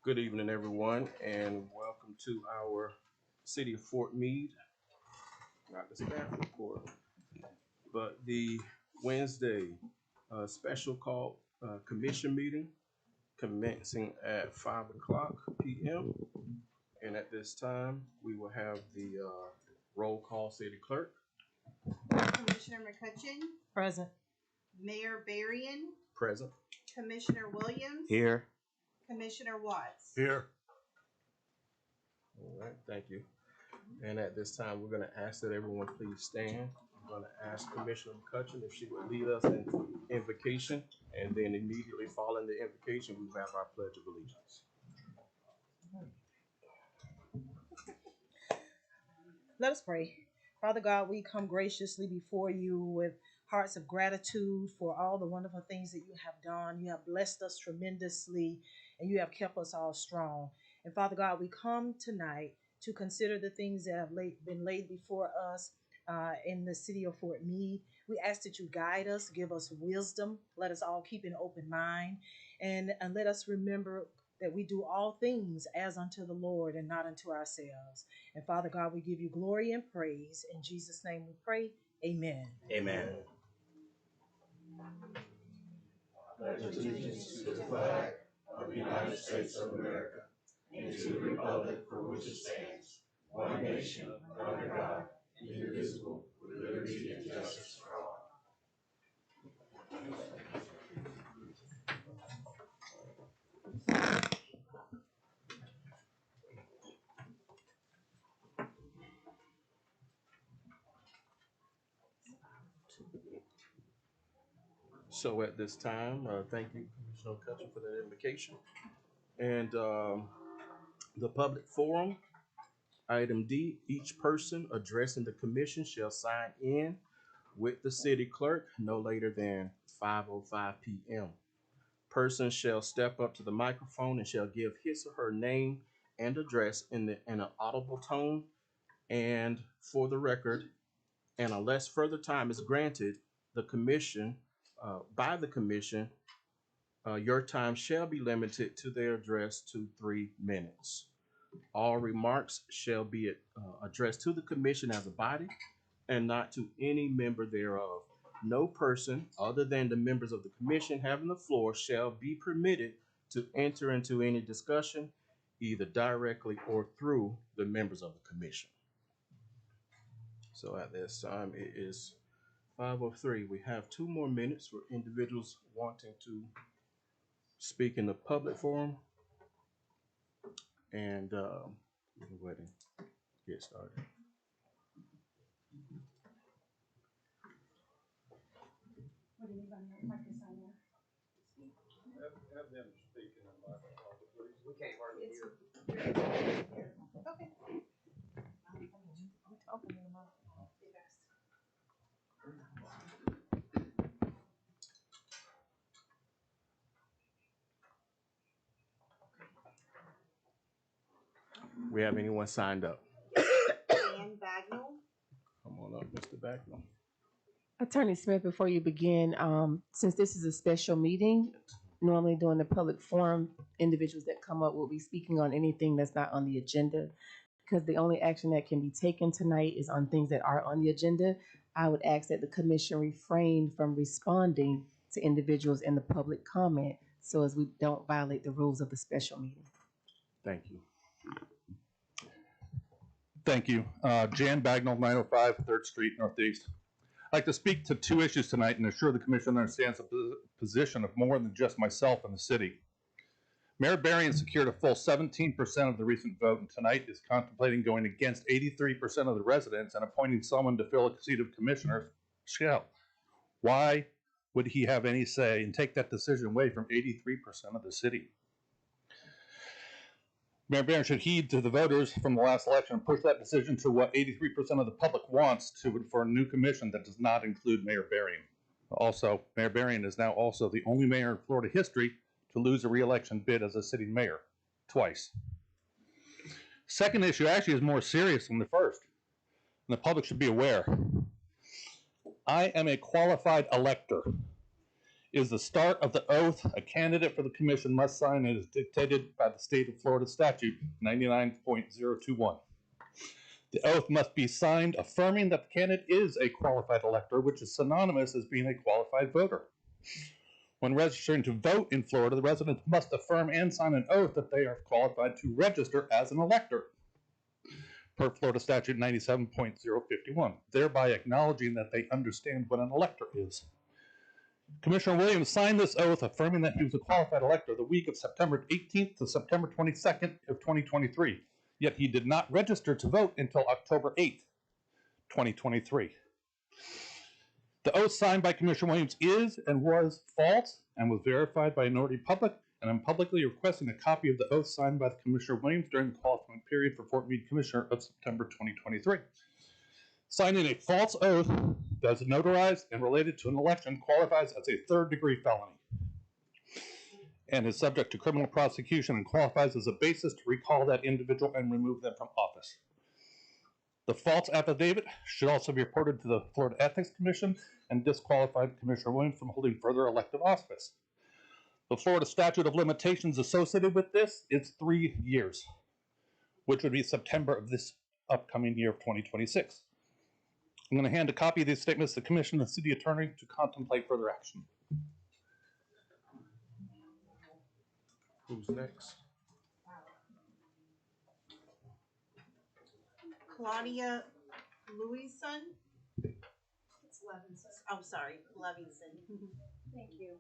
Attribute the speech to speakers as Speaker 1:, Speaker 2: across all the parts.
Speaker 1: Good evening, everyone, and welcome to our City of Fort Meade, not the staff report, but the Wednesday special call commission meeting commencing at 5 o'clock p.m. And at this time, we will have the roll call city clerk.
Speaker 2: Commissioner McCutcheon.
Speaker 3: Present.
Speaker 2: Mayor Berrien.
Speaker 1: Present.
Speaker 2: Commissioner Williams.
Speaker 4: Here.
Speaker 2: Commissioner Watts.
Speaker 4: Here.
Speaker 1: All right, thank you. And at this time, we're going to ask that everyone please stand. I'm going to ask Commissioner McCutcheon if she would lead us into invocation, and then immediately following the invocation, we will have our Pledge of Allegiance.
Speaker 3: Let us pray. Father God, we come graciously before you with hearts of gratitude for all the wonderful things that you have done. You have blessed us tremendously, and you have kept us all strong. And Father God, we come tonight to consider the things that have been laid before us in the city of Fort Meade. We ask that you guide us, give us wisdom. Let us all keep an open mind, and let us remember that we do all things as unto the Lord and not unto ourselves. And Father God, we give you glory and praise. In Jesus' name we pray. Amen.
Speaker 4: Amen.
Speaker 5: Pledge allegiance to the flag of the United States of America and to the republic for which it stands, one nation, under God, indivisible, with liberty and justice for all.
Speaker 1: So at this time, thank you, Commissioner McCutcheon, for that invocation. And the public forum, item D, each person addressing the commission shall sign in with the city clerk no later than 5:05 p.m. Person shall step up to the microphone and shall give his or her name and address in an audible tone and for the record, and unless further time is granted the commission by the commission, your time shall be limited to their address to 3 minutes. All remarks shall be addressed to the commission as a body and not to any member thereof. No person other than the members of the commission having the floor shall be permitted to enter into any discussion, either directly or through the members of the commission. So at this time, it is 5:03. We have 2 more minutes for individuals wanting to speak in the public forum. And we can go ahead and get started.
Speaker 2: Would anybody like to sign in?
Speaker 6: Have them speak in the microphone, please.
Speaker 4: We can't hardly hear.
Speaker 2: Okay.
Speaker 1: We have anyone signed up?
Speaker 2: Dan Bagnall.
Speaker 1: Come on up, Mr. Backman.
Speaker 7: Attorney Smith, before you begin, since this is a special meeting, normally during the public forum, individuals that come up will be speaking on anything that's not on the agenda. Because the only action that can be taken tonight is on things that are on the agenda, I would ask that the commission refrain from responding to individuals in the public comment so as we don't violate the rules of the special meeting.
Speaker 1: Thank you.
Speaker 8: Thank you. Jan Bagnall, 905 3rd Street, Northeast. I'd like to speak to 2 issues tonight and assure the commission understands the position of more than just myself and the city. Mayor Berrien secured a full 17% of the recent vote, and tonight is contemplating going against 83% of the residents and appointing someone to fill a seat of commissioner shell. Why would he have any say and take that decision away from 83% of the city? Mayor Berrien should heed to the voters from the last election and push that decision to what 83% of the public wants for a new commission that does not include Mayor Berrien. Also, Mayor Berrien is now also the only mayor in Florida history to lose a re-election bid as a sitting mayor twice. Second issue actually is more serious than the first, and the public should be aware. I am a qualified elector. It is the start of the oath a candidate for the commission must sign and is dictated by the state of Florida statute 99.021. The oath must be signed affirming that the candidate is a qualified elector, which is synonymous as being a qualified voter. When registering to vote in Florida, the residents must affirm and sign an oath that they are qualified to register as an elector, per Florida statute 97.051, thereby acknowledging that they understand what an elector is. Commissioner Williams signed this oath affirming that he was a qualified elector the week of September 18th to September 22nd of 2023, yet he did not register to vote until October 8th, 2023. The oath signed by Commissioner Williams is and was false and was verified by Minority Public, and I'm publicly requesting a copy of the oath signed by Commissioner Williams during the qualifying period for Fort Meade Commissioner of September 2023. Signing a false oath that is notarized and related to an election qualifies as a third-degree felony and is subject to criminal prosecution and qualifies as a basis to recall that individual and remove them from office. The false affidavit should also be reported to the Florida Ethics Commission and disqualify Commissioner Williams from holding further elective office. The Florida statute of limitations associated with this is 3 years, which would be September of this upcoming year of 2026. I'm going to hand a copy of these statements to the Commission and the City Attorney to contemplate further action.
Speaker 1: Who's next?
Speaker 2: Claudia Louison. It's Levinson. Oh, sorry, Levinson.
Speaker 4: Thank you.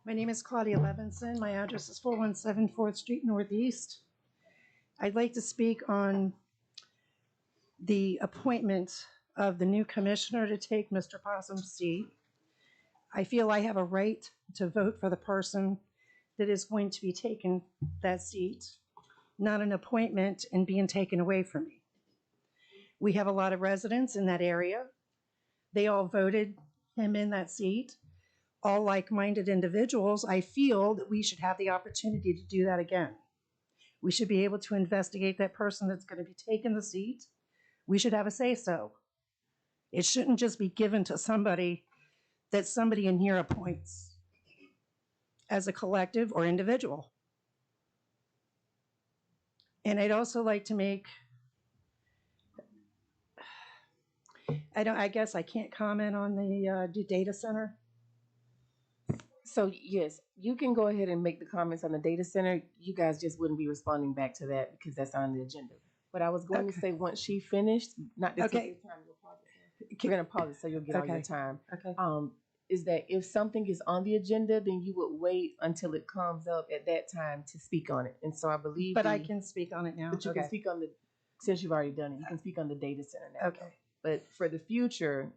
Speaker 4: My name is Claudia Levinson. My address is 417 4th Street Northeast. I'd like to speak on the appointment of the new commissioner to take Mr. Possum's seat. I feel I have a right to vote for the person that is going to be taking that seat, not an appointment and being taken away from me. We have a lot of residents in that area. They all voted him in that seat. All like-minded individuals. I feel that we should have the opportunity to do that again. We should be able to investigate that person that's going to be taking the seat. We should have a say-so. It shouldn't just be given to somebody that somebody in here appoints as a collective or individual. And I'd also like to make, I guess I can't comment on the data center.
Speaker 7: So yes, you can go ahead and make the comments on the data center. You guys just wouldn't be responding back to that because that's on the agenda. But I was going to say once she finished, not to take your time, you'll pause it. We're going to pause it so you'll get all your time.
Speaker 4: Okay.
Speaker 7: Is that if something is on the agenda, then you would wait until it comes up at that time to speak on it. And so I believe.
Speaker 4: But I can speak on it now.
Speaker 7: But you can speak on the, since you've already done it, you can speak on the data center now.
Speaker 4: Okay.
Speaker 7: But for the future,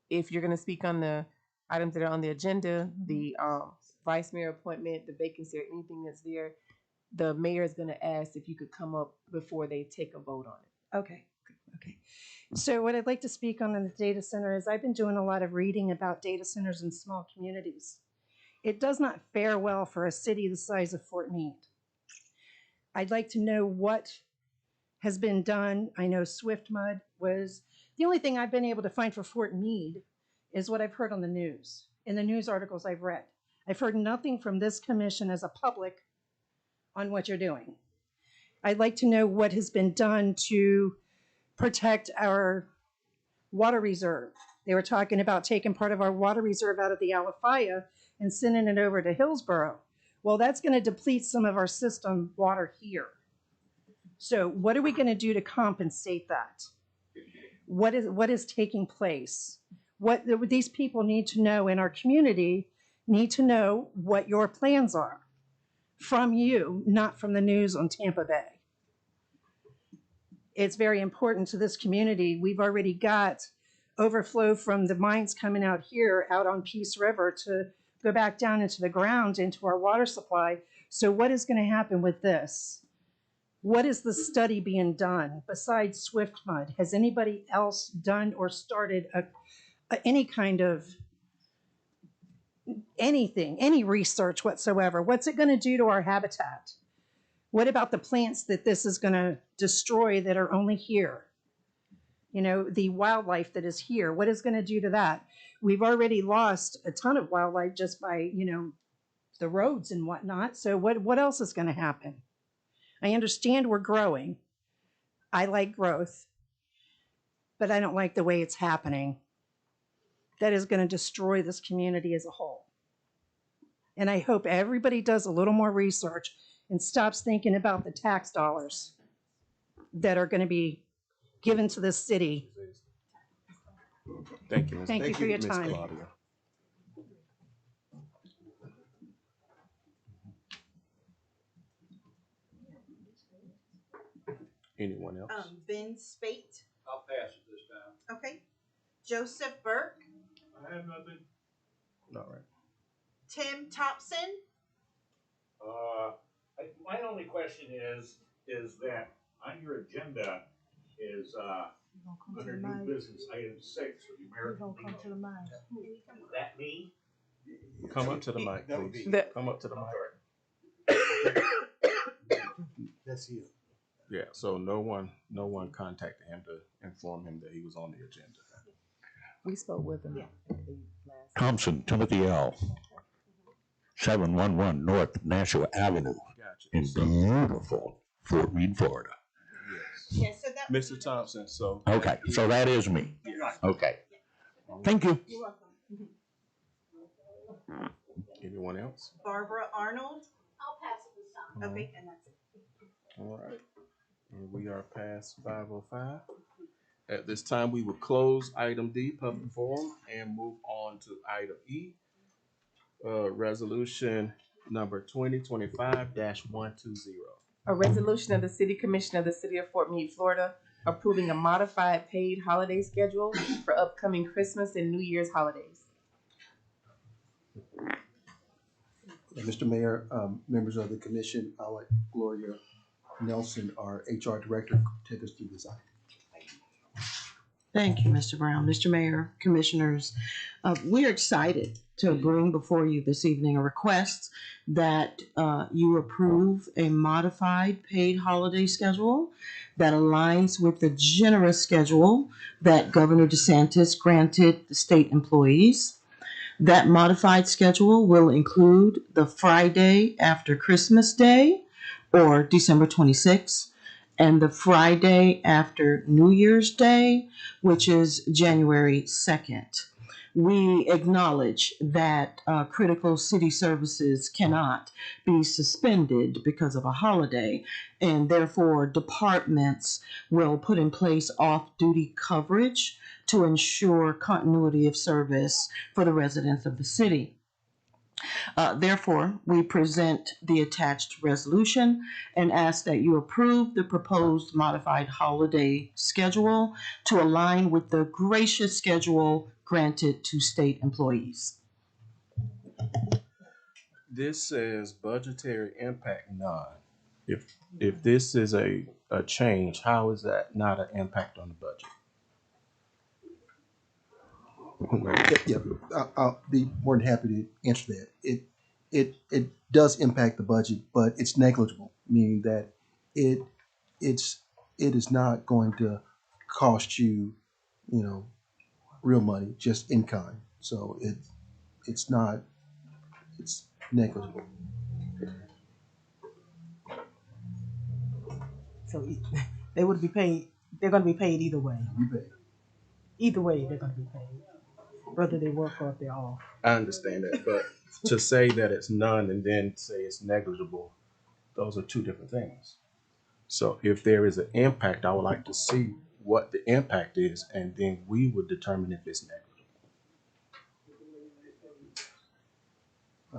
Speaker 7: if you're going to speak on the items that are on the agenda, the vice mayor appointment, the vacancy, or anything that's there, the mayor is going to ask if you could come up before they take a vote on it.
Speaker 4: Okay. Okay. So what I'd like to speak on in the data center is I've been doing a lot of reading about data centers in small communities. It does not fare well for a city the size of Fort Meade. I'd like to know what has been done. I know Swiftmud was, the only thing I've been able to find for Fort Meade is what I've heard on the news, in the news articles I've read. I've heard nothing from this commission as a public on what you're doing. I'd like to know what has been done to protect our water reserve. They were talking about taking part of our water reserve out of the Alafaya and sending it over to Hillsborough. Well, that's going to deplete some of our system water here. So what are we going to do to compensate that? What is taking place? What these people need to know in our community need to know what your plans are from you, not from the news on Tampa Bay. It's very important to this community. We've already got overflow from the mines coming out here, out on Peace River, to go back down into the ground, into our water supply. So what is going to happen with this? What is the study being done besides Swiftmud? Has anybody else done or started any kind of anything, any research whatsoever. What's it going to do to our habitat? What about the plants that this is going to destroy that are only here? You know, the wildlife that is here, what is going to do to that? We've already lost a ton of wildlife just by, you know, the roads and whatnot. So what else is going to happen? I understand we're growing. I like growth, but I don't like the way it's happening. That is going to destroy this community as a whole. And I hope everybody does a little more research and stops thinking about the tax dollars that are going to be given to this city.
Speaker 1: Thank you. Ms.
Speaker 4: Thank you for your
Speaker 1: Ms.
Speaker 4: time.
Speaker 1: Claudia. Anyone else?
Speaker 2: Ben Spate,
Speaker 6: I'll pass it this time.
Speaker 2: okay. Joseph Burke,
Speaker 6: I have nothing.
Speaker 1: All right.
Speaker 2: Tim Thompson,
Speaker 5: My only question is that on your agenda is, under new business, item 6 for the American Legion. That me?
Speaker 1: Come up to the mic, please. Come up to the mic.
Speaker 5: That's you.
Speaker 1: Yeah, so no one contacted him to inform him that he was on the agenda.
Speaker 7: We spoke with him.
Speaker 9: Thompson, Timothy L. 711 North Nashua Avenue
Speaker 1: Gotcha.
Speaker 9: in
Speaker 1: So,
Speaker 9: beautiful Fort Meade, Florida.
Speaker 1: yes.
Speaker 2: so that.
Speaker 1: Mr. Thompson, so.
Speaker 9: Okay, so that is me. Okay. Thank you.
Speaker 2: You're welcome.
Speaker 1: Anyone else?
Speaker 2: Barbara Arnold. I'll pass it this time. Okay, and that's it.
Speaker 1: All right. And we are past 5:05. At this time, we will close item D, public forum, and move on to item E, resolution number 2025-120.
Speaker 7: A resolution of the City Commission of the City of Fort Meade, Florida, approving a modified paid holiday schedule for upcoming Christmas and New Year's holidays.
Speaker 10: Mr. Mayor, members of the commission, I'll let Gloria Nelson, our HR director, take us through this item.
Speaker 11: Thank you, Mr. Brown. Mr. Mayor, Commissioners, we are excited to bring before you this evening a request that you approve a modified paid holiday schedule that aligns with the generous schedule that Governor DeSantis granted the state employees. That modified schedule will include the Friday after Christmas Day, or December 26th, and the Friday after New Year's Day, which is January 2nd. We acknowledge that critical city services cannot be suspended because of a holiday, and therefore departments will put in place off-duty coverage to ensure continuity of service for the residents of the city. Therefore, we present the attached resolution and ask that you approve the proposed modified holiday schedule to align with the gracious schedule granted to state employees.
Speaker 1: This says budgetary impact none. If this is a change, how is that not an impact on the budget?
Speaker 10: Yeah, I'll be more than happy to answer that. It does impact the budget, but it's negligible, meaning that it is not going to cost you, real money, just in kind. So it's negligible.
Speaker 11: So they would be paid, they're going to be paid either way.
Speaker 10: You pay.
Speaker 11: Either way, they're going to be paid, whether they work or if they're off.
Speaker 1: I understand that, but to say that it's none and then say it's negligible, those are two different things. So if there is an impact, I would like to see what the impact is, and then we would determine if it's negligible.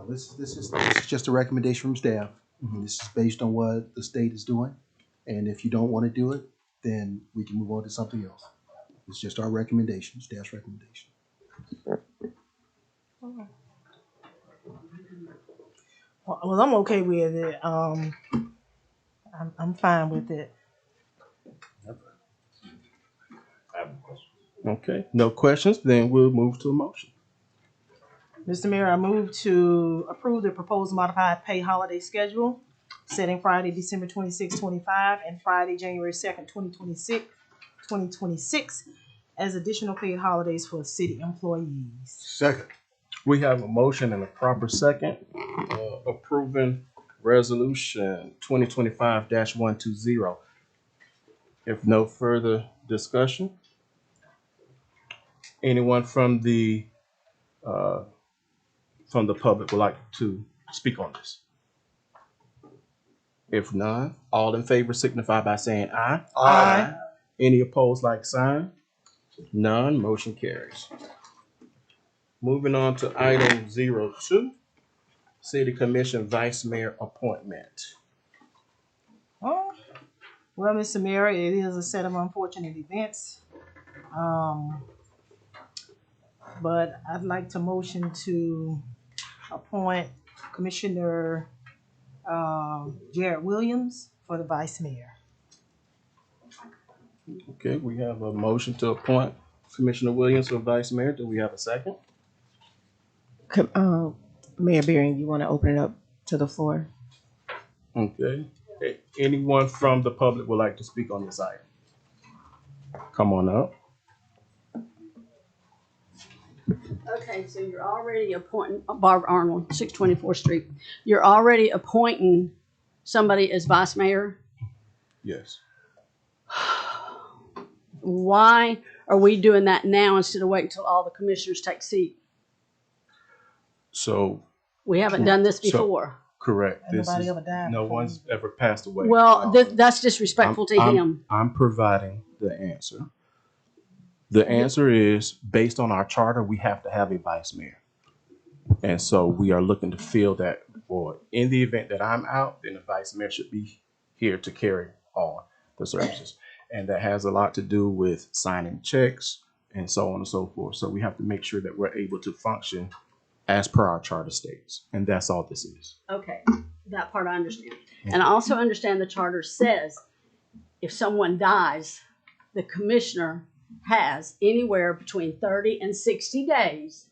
Speaker 10: This is just a recommendation from staff. This is based on what the state is doing, and if you don't want to do it, then we can move on to something else. It's just our recommendation, staff's recommendation.
Speaker 11: Well, I'm okay with it. I'm fine with it.
Speaker 1: Okay, no questions, then we'll move to a motion.
Speaker 3: Mr. Mayor, I move to approve the proposed modified pay holiday schedule setting Friday, December 26, 25, and Friday, January 2nd, 2026 as additional paid holidays for city employees.
Speaker 5: Second.
Speaker 1: We have a motion and a proper second approving resolution 2025-120. If no further discussion, anyone from the public would like to speak on this? If none, all in favor signify by saying aye.
Speaker 3: Aye.
Speaker 1: Any opposed, like sign? None, motion carries. Moving on to item 02, City Commission Vice Mayor appointment.
Speaker 3: Oh, well, Mr. Mayor, it is a set of unfortunate events. But I'd like to motion to appoint Commissioner Jared Williams for the Vice Mayor.
Speaker 1: Okay, we have a motion to appoint Commissioner Williams for Vice Mayor. Do we have a second?
Speaker 7: Mayor Beering, you want to open it up to the floor?
Speaker 1: Okay. Anyone from the public would like to speak on this item? Come on up.
Speaker 2: Okay, so you're already appointing Barbara Arnold, 624th Street. You're already appointing somebody as vice mayor.
Speaker 1: Yes.
Speaker 2: Why are we doing that now instead of waiting until all the commissioners take seat?
Speaker 1: So,
Speaker 2: We haven't done this
Speaker 1: So-
Speaker 2: before.
Speaker 1: correct.
Speaker 3: And
Speaker 1: This
Speaker 3: nobody
Speaker 1: is,
Speaker 3: ever died
Speaker 1: no
Speaker 3: before
Speaker 1: one's ever passed away.
Speaker 2: Well, that's disrespectful to him.
Speaker 1: I'm providing the answer. The answer is, based on our charter, we have to have a vice mayor. And so we are looking to fill that void. In the event that I'm out, then the vice mayor should be here to carry on the services. And that has a lot to do with signing checks and so on and so forth. So we have to make sure that we're able to function as per our charter states. And that's all this is.
Speaker 2: Okay, that part I understand. And I also understand the charter says if someone dies, the commissioner has anywhere between 30 and 60 days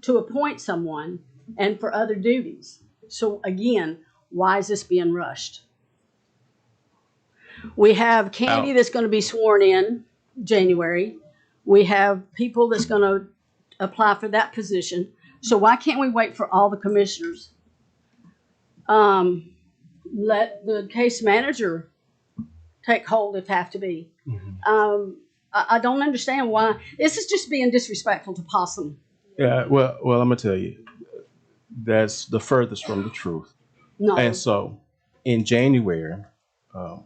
Speaker 2: to appoint someone and for other duties. So again, why is this being rushed? We have Candy that's going to be sworn in January. We have people that's going to apply for that position. So why can't we wait for all the commissioners? Let the case manager take hold if have to be. I don't understand why. This is just being disrespectful to Possum.
Speaker 1: Yeah, well, I'm gonna tell you, that's the furthest from the truth.
Speaker 2: No.
Speaker 1: And so, in January,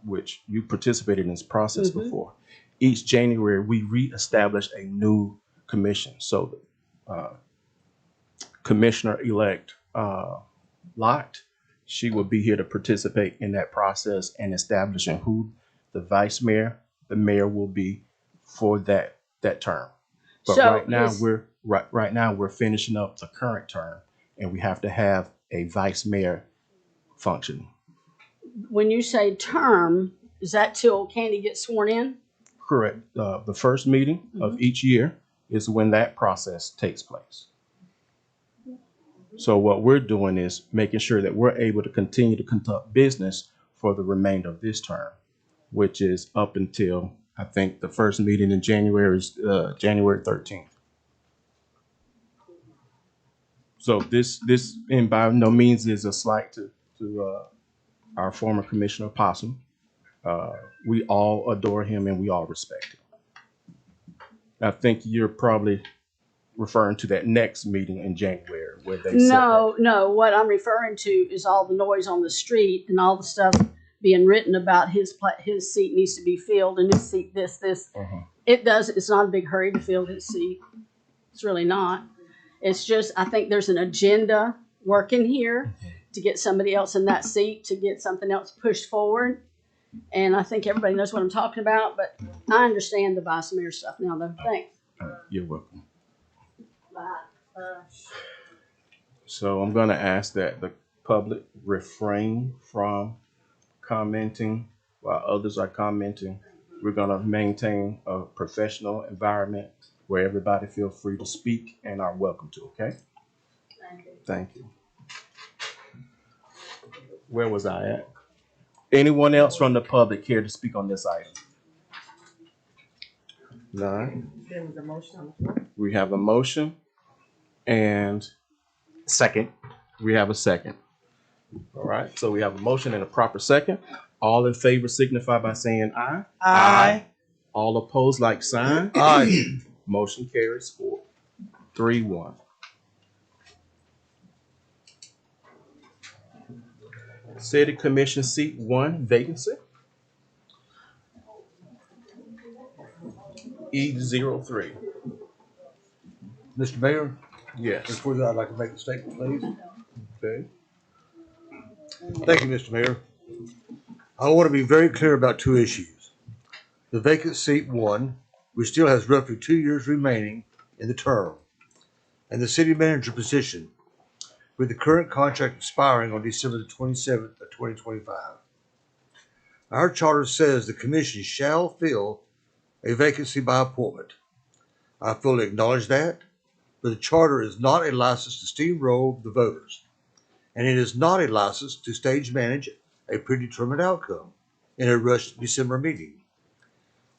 Speaker 1: which you participated in this process before, each January we reestablish a new commission. So, Commissioner-elect Lott, she will be here to participate in that process and establishing who the vice mayor, the mayor will be for that term. But
Speaker 2: So
Speaker 1: right now
Speaker 2: is-
Speaker 1: right now we're finishing up the current term, and we have to have a vice mayor functioning.
Speaker 2: When you say term, is that till Candy gets sworn in?
Speaker 1: Correct. The first meeting of each year is when that process takes place. So what we're doing is making sure that we're able to continue to conduct business for the remainder of this term, which is up until, I think, the first meeting in January is January 13th. So this and by no means is a slight to our former Commissioner Possum. We all adore him and we all respect him. I think you're probably referring to that next meeting in January where they said
Speaker 2: No, what I'm referring to is all the noise on the street and all the stuff being written about his seat needs to be filled and his seat this. It does, it's not a big hurry to fill his seat. It's really not. It's just, I think there's an agenda working here to get somebody else in that seat, to get something else pushed forward. And I think everybody knows what I'm talking about, but I understand the vice mayor stuff now though. Thanks.
Speaker 1: You're welcome. So I'm going to ask that the public refrain from commenting while others are commenting. We're going to maintain a professional environment where everybody feel free to speak and are welcome to, okay? Thank you. Where was I at? Anyone else from the public here to speak on this item? None.
Speaker 11: There was a motion on the floor.
Speaker 1: We have a motion and
Speaker 9: Second.
Speaker 1: we have a second. All right, so we have a motion and a proper second. All in favor signify by saying aye.
Speaker 11: Aye.
Speaker 1: All opposed, like sign.
Speaker 10: Aye.
Speaker 1: Motion carries 3-1. City Commission seat 1 vacancy. E03.
Speaker 12: Mr. Mayor,
Speaker 1: Yes.
Speaker 12: before that, I'd like to make a statement, please.
Speaker 1: Okay.
Speaker 12: Thank you, Mr. Mayor. I want to be very clear about two issues. The vacant seat 1, which still has roughly 2 years remaining in the term, and the city manager position, with the current contract expiring on December the 27th of 2025. Our charter says the commission shall fill a vacancy by appointment. I fully acknowledge that, but the charter is not a license to steamroll the voters, and it is not a license to stage manage a predetermined outcome in a rushed December meeting.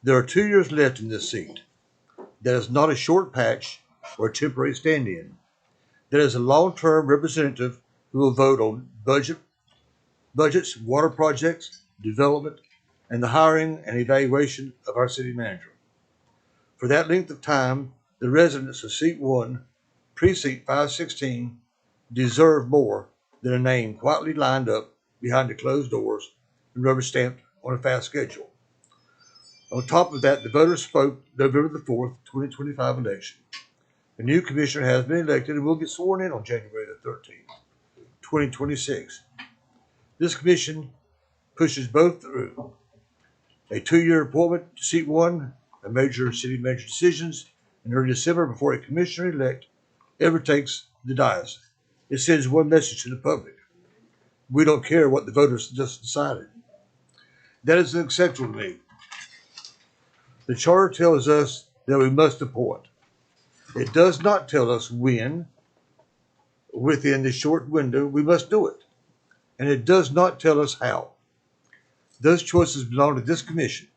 Speaker 12: There are 2 years left in this seat. That is not a short patch or a temporary stand-in. That is a long-term representative who will vote on budgets, water projects, development, and the hiring and evaluation of our city manager. For that length of time, the residents of Seat 1, Precinct 516, deserve more than a name quietly lined up behind the closed doors and rubber stamped on a fast schedule. On top of that, the voters spoke November the 4th, 2025 election. A new commissioner has been elected and will get sworn in on January the 13th, 2026. This commission pushes both through a 2-year appointment to Seat 1, a major city manager decisions in early December before a commissioner-elect ever takes the dais. It sends one message to the public. We don't care what the voters just decided. That is unacceptable to me. The charter tells us that we must appoint. It does not tell us when, within the short window, we must do it. And it does not tell us how. Those choices belong to this commission.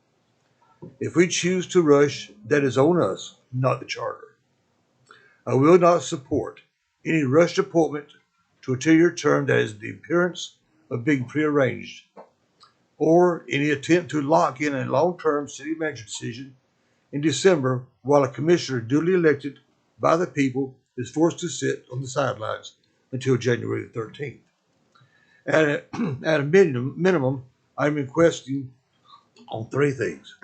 Speaker 12: If we choose to rush, that is on us, not the charter. I will not support any rushed appointment to a 2-year term that has the appearance of being prearranged, or any attempt to lock in a long-term city manager decision in December while a commissioner duly elected by the people is forced to sit on the sidelines until January the 13th. At a minimum, I'm requesting on 3 things.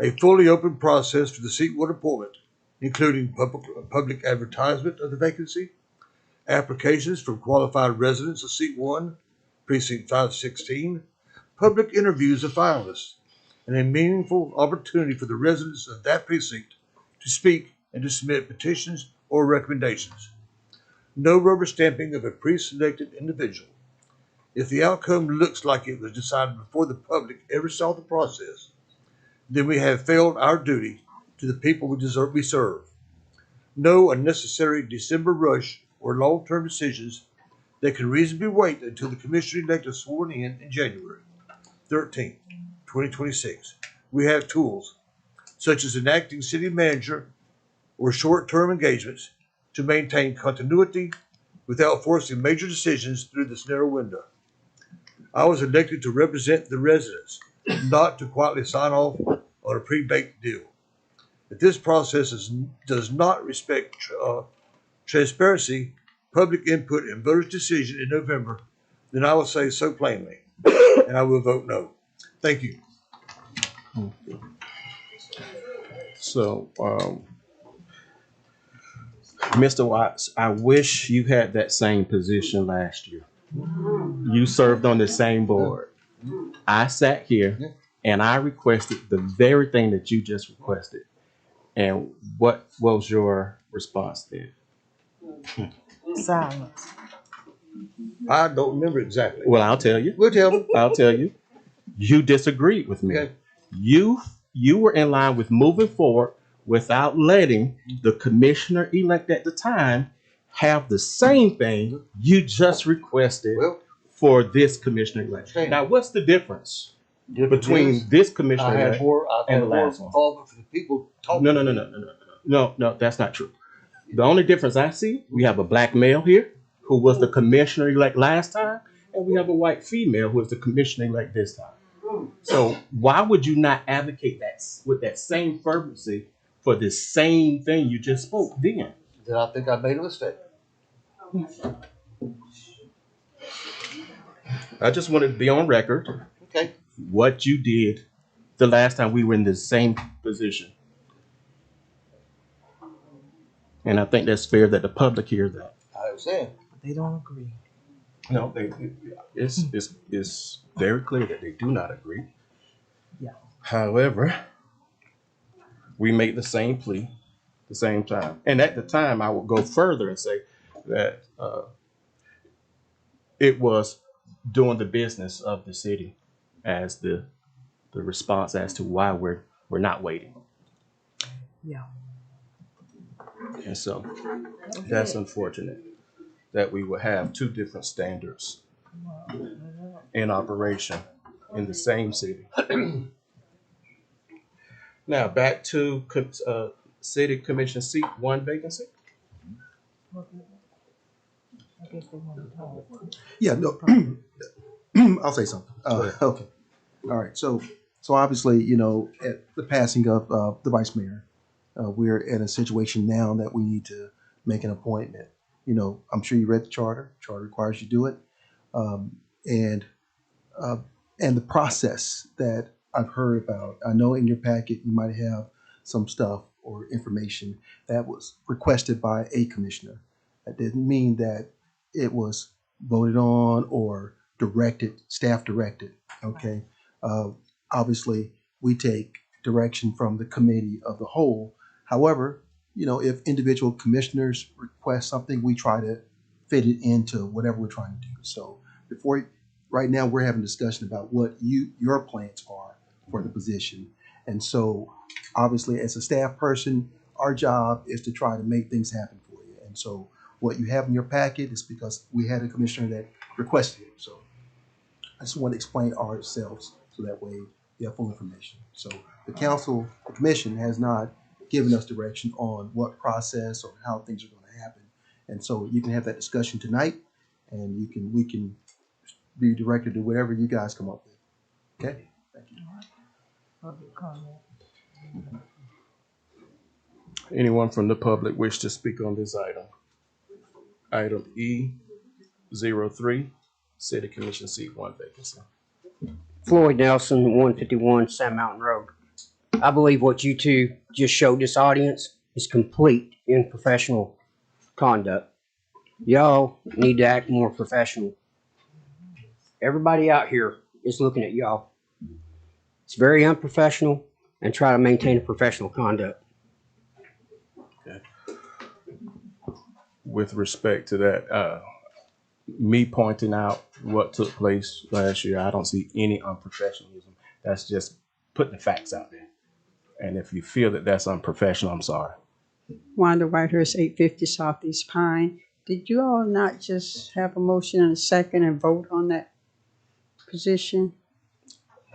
Speaker 12: A fully open process for the Seat 1 appointment, including public advertisement of the vacancy, applications from qualified residents of Seat 1, Precinct 516, public interviews of finalists, and a meaningful opportunity for the residents of that precinct to speak and to submit petitions or recommendations. No rubber stamping of a pre-selected individual. If the outcome looks like it was decided before the public ever saw the process, then we have failed our duty to the people we serve. No unnecessary December rush or long-term decisions that can reasonably wait until the commissioner-elect is sworn in January 13th, 2026. We have tools, such as an acting city manager or short-term engagements, to maintain continuity without forcing major decisions through this narrow window. I was elected to represent the residents, not to quietly sign off on a pre-baked deal. If this process does not respect transparency, public input, and voters' decision in November, then I will say so plainly, and I will vote no. Thank you.
Speaker 1: So, Mr. Watts, I wish you had that same position last year. You served on the same board. I sat here and I requested the very thing that you just requested. And what was your response then?
Speaker 11: Silence.
Speaker 12: I don't remember exactly.
Speaker 1: Well, I'll tell you.
Speaker 12: We'll tell them.
Speaker 1: I'll tell you. You disagreed with me.
Speaker 12: Okay.
Speaker 1: You were in line with moving forward without letting the commissioner-elect at the time have the same thing you just requested
Speaker 12: Well,
Speaker 1: for this commissioner elect.
Speaker 12: Understand.
Speaker 1: Now, what's the difference
Speaker 12: difference
Speaker 1: between
Speaker 12: is,
Speaker 1: this commissioner
Speaker 12: I had
Speaker 1: elect
Speaker 12: more, I've
Speaker 1: and
Speaker 12: had
Speaker 1: the
Speaker 12: more
Speaker 1: last one?
Speaker 12: involvement for the people talking.
Speaker 1: No, that's not true. The only difference I see, we have a black male here who was the commissioner elect last time, and we have a white female who is the commissioner elect this time. So why would you not advocate that with that same fervency for the same thing you just spoke then?
Speaker 12: Then I think I made a mistake.
Speaker 1: I just wanted to be on record
Speaker 12: Okay.
Speaker 1: what you did the last time we were in the same position. And I think that's fair that the public hears that.
Speaker 12: I understand.
Speaker 3: They don't agree.
Speaker 1: No, it's very clear that they do not agree.
Speaker 3: Yeah.
Speaker 1: However, we made the same plea the same time. And at the time, I would go further and say that it was doing the business of the city as the response as to why we're not waiting.
Speaker 3: Yeah.
Speaker 1: And so that's unfortunate that we would have two different standards in operation in the same city. Now back to city commission seat 1 vacancy.
Speaker 10: Yeah, no, I'll say something. Okay. All right. So obviously, you know, at the passing of the vice mayor, we're in a situation now that we need to make an appointment. You know, I'm sure you read the charter. Charter requires you to do it. And the process that I've heard about, I know in your packet you might have some stuff or information that was requested by a commissioner. That didn't mean that it was voted on or staff directed. Okay. Obviously, we take direction from the committee of the whole. However, you know, if individual commissioners request something, we try to fit it into whatever we're trying to do. So right now we're having a discussion about what your plans are for the position. And so obviously as a staff person, our job is to try to make things happen for you. And so what you have in your packet is because we had a commissioner that requested it. So I just want to explain ourselves so that way you have full information. So the commission has not given us direction on what process or how things are going to happen. And so you can have that discussion tonight and we can be directed to whatever you guys come up with. Okay? Thank you.
Speaker 1: Anyone from the public wish to speak on this item? Item E03, city commission seat 1 vacancy.
Speaker 13: Floyd Nelson, 151 Sand Mountain Road. I believe what you two just showed this audience is complete unprofessional conduct. Y'all need to act more professional. Everybody out here is looking at y'all. It's very unprofessional, and try to maintain a professional conduct.
Speaker 1: Okay. With respect to that, me pointing out what took place last year, I don't see any unprofessionalism. That's just putting the facts out there. And if you feel that that's unprofessional, I'm sorry.
Speaker 14: Wanda Whitehurst, 850 Southeast Pine. Did you all not just have a motion and a second and vote on that position?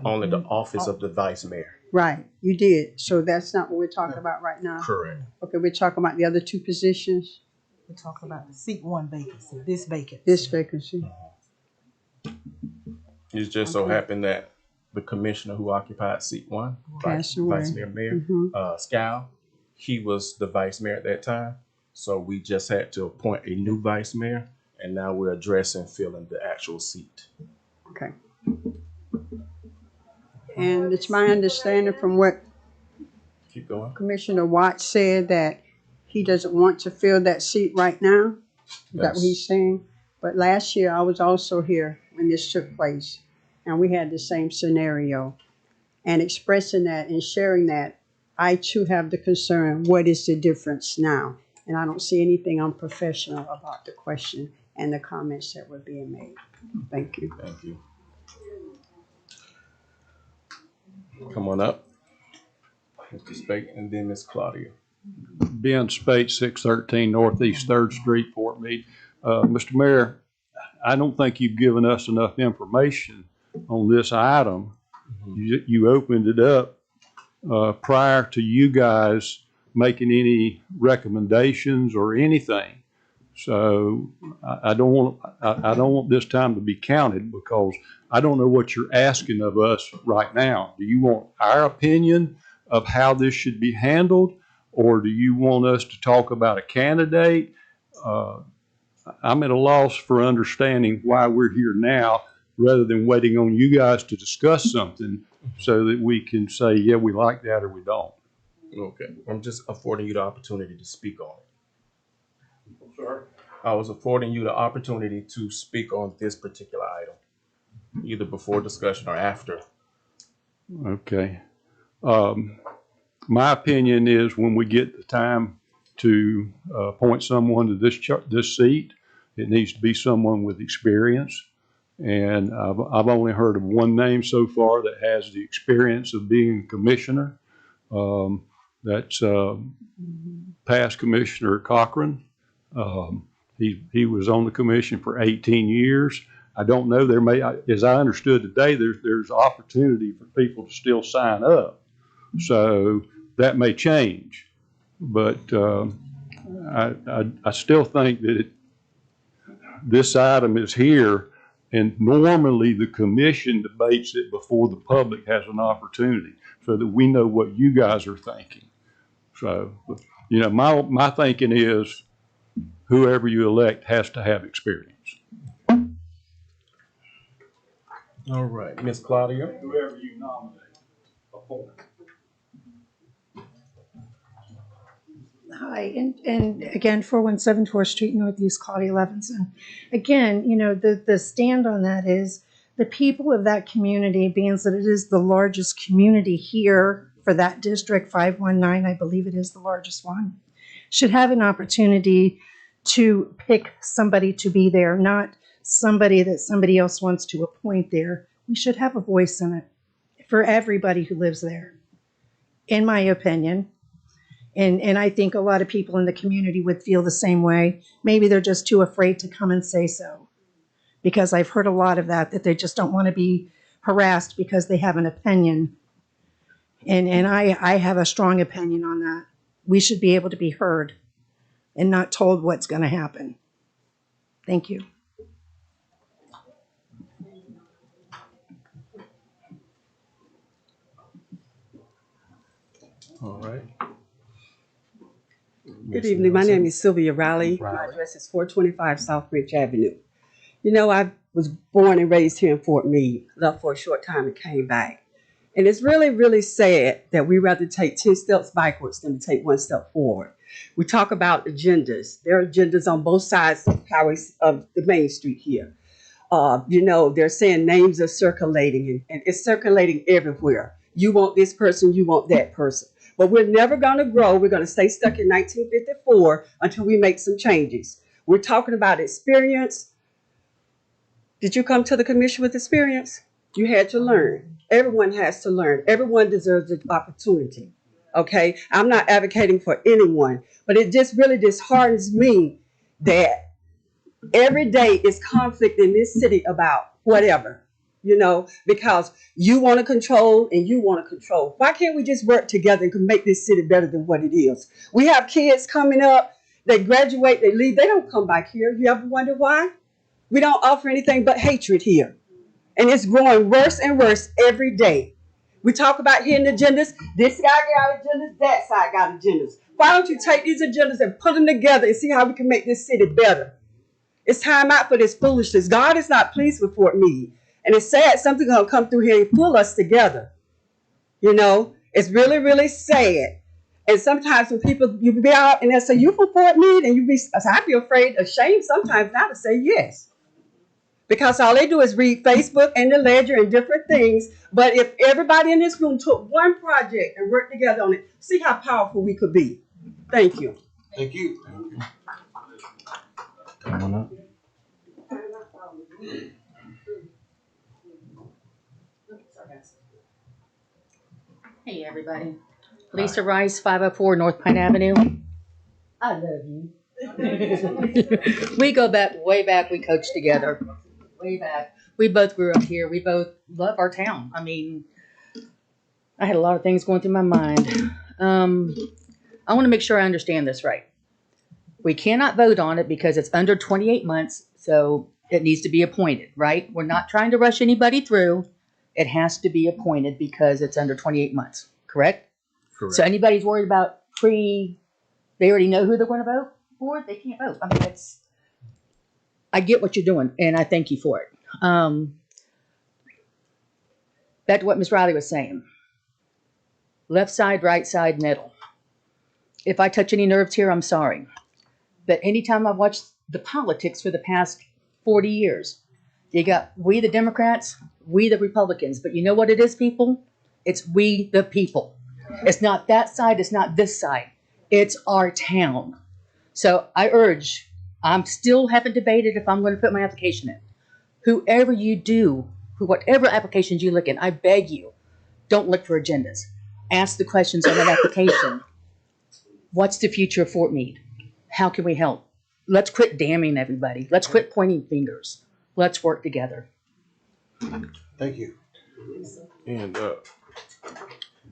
Speaker 1: Only the office of the vice mayor.
Speaker 14: Right, you did. So that's not what we're talking about right now?
Speaker 1: Correct.
Speaker 14: Okay, we're talking about the other two positions?
Speaker 3: We're talking about the seat 1 vacancy, this vacant.
Speaker 14: This vacancy?
Speaker 1: It just so happened that the commissioner who occupied seat 1,
Speaker 14: Passed
Speaker 1: Vice
Speaker 14: away.
Speaker 1: Mayor, Scal, he was the vice mayor at that time. So we just had to appoint a new vice mayor, and now we're addressing filling the actual seat.
Speaker 14: Okay. And it's my understanding from what
Speaker 1: Keep going.
Speaker 14: Commissioner Watts said that he doesn't want to fill that seat right now. Is that what he's saying? But last year I was also here when this took place, and we had the same scenario. And expressing that and sharing that, I too have the concern, what is the difference now? And I don't see anything unprofessional about the question and the comments that were being made. Thank you.
Speaker 1: Thank you. Come on up, Mr. Spake, and then Ms. Claudia.
Speaker 15: Ben Spate, 613 Northeast 3rd Street, Fort Meade. Mr. Mayor, I don't think you've given us enough information on this item. You opened it up prior to you guys making any recommendations or anything. So I don't want this time to be counted because I don't know what you're asking of us right now. Do you want our opinion of how this should be handled, or do you want us to talk about a candidate? I'm at a loss for understanding why we're here now rather than waiting on you guys to discuss something so that we can say, yeah, we like that or we don't.
Speaker 1: Okay, I'm just affording you the opportunity to speak on it.
Speaker 15: Sorry?
Speaker 1: I was affording you the opportunity to speak on this particular item, either before discussion or after.
Speaker 15: Okay. My opinion is when we get the time to appoint someone to this seat, it needs to be someone with experience. And I've only heard of one name so far that has the experience of being a commissioner. That's past Commissioner Cochran. He was on the commission for 18 years. I don't know, there may, as I understood today, there's opportunity for people to still sign up. So that may change. But I still think that this item is here, and normally the commission debates it before the public has an opportunity so that we know what you guys are thinking. So, you know, my thinking is whoever you elect has to have experience.
Speaker 1: All right, Ms. Claudia.
Speaker 15: Whoever you nominate, appoint.
Speaker 4: Hi, and again, 4174 Street Northeast, Claudia Levinson. Again, you know, the stand on that is the people of that community, being that it is the largest community here for that district, 519, I believe it is the largest one, should have an opportunity to pick somebody to be there, not somebody that somebody else wants to appoint there. We should have a voice in it for everybody who lives there, in my opinion. And I think a lot of people in the community would feel the same way. Maybe they're just too afraid to come and say so. Because I've heard a lot of that they just don't want to be harassed because they have an opinion. And I have a strong opinion on that. We should be able to be heard and not told what's going to happen. Thank you.
Speaker 1: All right.
Speaker 16: Good evening. My name is Sylvia Riley. My address is 425 South Ridge Avenue. You know, I was born and raised here in Fort Meade, left for a short time and came back. And it's really, really sad that we rather take 10 steps backwards than to take one step forward. We talk about agendas. There are agendas on both sides of the main street here. You know, they're saying names are circulating and it's circulating everywhere. You want this person, you want that person. But we're never going to grow. We're going to stay stuck in 1954 until we make some changes. We're talking about experience. Did you come to the commission with experience? You had to learn. Everyone has to learn. Everyone deserves an opportunity. Okay? I'm not advocating for anyone, but it just really disheartens me that every day is conflict in this city about whatever. You know, because you want to control and you want to control. Why can't we just work together and make this city better than what it is? We have kids coming up, they graduate, they leave, they don't come back here. You ever wonder why? We don't offer anything but hatred here. And it's growing worse and worse every day. We talk about hidden agendas. This guy got agendas, that side got agendas. Why don't you take these agendas and put them together and see how we can make this city better? It's time out for this foolishness. God is not pleased with Fort Meade. And it's sad something's going to come through here and pull us together. You know, it's really, really sad. And sometimes when people, you be out and they say, you from Fort Meade? And I feel ashamed sometimes now to say yes. Because all they do is read Facebook and the Ledger and different things. But if everybody in this room took one project and worked together on it, see how powerful we could be. Thank you.
Speaker 12: Thank you.
Speaker 1: Come on up.
Speaker 17: Hey everybody. Lisa Rice, 504 North Pine Avenue. I love you. We go back, way back, we coached together. Way back. We both grew up here. We both love our town. I mean, I had a lot of things going through my mind. I want to make sure I understand this right. We cannot vote on it because it's under 28 months, so it needs to be appointed, right? We're not trying to rush anybody through. It has to be appointed because it's under 28 months, correct?
Speaker 1: Correct.
Speaker 17: So anybody's worried about they already know who they're going to vote for, they can't vote. I mean, I get what you're doing, and I thank you for it. Back to what Ms. Riley was saying. Left side, right side, middle. If I touch any nerves here, I'm sorry. But anytime I've watched the politics for the past 40 years, you got we the Democrats, we the Republicans. But you know what it is, people? It's we the people. It's not that side, it's not this side. It's our town. So I urge, I'm still haven't debated if I'm going to put my application in. Whoever you do, whatever applications you look in, I beg you, don't look for agendas. Ask the questions on that application. What's the future of Fort Meade? How can we help? Let's quit damning everybody. Let's quit pointing fingers. Let's work together.
Speaker 12: Thank you.
Speaker 1: And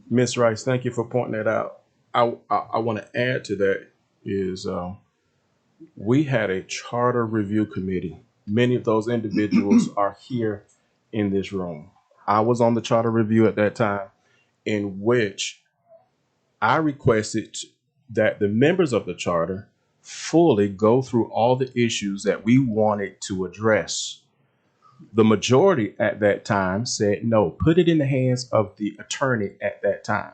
Speaker 1: Ms. Rice, thank you for pointing that out. I want to add to that is we had a charter review committee. Many of those individuals are here in this room. I was on the charter review at that time, in which I requested that the members of the charter fully go through all the issues that we wanted to address. The majority at that time said, no, put it in the hands of the attorney at that time.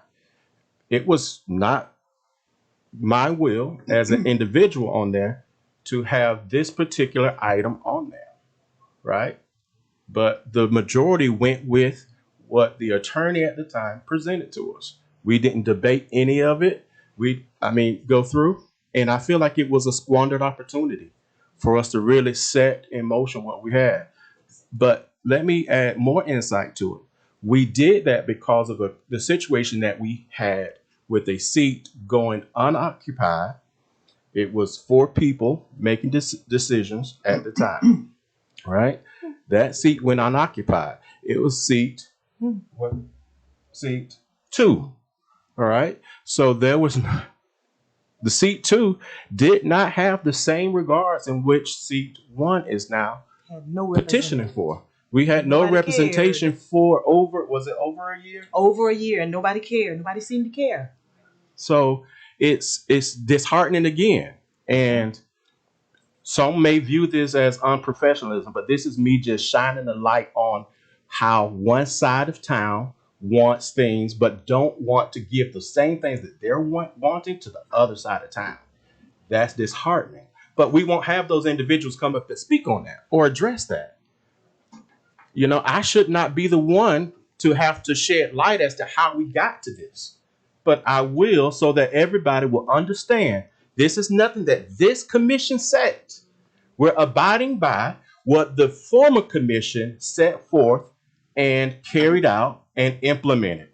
Speaker 1: It was not my will as an individual on there to have this particular item on there, right? But the majority went with what the attorney at the time presented to us. We didn't debate any of it. Go through. And I feel like it was a squandered opportunity for us to really set in motion what we had. But let me add more insight to it. We did that because of the situation that we had with a seat going unoccupied. It was 4 people making decisions at the time, right? That seat went unoccupied. It was seat 2, all right? So there was the seat 2 did not have the same regards in which seat 1 is now petitioning for. We had no representation for over a year?
Speaker 3: Over a year, and nobody cared. Nobody seemed to care.
Speaker 1: So it's disheartening again. And some may view this as unprofessionalism, but this is me just shining a light on how one side of town wants things, but don't want to give the same things that they're wanting to the other side of town. That's disheartening. But we won't have those individuals come up and speak on that or address that. You know, I should not be the one to have to shed light as to how we got to this. But I will, so that everybody will understand this is nothing that this commission set. We're abiding by what the former commission set forth and carried out and implemented.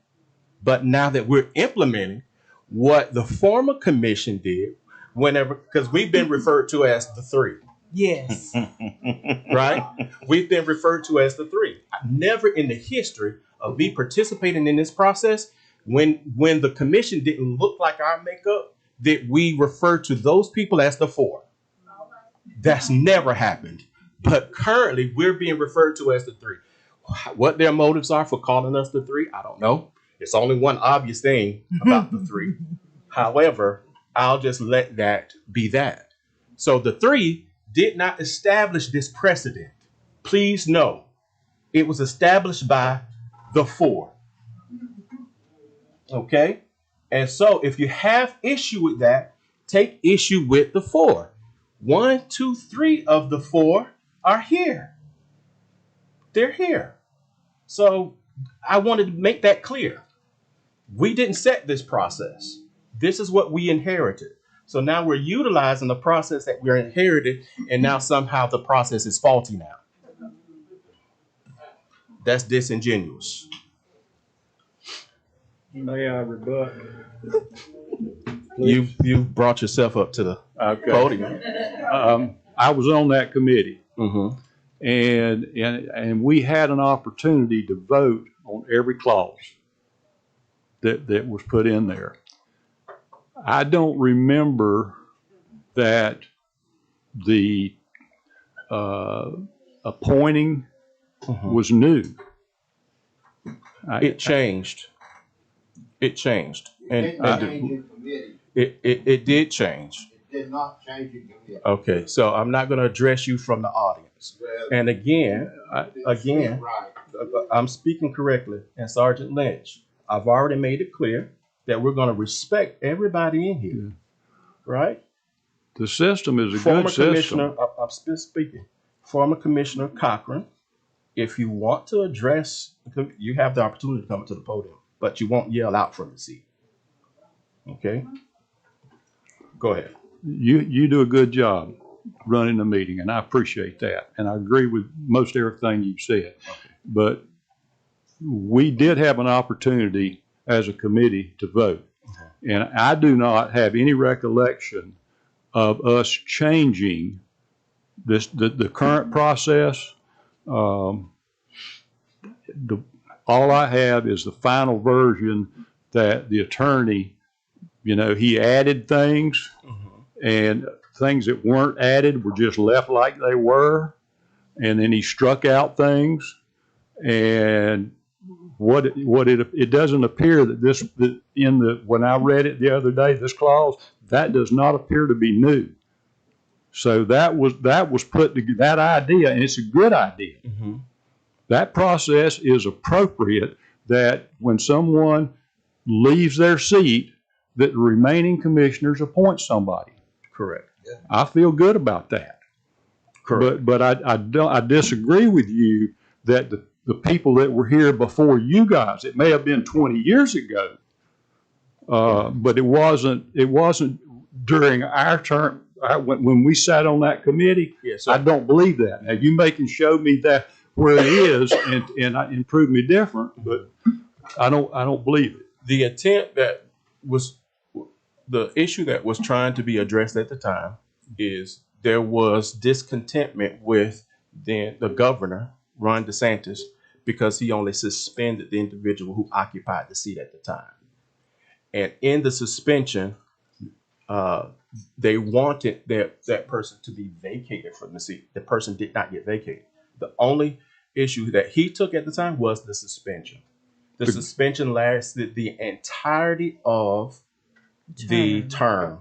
Speaker 1: But now that we're implementing what the former commission did, because we've been referred to as the 3.
Speaker 3: Yes.
Speaker 1: Right? We've been referred to as the 3. Never in the history of me participating in this process, when the commission didn't look like our makeup, did we refer to those people as the 4. That's never happened. But currently, we're being referred to as the 3. What their motives are for calling us the 3, I don't know. It's only one obvious thing about the 3. However, I'll just let that be that. So the 3 did not establish this precedent. Please know, it was established by the 4. Okay? And so if you have issue with that, take issue with the 4. 1, 2, 3 of the 4 are here. They're here. So I wanted to make that clear. We didn't set this process. This is what we inherited. So now we're utilizing the process that we inherited, and now somehow the process is faulty now. That's disingenuous.
Speaker 15: May I rebut?
Speaker 1: You brought yourself up to the podium.
Speaker 15: I was on that committee,
Speaker 1: Mm-hmm.
Speaker 15: and we had an opportunity to vote on every clause that was put in there. I don't remember that the appointing was new.
Speaker 1: It changed. It changed. And it did change.
Speaker 5: Did not change it yet.
Speaker 1: Okay, so I'm not going to address you from the audience. And again, I'm speaking correctly. And Sergeant Lynch, I've already made it clear that we're going to respect everybody in here, right?
Speaker 15: The system is a
Speaker 1: Former
Speaker 15: good system.
Speaker 1: Commissioner, I'm still speaking. Former Commissioner Cochran, if you want to address, you have the opportunity to come to the podium, but you won't yell out from the seat. Okay? Go ahead.
Speaker 15: You do a good job running the meeting, and I appreciate that. And I agree with most everything you said. But we did have an opportunity as a committee to vote. And I do not have any recollection of us changing the current process. All I have is the final version that the attorney, he added things, and things that weren't added were just left like they were. And then he struck out things. And it doesn't appear that when I read it the other day, this clause, that does not appear to be new. So that was put together, that idea, and it's a good idea. That process is appropriate, that when someone leaves their seat, that the remaining commissioners appoint somebody.
Speaker 1: Correct.
Speaker 15: I feel good about that.
Speaker 1: Correct.
Speaker 15: But I disagree with you that the people that were here before you guys, it may have been 20 years ago, but it wasn't during our term. When we sat on that committee,
Speaker 1: yes,
Speaker 15: I don't believe that. Now you may can show me that where it is and prove me different, but I don't believe it.
Speaker 1: The intent that was the issue that was trying to be addressed at the time is there was discontentment with the governor, Ron DeSantis, because he only suspended the individual who occupied the seat at the time. And in the suspension, they wanted that person to be vacated from the seat. The person did not get vacated. The only issue that he took at the time was the suspension. The suspension lasted the entirety of the term.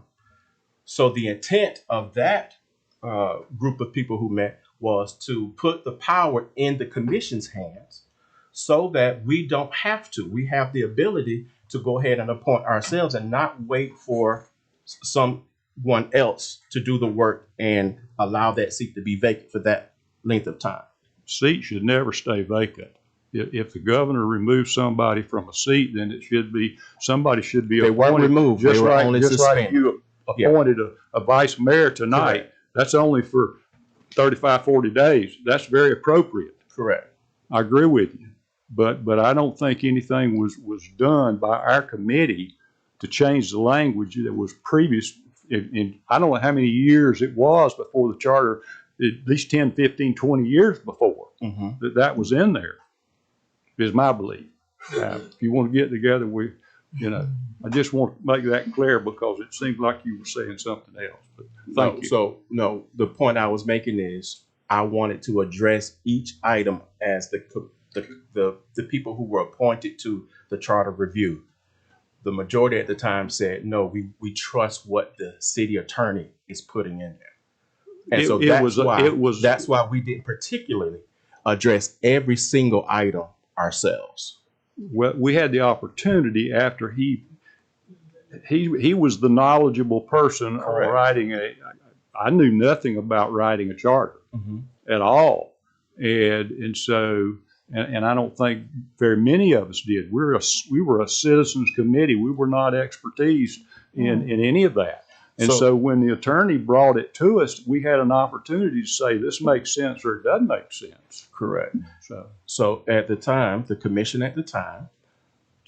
Speaker 1: So the intent of that group of people who met was to put the power in the commission's hands so that we don't have to. We have the ability to go ahead and appoint ourselves and not wait for someone else to do the work and allow that seat to be vacant for that length of time.
Speaker 15: Seat should never stay vacant. If the governor removes somebody from a seat, then somebody should be
Speaker 1: They
Speaker 15: appointed.
Speaker 1: weren't removed. They were only
Speaker 15: just like
Speaker 1: suspended.
Speaker 15: you appointed a vice mayor tonight.
Speaker 1: Correct.
Speaker 15: That's only for 35, 40 days. That's very appropriate.
Speaker 1: Correct.
Speaker 15: I agree with you. But I don't think anything was done by our committee to change the language that was previous. I don't know how many years it was before the charter, at least 10, 15, 20 years before that was in there, is my belief. If you want to get together, I just want to make that clear because it seems like you were saying something else. But thank you.
Speaker 1: So the point I was making is I wanted to address each item as the people who were appointed to the charter review. The majority at the time said, no, we trust what the city attorney is putting in there. And that's why we didn't particularly address every single item ourselves.
Speaker 15: Well, we had the opportunity after he was the knowledgeable person on writing I knew nothing about writing a charter at all. And so I don't think very many of us did. We were a citizens committee. We were not expertise in any of that. And so when the attorney brought it to us, we had an opportunity to say this makes sense or it doesn't make sense.
Speaker 1: Correct. So at the time, the commission at the time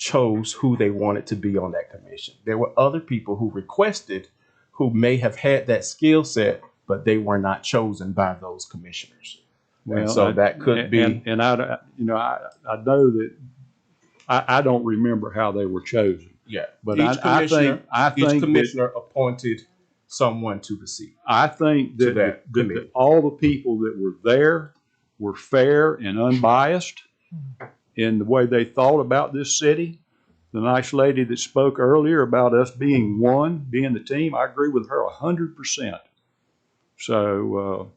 Speaker 1: chose who they wanted to be on that commission. There were other people who requested who may have had that skill set, but they were not chosen by those commissioners. And so that could be.
Speaker 15: And I, you know, I know that I don't remember how they were chosen.
Speaker 1: Yeah,
Speaker 15: but
Speaker 1: each
Speaker 15: each
Speaker 1: commissioner appointed someone to the seat.
Speaker 15: I think that, that all the people that were there were fair and unbiased in the way they thought about this city. The nice lady that spoke earlier about us being one, being the team, I agree with her 100%. So,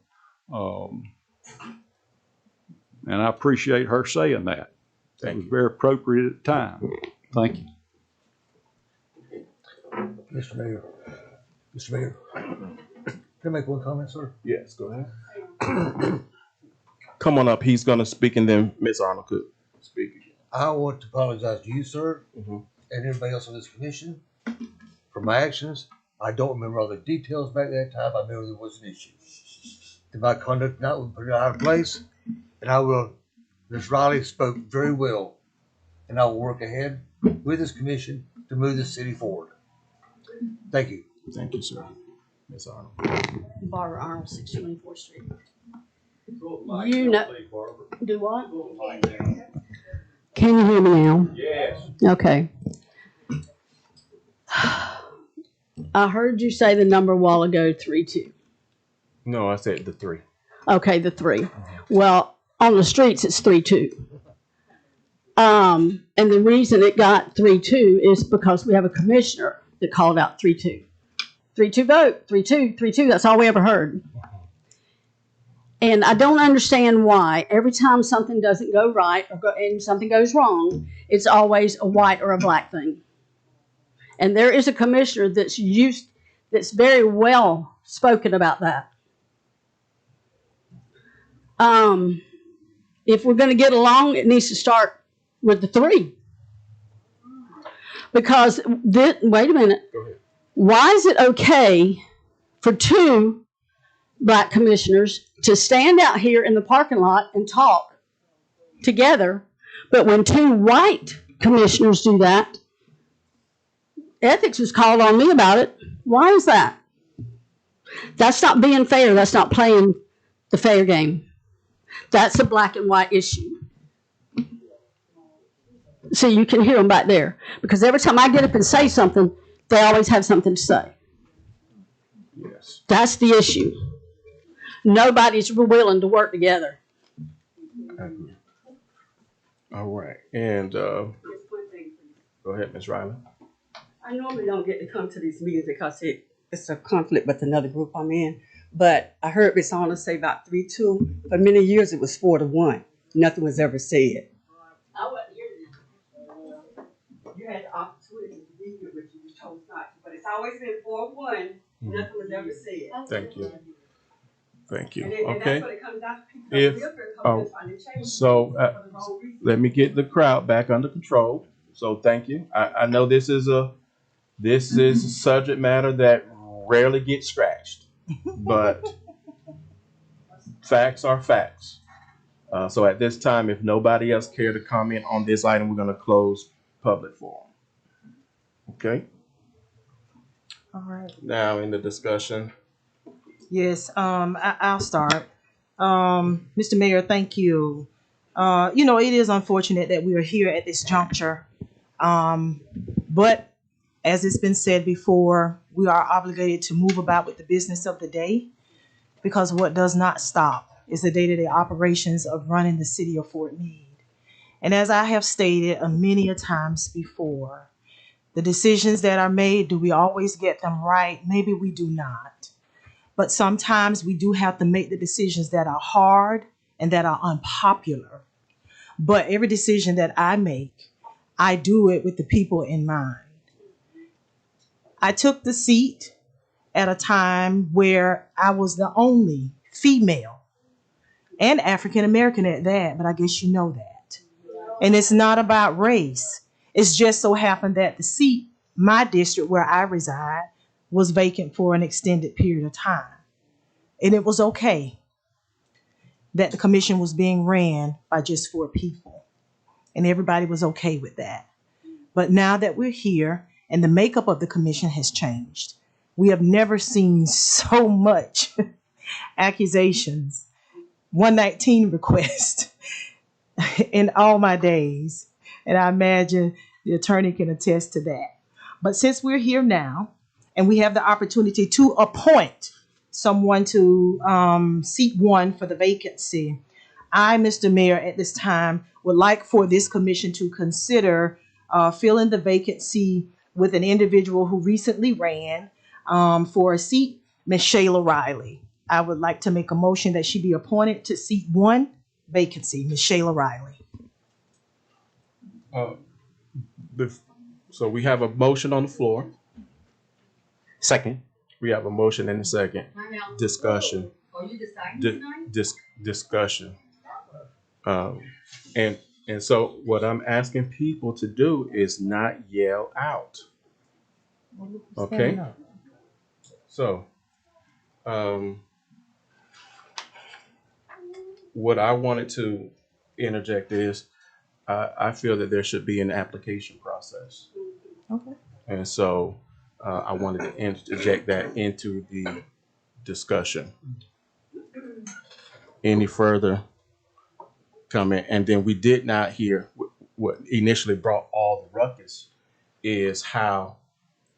Speaker 15: and I appreciate her saying that. It was very appropriate at the time. Thank you.
Speaker 12: Mr. Mayor. Mr. Mayor. Can I make one comment, sir?
Speaker 1: Yes, go ahead. Come on up. He's going to speak, and then Ms. Arnold could speak.
Speaker 12: I want to apologize to you, sir, and everybody else on this commission for my actions. I don't remember all the details back that time. I remember there was an issue. Did my conduct not put it out of place? And I will. Ms. Riley spoke very well, and I will work ahead with this commission to move this city forward. Thank you.
Speaker 1: Thank you, sir. Ms. Arnold.
Speaker 2: Barbara Arnold, 624th Street. You know, do what?
Speaker 14: Can you hear me now?
Speaker 1: Yes.
Speaker 14: Okay.
Speaker 2: I heard you say the number a while ago, 3-2.
Speaker 1: No, I said the 3.
Speaker 2: Okay, the 3. Well, on the streets, it's 3-2. And the reason it got 3-2 is because we have a commissioner that called out 3-2. 3-2 vote, 3-2, 3-2. That's all we ever heard. And I don't understand why every time something doesn't go right and something goes wrong, it's always a white or a black thing. And there is a commissioner that's very well spoken about that. If we're going to get along, it needs to start with the 3. Because wait a minute. Why is it okay for 2 black commissioners to stand out here in the parking lot and talk together, but when 2 white commissioners do that, ethics was called on me about it? Why is that? That's not being fair. That's not playing the fair game. That's a black and white issue. See, you can hear them back there. Because every time I get up and say something, they always have something to say.
Speaker 1: Yes.
Speaker 2: That's the issue. Nobody's willing to work together.
Speaker 1: All right. And go ahead, Ms. Riley.
Speaker 16: I normally don't get to come to these meetings because it's a conflict with another group I'm in. But I heard Ms. Arnold say about 3-2. For many years, it was 4-1. Nothing was ever said. I wasn't here then. You had the opportunity to be here, but you chose not to. But it's always been 4-1. Nothing was ever said.
Speaker 1: Thank you. Thank you.
Speaker 16: And
Speaker 1: Okay.
Speaker 16: that's what it comes down to. People don't feel very comfortable trying to change
Speaker 1: So
Speaker 16: things for the wrong reason.
Speaker 1: let me get the crowd back under control. So thank you. I know this is a subject matter that rarely gets scratched, but facts are facts. So at this time, if nobody else care to comment on this item, we're going to close public forum. Okay.
Speaker 3: All right.
Speaker 1: Now in the discussion.
Speaker 3: Yes, I'll start. Mr. Mayor, thank you. You know, it is unfortunate that we are here at this juncture. But as it's been said before, we are obligated to move about with the business of the day, because what does not stop is the day-to-day operations of running the city of Fort Meade. And as I have stated many a times before, the decisions that are made, do we always get them right? Maybe we do not. But sometimes we do have to make the decisions that are hard and that are unpopular. But every decision that I make, I do it with the people in mind. I took the seat at a time where I was the only female and African American at that, but I guess you know that. And it's not about race. It's just so happened that the seat, my district where I reside, was vacant for an extended period of time. And it was okay that the commission was being ran by just 4 people. And everybody was okay with that. But now that we're here and the makeup of the commission has changed, we have never seen so much accusations, 119 requests in all my days. And I imagine the attorney can attest to that. But since we're here now and we have the opportunity to appoint someone to seat 1 for the vacancy, I, Mr. Mayor, at this time would like for this commission to consider filling the vacancy with an individual who recently ran for a seat, Ms. Shayla Riley. I would like to make a motion that she be appointed to seat 1 vacancy, Ms. Shayla Riley.
Speaker 1: So we have a motion on the floor.
Speaker 9: Second.
Speaker 1: We have a motion and a second. Discussion. Discussion. And so what I'm asking people to do is not yell out. Okay? So, what I wanted to interject is I feel that there should be an application process.
Speaker 3: Okay.
Speaker 1: And so I wanted to interject that into the discussion. Any further comment? And then we did not hear what initially brought all the ruckus is how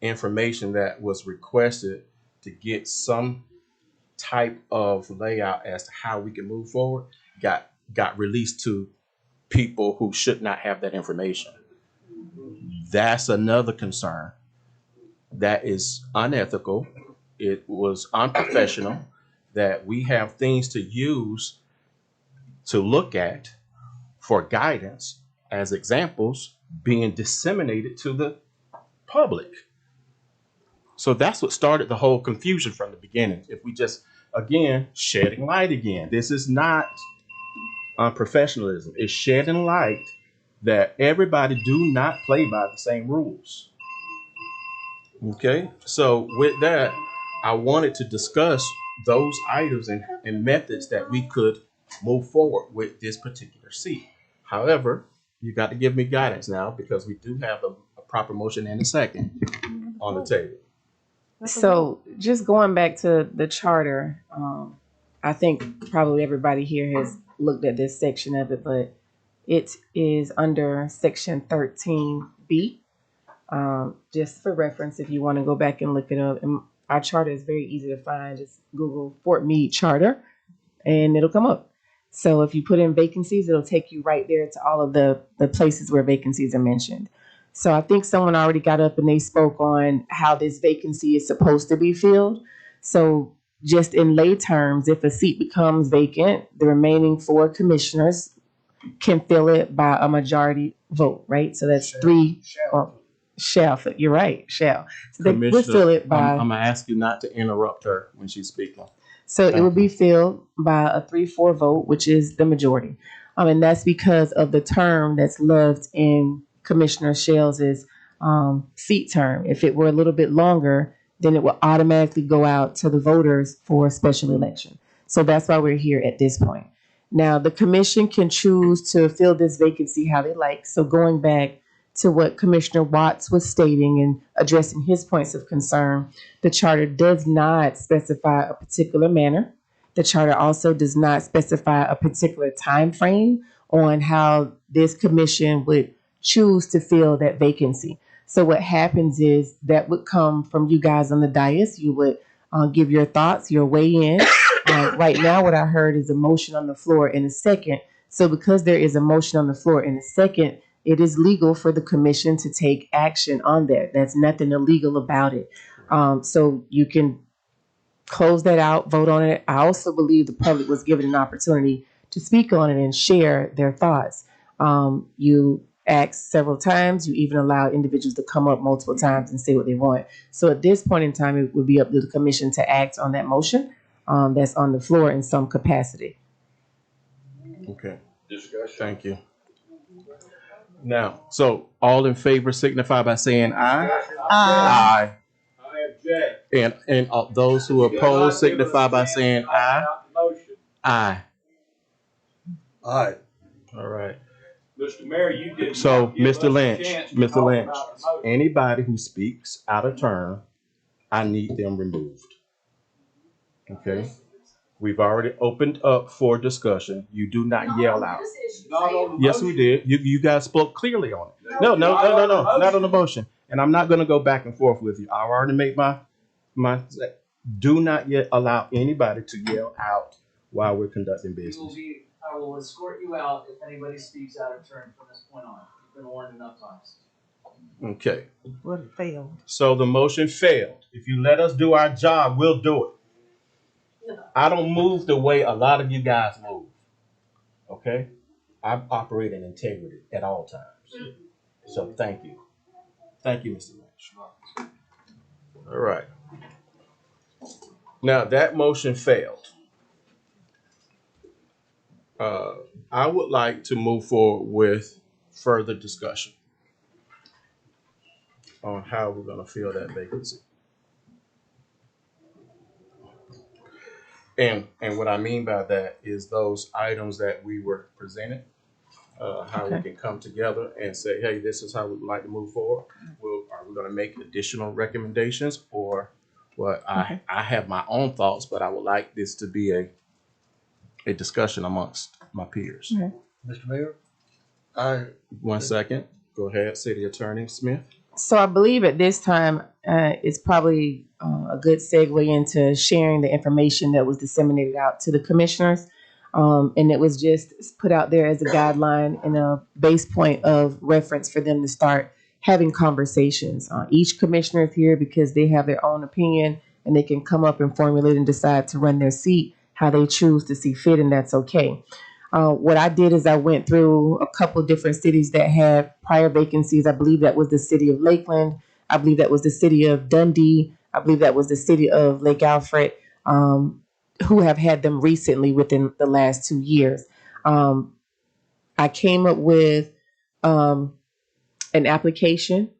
Speaker 1: information that was requested to get some type of layout as to how we can move forward got released to people who should not have that information. That's another concern. That is unethical. It was unprofessional that we have things to use to look at for guidance as examples being disseminated to the public. So that's what started the whole confusion from the beginning. If we just, again, shedding light again, this is not unprofessionalism. It's shedding light that everybody do not play by the same rules. Okay, so with that, I wanted to discuss those items and methods that we could move forward with this particular seat. However, you got to give me guidance now because we do have a proper motion and a second on the table.
Speaker 7: So just going back to the charter, I think probably everybody here has looked at this section of it, but it is under section 13B. Just for reference, if you want to go back and look it up, and our charter is very easy to find. Just Google Fort Meade Charter and it'll come up. So if you put in vacancies, it'll take you right there to all of the places where vacancies are mentioned. So I think someone already got up and they spoke on how this vacancy is supposed to be filled. So just in lay terms, if a seat becomes vacant, the remaining 4 commissioners can fill it by a majority vote, right? So that's 3. Shall. You're right, shall. So they would fill it by.
Speaker 1: I'm gonna ask you not to interrupt her when she's speaking.
Speaker 7: So it will be filled by a 3-4 vote, which is the majority. And that's because of the term that's left in Commissioner Shell's seat term. If it were a little bit longer, then it will automatically go out to the voters for a special election. So that's why we're here at this point. Now, the commission can choose to fill this vacancy how they like. So going back to what Commissioner Watts was stating and addressing his points of concern, the charter does not specify a particular manner. The charter also does not specify a particular time frame on how this commission would choose to fill that vacancy. So what happens is that would come from you guys on the dais. You would give your thoughts, your weigh in. Right now, what I heard is a motion on the floor in a second. So because there is a motion on the floor in a second, it is legal for the commission to take action on that. There's nothing illegal about it. So you can close that out, vote on it. I also believe the public was given an opportunity to speak on it and share their thoughts. You asked several times. You even allowed individuals to come up multiple times and say what they want. So at this point in time, it would be up to the commission to act on that motion that's on the floor in some capacity.
Speaker 1: Okay. Discussion. Thank you. Now, so all in favor signify by saying aye. Aye.
Speaker 6: I object.
Speaker 1: And those who oppose signify by saying aye. Aye.
Speaker 12: Aye.
Speaker 1: All right.
Speaker 15: Mr. Mayor, you did.
Speaker 1: So,
Speaker 15: not give us
Speaker 1: Mr.
Speaker 15: a
Speaker 1: Lynch,
Speaker 15: chance to
Speaker 1: Mr.
Speaker 15: talk
Speaker 1: Lynch,
Speaker 15: about the motion.
Speaker 1: anybody who speaks out of turn, I need them removed. Okay? We've already opened up for discussion. You do not yell out.
Speaker 15: Not on the
Speaker 1: Yes, we
Speaker 15: motion.
Speaker 1: did. You guys spoke clearly on it. No, not on the motion. And I'm not going to go back and forth with you. I already made my. Do not yet allow anybody to yell out while we're conducting business.
Speaker 18: I will escort you out if anybody speaks out of turn from this point on. You've been warned enough times.
Speaker 1: Okay.
Speaker 3: Well, it failed.
Speaker 1: So the motion failed. If you let us do our job, we'll do it. I don't move the way a lot of you guys move. Okay? I operate in integrity at all times. So thank you. Thank you, Mr. Lynch. All right. Now that motion failed. I would like to move forward with further discussion on how we're going to fill that vacancy. And what I mean by that is those items that we were presented, how we can come together and say, hey, this is how we'd like to move forward. Are we going to make additional recommendations, or what? I have my own thoughts, but I would like this to be a discussion amongst my peers.
Speaker 12: Mr. Mayor,
Speaker 1: 1 second. Go ahead, City Attorney Smith.
Speaker 7: So I believe at this time, it's probably a good segue into sharing the information that was disseminated out to the commissioners. And it was just put out there as a guideline and a base point of reference for them to start having conversations. Each commissioner is here because they have their own opinion and they can come up and formulate and decide to run their seat how they choose to see fit, and that's okay. What I did is I went through a couple of different cities that had prior vacancies. I believe that was the city of Lakeland. I believe that was the city of Dundee. I believe that was the city of Lake Alfred, who have had them recently within the last 2 years. I came up with an application,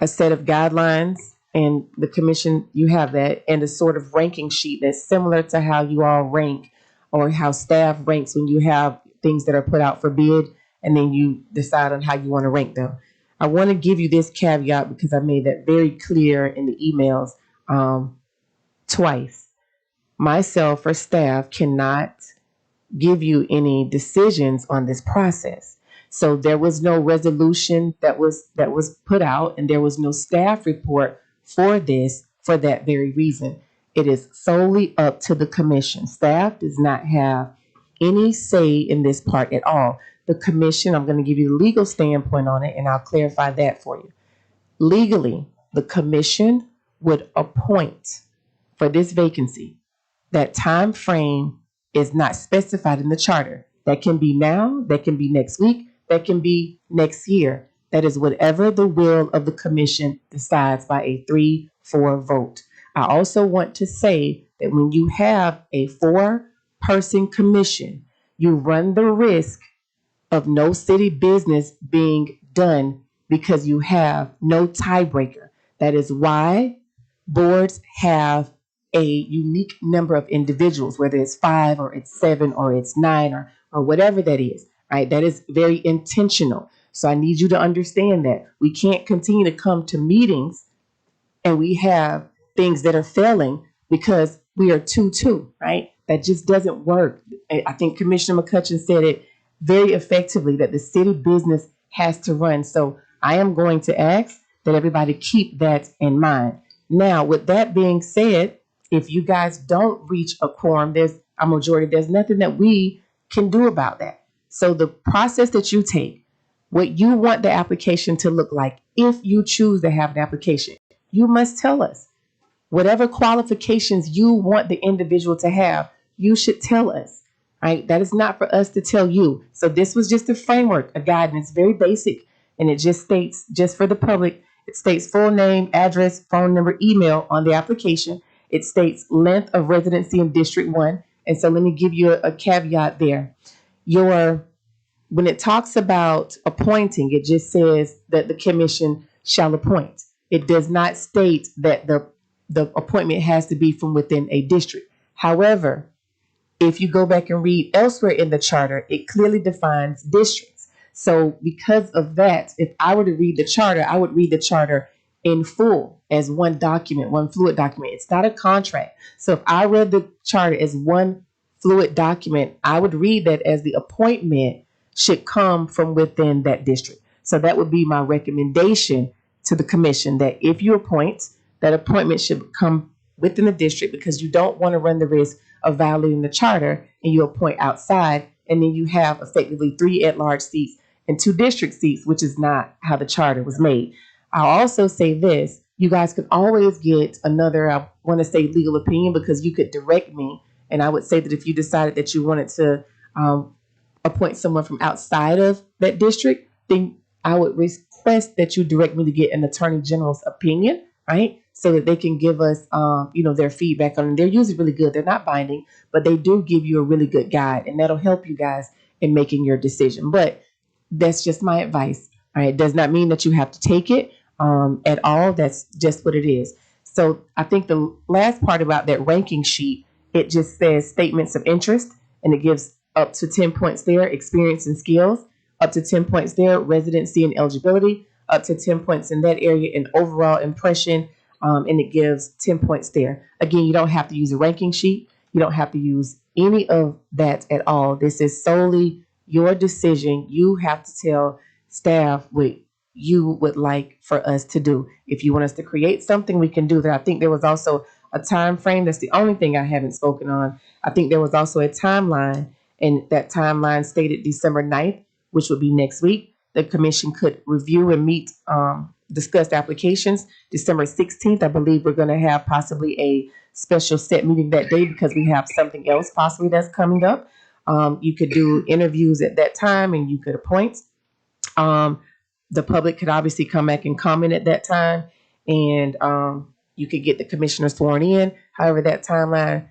Speaker 7: a set of guidelines, and the commission, you have that, and a sort of ranking sheet that's similar to how you all rank or how staff ranks when you have things that are put out for bid, and then you decide on how you want to rank them. I want to give you this caveat because I made that very clear in the emails twice. Myself or staff cannot give you any decisions on this process. So there was no resolution that was put out, and there was no staff report for this for that very reason. It is solely up to the commission. Staff does not have any say in this part at all. The commission, I'm going to give you the legal standpoint on it, and I'll clarify that for you. Legally, the commission would appoint for this vacancy. That time frame is not specified in the charter. That can be now, that can be next week, that can be next year. That is whatever the will of the commission decides by a 3-4 vote. I also want to say that when you have a 4-person commission, you run the risk of no city business being done because you have no tiebreaker. That is why boards have a unique number of individuals, whether it's 5 or it's 7 or it's 9 or whatever that is, right? That is very intentional. So I need you to understand that we can't continue to come to meetings and we have things that are failing because we are 2-2, right? That just doesn't work. I think Commissioner McCutcheon said it very effectively, that the city business has to run. So I am going to ask that everybody keep that in mind. Now, with that being said, if you guys don't reach a quorum, there's a majority, there's nothing that we can do about that. So the process that you take, what you want the application to look like, if you choose to have an application, you must tell us. Whatever qualifications you want the individual to have, you should tell us, right? That is not for us to tell you. So this was just a framework, a guidance, very basic, and it just states, just for the public, it states full name, address, phone number, email on the application. It states length of residency in District 1. And so let me give you a caveat there. When it talks about appointing, it just says that the commission shall appoint. It does not state that the appointment has to be from within a district. However, if you go back and read elsewhere in the charter, it clearly defines districts. So because of that, if I were to read the charter, I would read the charter in full as one document, one fluid document. It's not a contract. So if I read the charter as one fluid document, I would read that as the appointment should come from within that district. So that would be my recommendation to the commission, that if you appoint, that appointment should come within the district, because you don't want to run the risk of violating the charter and you appoint outside, and then you have effectively 3 at-large seats and 2 district seats, which is not how the charter was made. I'll also say this, you guys could always get another, I want to say legal opinion, because you could direct me, and I would say that if you decided that you wanted to appoint someone from outside of that district, then I would request that you direct me to get an attorney general's opinion, right? So that they can give us, their feedback on it. They're usually really good. They're not binding, but they do give you a really good guide, and that'll help you guys in making your decision. But that's just my advice. All right, it does not mean that you have to take it at all. That's just what it is. So I think the last part about that ranking sheet, it just says statements of interest, and it gives up to 10 points there, experience and skills, up to 10 points there, residency and eligibility, up to 10 points in that area, and overall impression, and it gives 10 points there. Again, you don't have to use a ranking sheet. You don't have to use any of that at all. This is solely your decision. You have to tell staff what you would like for us to do. If you want us to create something, we can do that. I think there was also a time frame. That's the only thing I haven't spoken on. I think there was also a timeline, and that timeline stated December 9th, which would be next week. The commission could review and meet, discuss applications. December 16th, I believe we're going to have possibly a special set meeting that day, because we have something else possibly that's coming up. You could do interviews at that time, and you could appoint. The public could obviously come back and comment at that time, and you could get the commissioner sworn in. However, that timeline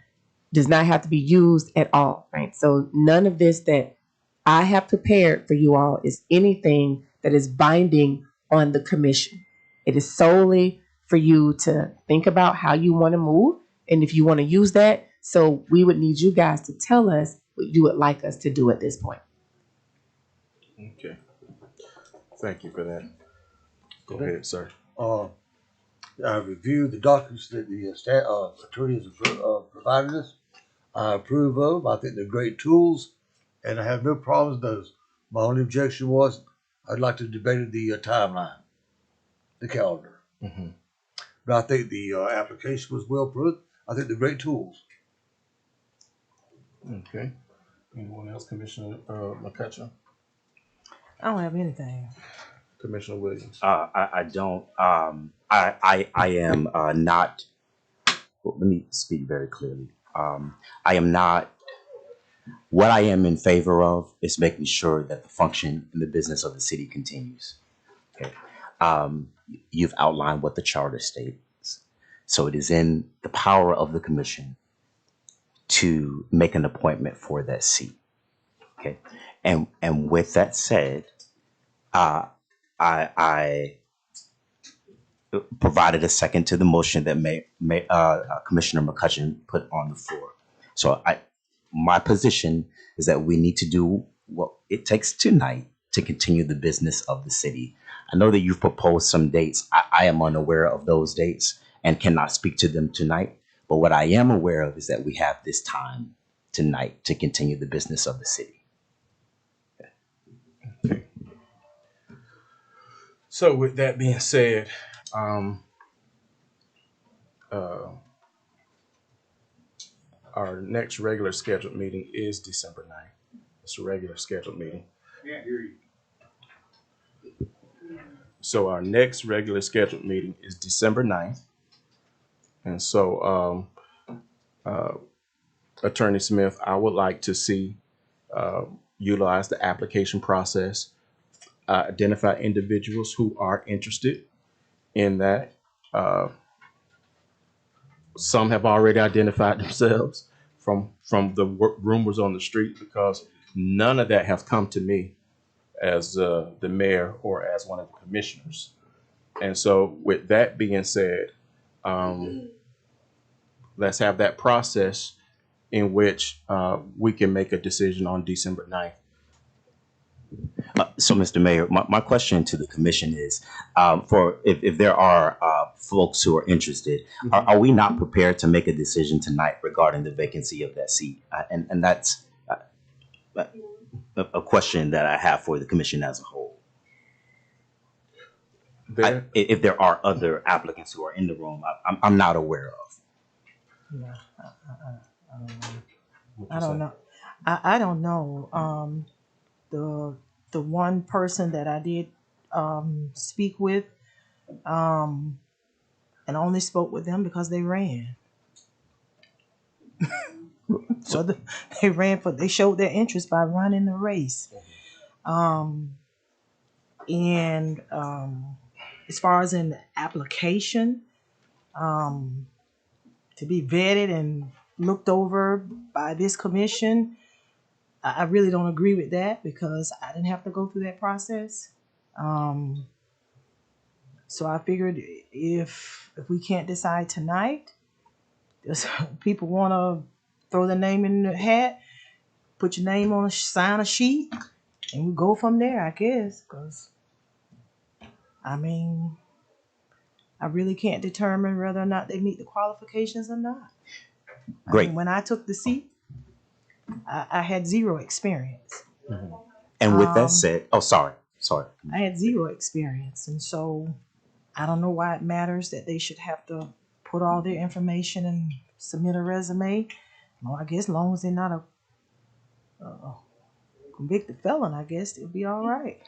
Speaker 7: does not have to be used at all, right? So none of this that I have prepared for you all is anything that is binding on the commission. It is solely for you to think about how you want to move, and if you want to use that. So we would need you guys to tell us what you would like us to do at this point.
Speaker 1: Okay. Thank you for that. Go ahead, sir.
Speaker 12: I reviewed the documents that the attorneys have provided us. I approve of them. I think they're great tools, and I have no problems with those. My only objection was I'd like to debate the timeline, the calendar.
Speaker 1: Mm-hmm.
Speaker 12: But I think the application was well put. I think they're great tools.
Speaker 1: Okay. Anyone else? Commissioner McCutcheon?
Speaker 3: I don't have anything.
Speaker 1: Commissioner Williams?
Speaker 9: I don't. I am not. Well, let me speak very clearly. I am not. What I am in favor of is making sure that the function and the business of the city continues. Okay. You've outlined what the charter states, so it is in the power of the commission to make an appointment for that seat. Okay. And with that said, I provided a second to the motion that Commissioner McCutcheon put on the floor. So my position is that we need to do what it takes tonight to continue the business of the city. I know that you've proposed some dates. I am unaware of those dates and cannot speak to them tonight. But what I am aware of is that we have this time tonight to continue the business of the city.
Speaker 1: Okay. So with that being said, our next regular scheduled meeting is December 9th. It's a regular scheduled meeting.
Speaker 6: Can't hear you.
Speaker 1: So our next regular scheduled meeting is December 9th. And so, Attorney Smith, I would like to see utilize the application process, identify individuals who are interested in that. Some have already identified themselves from the rumors on the street, because none of that has come to me as the mayor or as one of the commissioners. And so with that being said, let's have that process in which we can make a decision on December 9th.
Speaker 9: So, Mr. Mayor, my question to the commission is, for if there are folks who are interested, are we not prepared to make a decision tonight regarding the vacancy of that seat? And that's a question that I have for the commission as a whole. If there are other applicants who are in the room, I'm not aware of.
Speaker 3: Yeah, I don't know. I don't know. The one person that I did speak with, and I only spoke with them because they ran. So they ran they showed their interest by running the race. And as far as in the application, to be vetted and looked over by this commission, I really don't agree with that because I didn't have to go through that process. So I figured if we can't decide tonight, if people want to throw their name in the hat, put your name on sign a sheet, and we go from there, I guess. Because I mean, I really can't determine whether or not they meet the qualifications or not.
Speaker 9: Great.
Speaker 3: I mean, when I took the seat, I had zero experience.
Speaker 9: And with that said, sorry.
Speaker 3: I had zero experience, and so I don't know why it matters that they should have to put all their information and submit a resume. Well, I guess as long as they're not a convicted felon, I guess it'll be all right.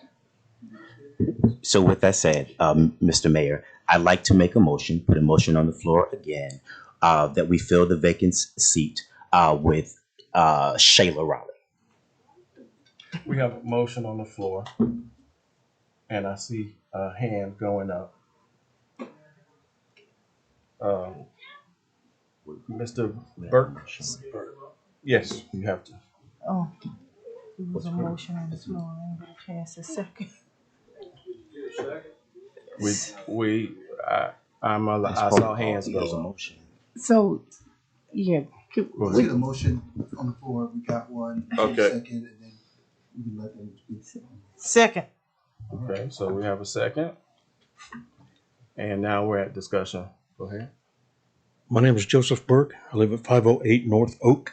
Speaker 9: So with that said, Mr. Mayor, I'd like to make a motion, put a motion on the floor again, that we fill the vacant seat with Shayla Raleigh.
Speaker 1: We have a motion on the floor, and I see a hand going up. Mr. Burke? Yes, you have to.
Speaker 3: Oh, there was a motion on the floor. I didn't get a chance to second.
Speaker 1: I saw hands go up.
Speaker 7: So, yeah.
Speaker 10: We get a motion on the floor. We got one.
Speaker 1: Okay.
Speaker 10: Second, and then we can let them speak.
Speaker 3: Second.
Speaker 1: Okay, so we have a second. And now we're at discussion. Go ahead.
Speaker 19: My name is Joseph Burke. I live at 508 North Oak.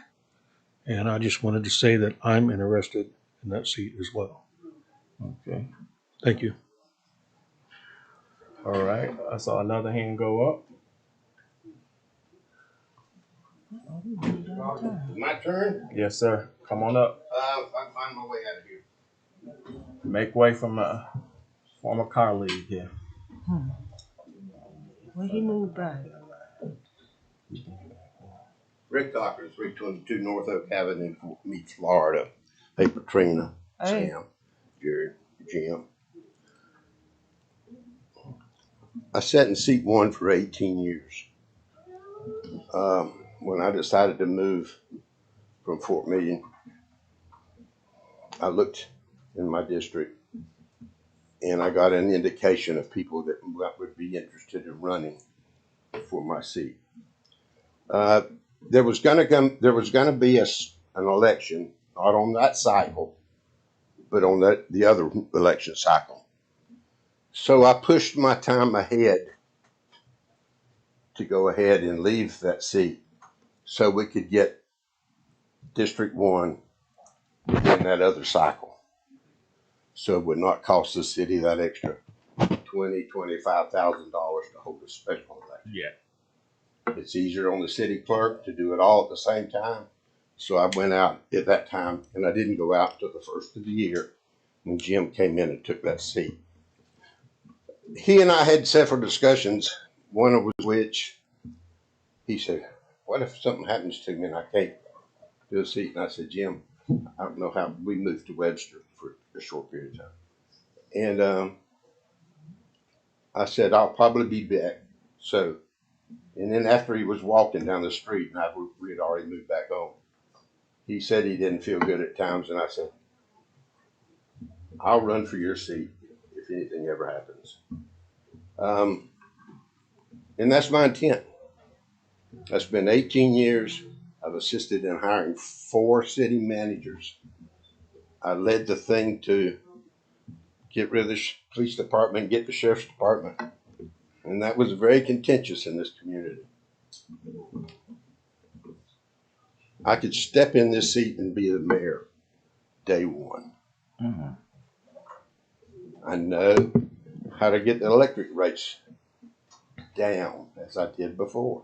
Speaker 19: And I just wanted to say that I'm interested in that seat as well.
Speaker 1: Okay.
Speaker 19: Thank you.
Speaker 1: All right. I saw another hand go up.
Speaker 5: My turn?
Speaker 1: Yes, sir. Come on up.
Speaker 5: I can find my way out of here.
Speaker 1: Make way from a former colleague here.
Speaker 3: Well, he moved back.
Speaker 5: Rick Cochran, 322 North Oak Avenue, Fort Meade, Florida. Hey, Katrina,
Speaker 3: Hey.
Speaker 5: Sam, Jared, Jim. I sat in seat 1 for 18 years. When I decided to move from Fort Meade, I looked in my district and I got an indication of people that would be interested in running for my seat. There was going to be an election, not on that cycle, but on the other election cycle. So I pushed my time ahead to go ahead and leave that seat so we could get District 1 in that other cycle. So it would not cost the city that extra $25,000 to hold a special election.
Speaker 1: Yeah.
Speaker 5: It's easier on the city clerk to do it all at the same time. So I went out at that time, and I didn't go out until the first of the year when Jim came in and took that seat. He and I had several discussions, one of which he said, what if something happens to me and I can't do a seat? And I said, Jim, I don't know how. We moved to Webster for a short period of time. And I said, I'll probably be back. So, and then after he was walking down the street, and we had already moved back home, he said he didn't feel good at times. And I said, I'll run for your seat if anything ever happens. And that's my intent. That's been 18 years. I've assisted in hiring 4 city managers. I led the thing to get rid of the police department, get the sheriff's department. And that was very contentious in this community. I could step in this seat and be the mayor day one. I know how to get the electric rates down as I did before.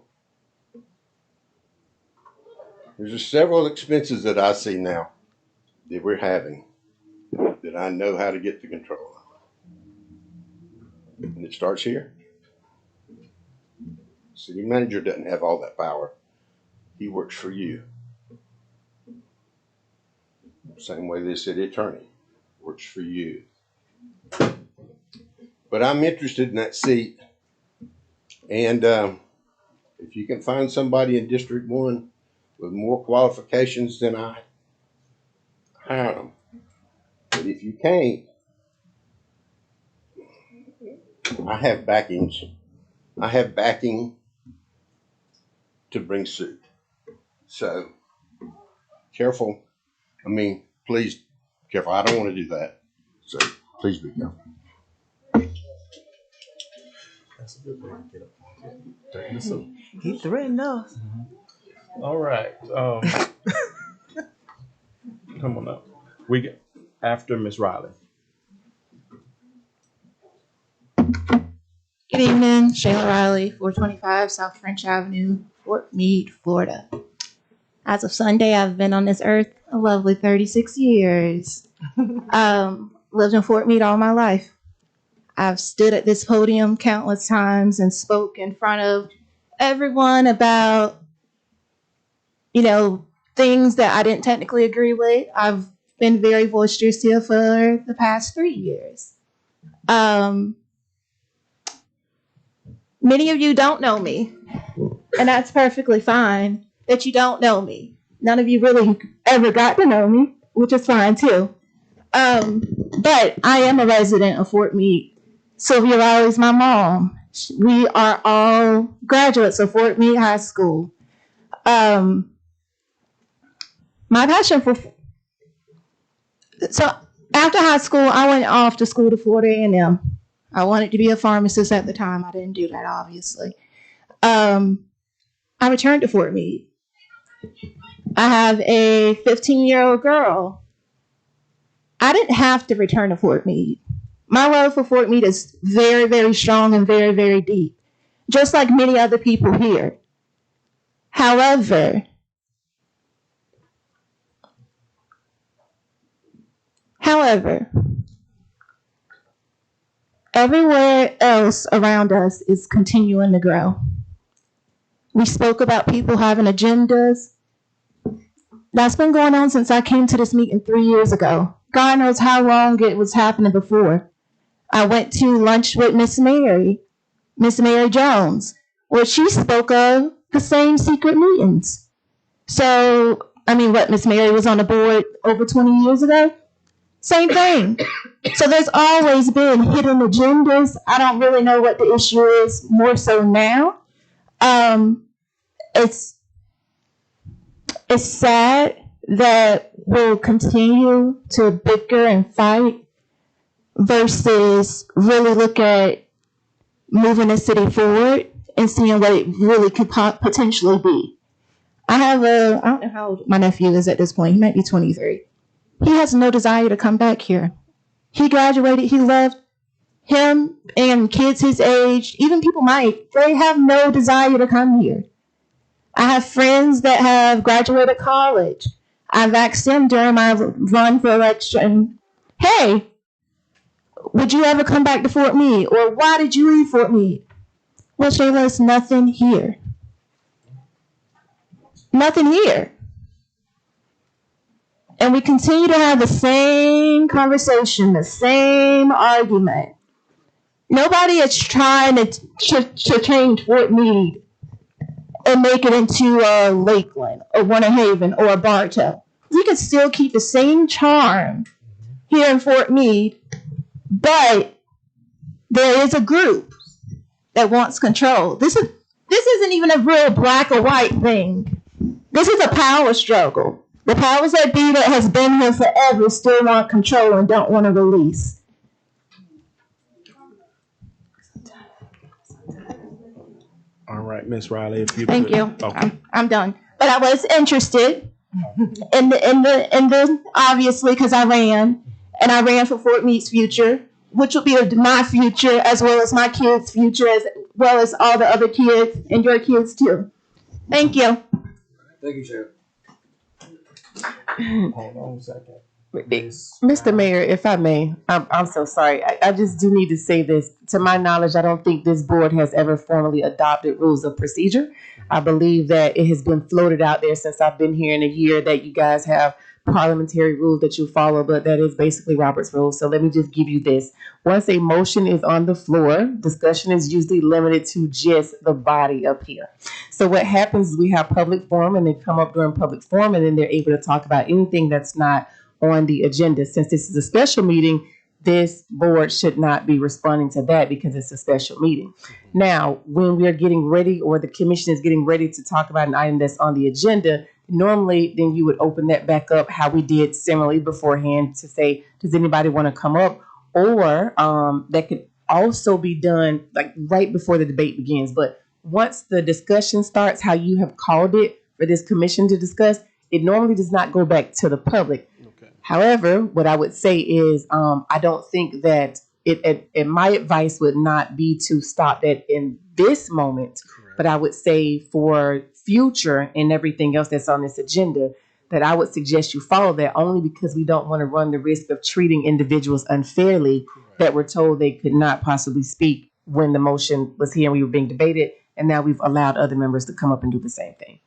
Speaker 5: There's just several expenses that I see now that we're having that I know how to get the control of. And it starts here. City manager doesn't have all that power. He works for you. Same way the city attorney works for you. But I'm interested in that seat. And if you can find somebody in District 1 with more qualifications than I, hire them. But if you can't, I have backings. I have backing to bring suit. So careful. I mean, please careful. I don't want to do that. So please be careful.
Speaker 1: That's a good way to get up. Taking the suit.
Speaker 3: He threatened us.
Speaker 1: All right. Come on up. We get after Miss Riley.
Speaker 20: Good evening, Shayla Riley, 425 South French Avenue, Fort Meade, Florida. As of Sunday, I've been on this earth a lovely 36 years. Lived in Fort Meade all my life. I've stood at this podium countless times and spoke in front of everyone about, things that I didn't technically agree with. I've been very boisterous here for the past 3 years. Many of you don't know me, and that's perfectly fine that you don't know me. None of you really ever got to know me, which is fine too. But I am a resident of Fort Meade. Sylvia Riley's my mom. We are all graduates of Fort Meade High School. My passion so after high school, I went off to school to Florida A&M. I wanted to be a pharmacist at the time. I didn't do that, obviously. I returned to Fort Meade. I have a 15-year-old girl. I didn't have to return to Fort Meade. My love for Fort Meade is very, very strong and very, very deep, just like many other people here. However, everywhere else around us is continuing to grow. We spoke about people having agendas. That's been going on since I came to this meeting 3 years ago. God knows how long it was happening before. I went to lunch with Miss Mary Jones, where she spoke of the same secret meetings. So, Miss Mary was on the board over 20 years ago? Same thing. So there's always been hidden agendas. I don't really know what the issue is more so now. It's sad that we'll continue to bicker and fight versus really look at moving the city forward and seeing what it really could potentially be. I don't know how old my nephew is at this point. He might be 23. He has no desire to come back here. He graduated, he left. Him and kids his age, even people my age, they have no desire to come here. I have friends that have graduated college. I've asked them during my run for election, hey, would you ever come back to Fort Meade? Or why did you leave Fort Meade? Well, Shayla, there's nothing here. Nothing here. And we continue to have the same conversation, the same argument. Nobody is trying to change Fort Meade and make it into a Lakeland or Winter Haven or a Bartow. We can still keep the same charm here in Fort Meade, but there is a group that wants control. This isn't even a real black or white thing. This is a power struggle. The powers that be that has been here forever still want control and don't want to release.
Speaker 1: All right, Ms. Riley, if you
Speaker 20: Thank
Speaker 1: could-
Speaker 20: you.
Speaker 1: Okay.
Speaker 20: I'm done. But I was interested in the obviously because I ran for Fort Meade's future, which will be my future as well as my kids' future, as well as all the other kids and your kids too. Thank you.
Speaker 12: Thank you, Sheriff.
Speaker 1: Hold on a second.
Speaker 7: Mr. Mayor, if I may, I'm so sorry. I just do need to say this. To my knowledge, I don't think this board has ever formally adopted rules of procedure. I believe that it has been floated out there since I've been here in a year that you guys have parliamentary rules that you follow, but that is basically Robert's rules. So let me just give you this. Once a motion is on the floor, discussion is usually limited to just the body up here. So what happens is we have public forum and they come up during public forum and then they're able to talk about anything that's not on the agenda. Since this is a special meeting, this board should not be responding to that because it's a special meeting. Now, when we are getting ready or the commission is getting ready to talk about an item that's on the agenda, normally then you would open that back up how we did similarly beforehand to say, does anybody want to come up? Or that could also be done like right before the debate begins. But once the discussion starts, how you have called it for this commission to discuss, it normally does not go back to the public. However, what I would say is I don't think that my advice would not be to stop that in this moment, but I would say for future and everything else that's on this agenda, that I would suggest you follow that only because we don't want to run the risk of treating individuals unfairly that were told they could not possibly speak when the motion was here and we were being debated. And now we've allowed other members to come up and do the same thing.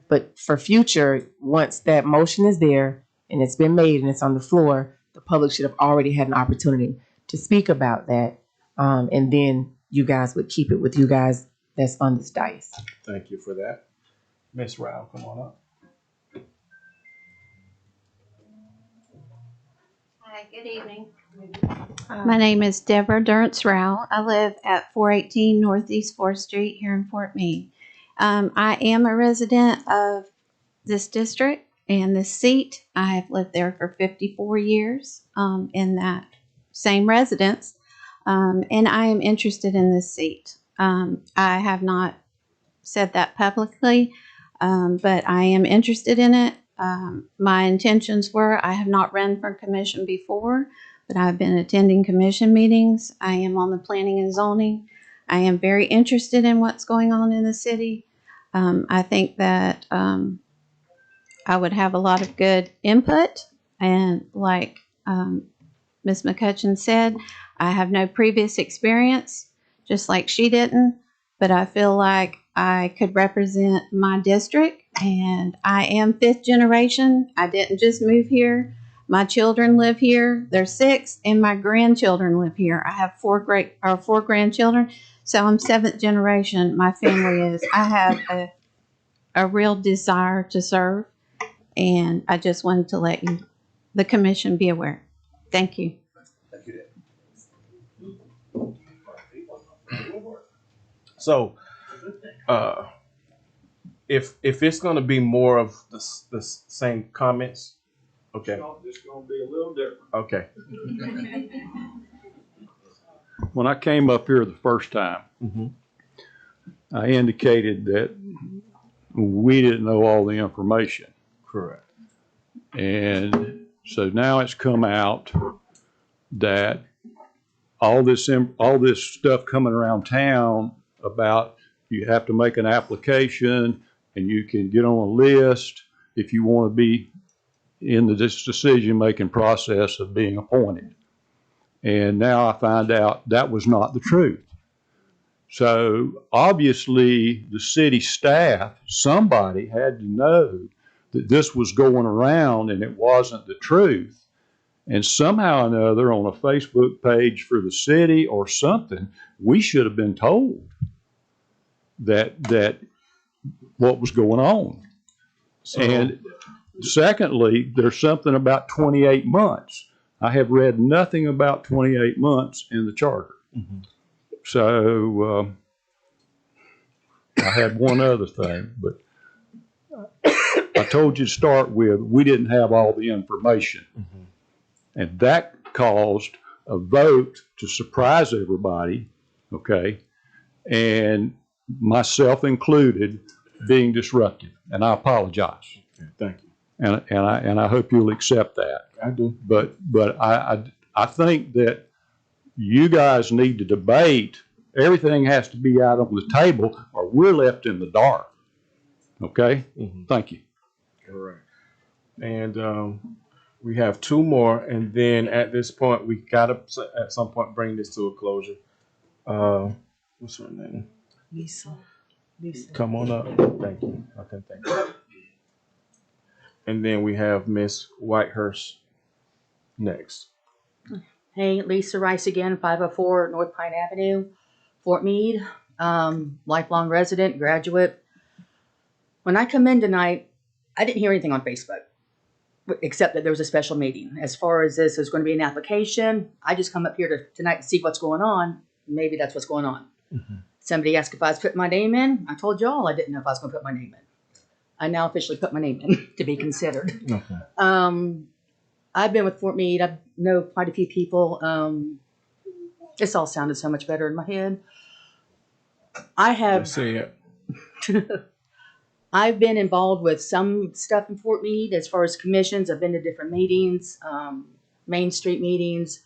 Speaker 7: But for future, once that motion is there, and it's been made and it's on the floor, the public should have already had an opportunity to speak about that. And then you guys would keep it with you guys that's on this dais.
Speaker 1: Thank you for that. Ms. Rao, come on up.
Speaker 21: Hi, good evening. My name is Deborah Durrance Rao. I live at 418 Northeast 4th Street here in Fort Meade. I am a resident of this district and this seat. I have lived there for 54 years in that same residence, and I am interested in this seat. I have not said that publicly, but I am interested in it. My intentions were, I have not run for commission before, but I've been attending commission meetings. I am on the planning and zoning. I am very interested in what's going on in the city. I think that I would have a lot of good input, and like Ms. McCutcheon said, I have no previous experience, just like she didn't, but I feel like I could represent my district, and I am 5th generation. I didn't just move here. My children live here. They're 6, and my grandchildren live here. I have 4 grandchildren, so I'm 7th generation. My family is. I have a real desire to serve, and I just wanted to let you, the commission, be aware. Thank you.
Speaker 1: So, if it's going to be more of the same comments, okay.
Speaker 15: It's going to be a little different.
Speaker 1: Okay.
Speaker 15: When I came up here the first time, I indicated that we didn't know all the information.
Speaker 1: Correct.
Speaker 15: And so now it's come out that all this stuff coming around town about you have to make an application and you can get on a list if you want to be in this decision-making process of being appointed. And now I find out that was not the truth. So obviously the city staff, somebody had to know that this was going around and it wasn't the truth. And somehow or another on a Facebook page for the city or something, we should have been told that what was going on.
Speaker 1: So,
Speaker 15: and secondly, there's something about 28 months. I have read nothing about 28 months in the charter. So I had one other thing, but I told you to start with, we didn't have all the information. And that caused a vote to surprise everybody, okay? And myself included, being disruptive, and I apologize.
Speaker 1: Okay, thank you.
Speaker 15: And I hope you'll accept that.
Speaker 1: I do.
Speaker 15: But I think that you guys need to debate. Everything has to be out on the table, or we're left in the dark. Okay? Thank you.
Speaker 1: Correct. And we have two more, and then at this point, we gotta at some point bring this to a closure. What's her name?
Speaker 3: Lisa.
Speaker 1: Come on up. Thank you. Okay, thank you. And then we have Miss Whitehurst next.
Speaker 17: Hey, Lisa Rice again, 504 North Pine Avenue, Fort Meade. Lifelong resident, graduate. When I come in tonight, I didn't hear anything on Facebook, except that there was a special meeting. As far as this is going to be an application, I just come up here tonight to see what's going on. Maybe that's what's going on. Somebody asked if I was putting my name in. I told y'all I didn't know if I was going to put my name in. I now officially put my name in to be considered.
Speaker 1: Okay.
Speaker 17: I've been with Fort Meade. I know quite a few people. This all sounded so much better in my head. I have.
Speaker 1: See it.
Speaker 17: I've been involved with some stuff in Fort Meade as far as commissions. I've been to different meetings, Main Street meetings.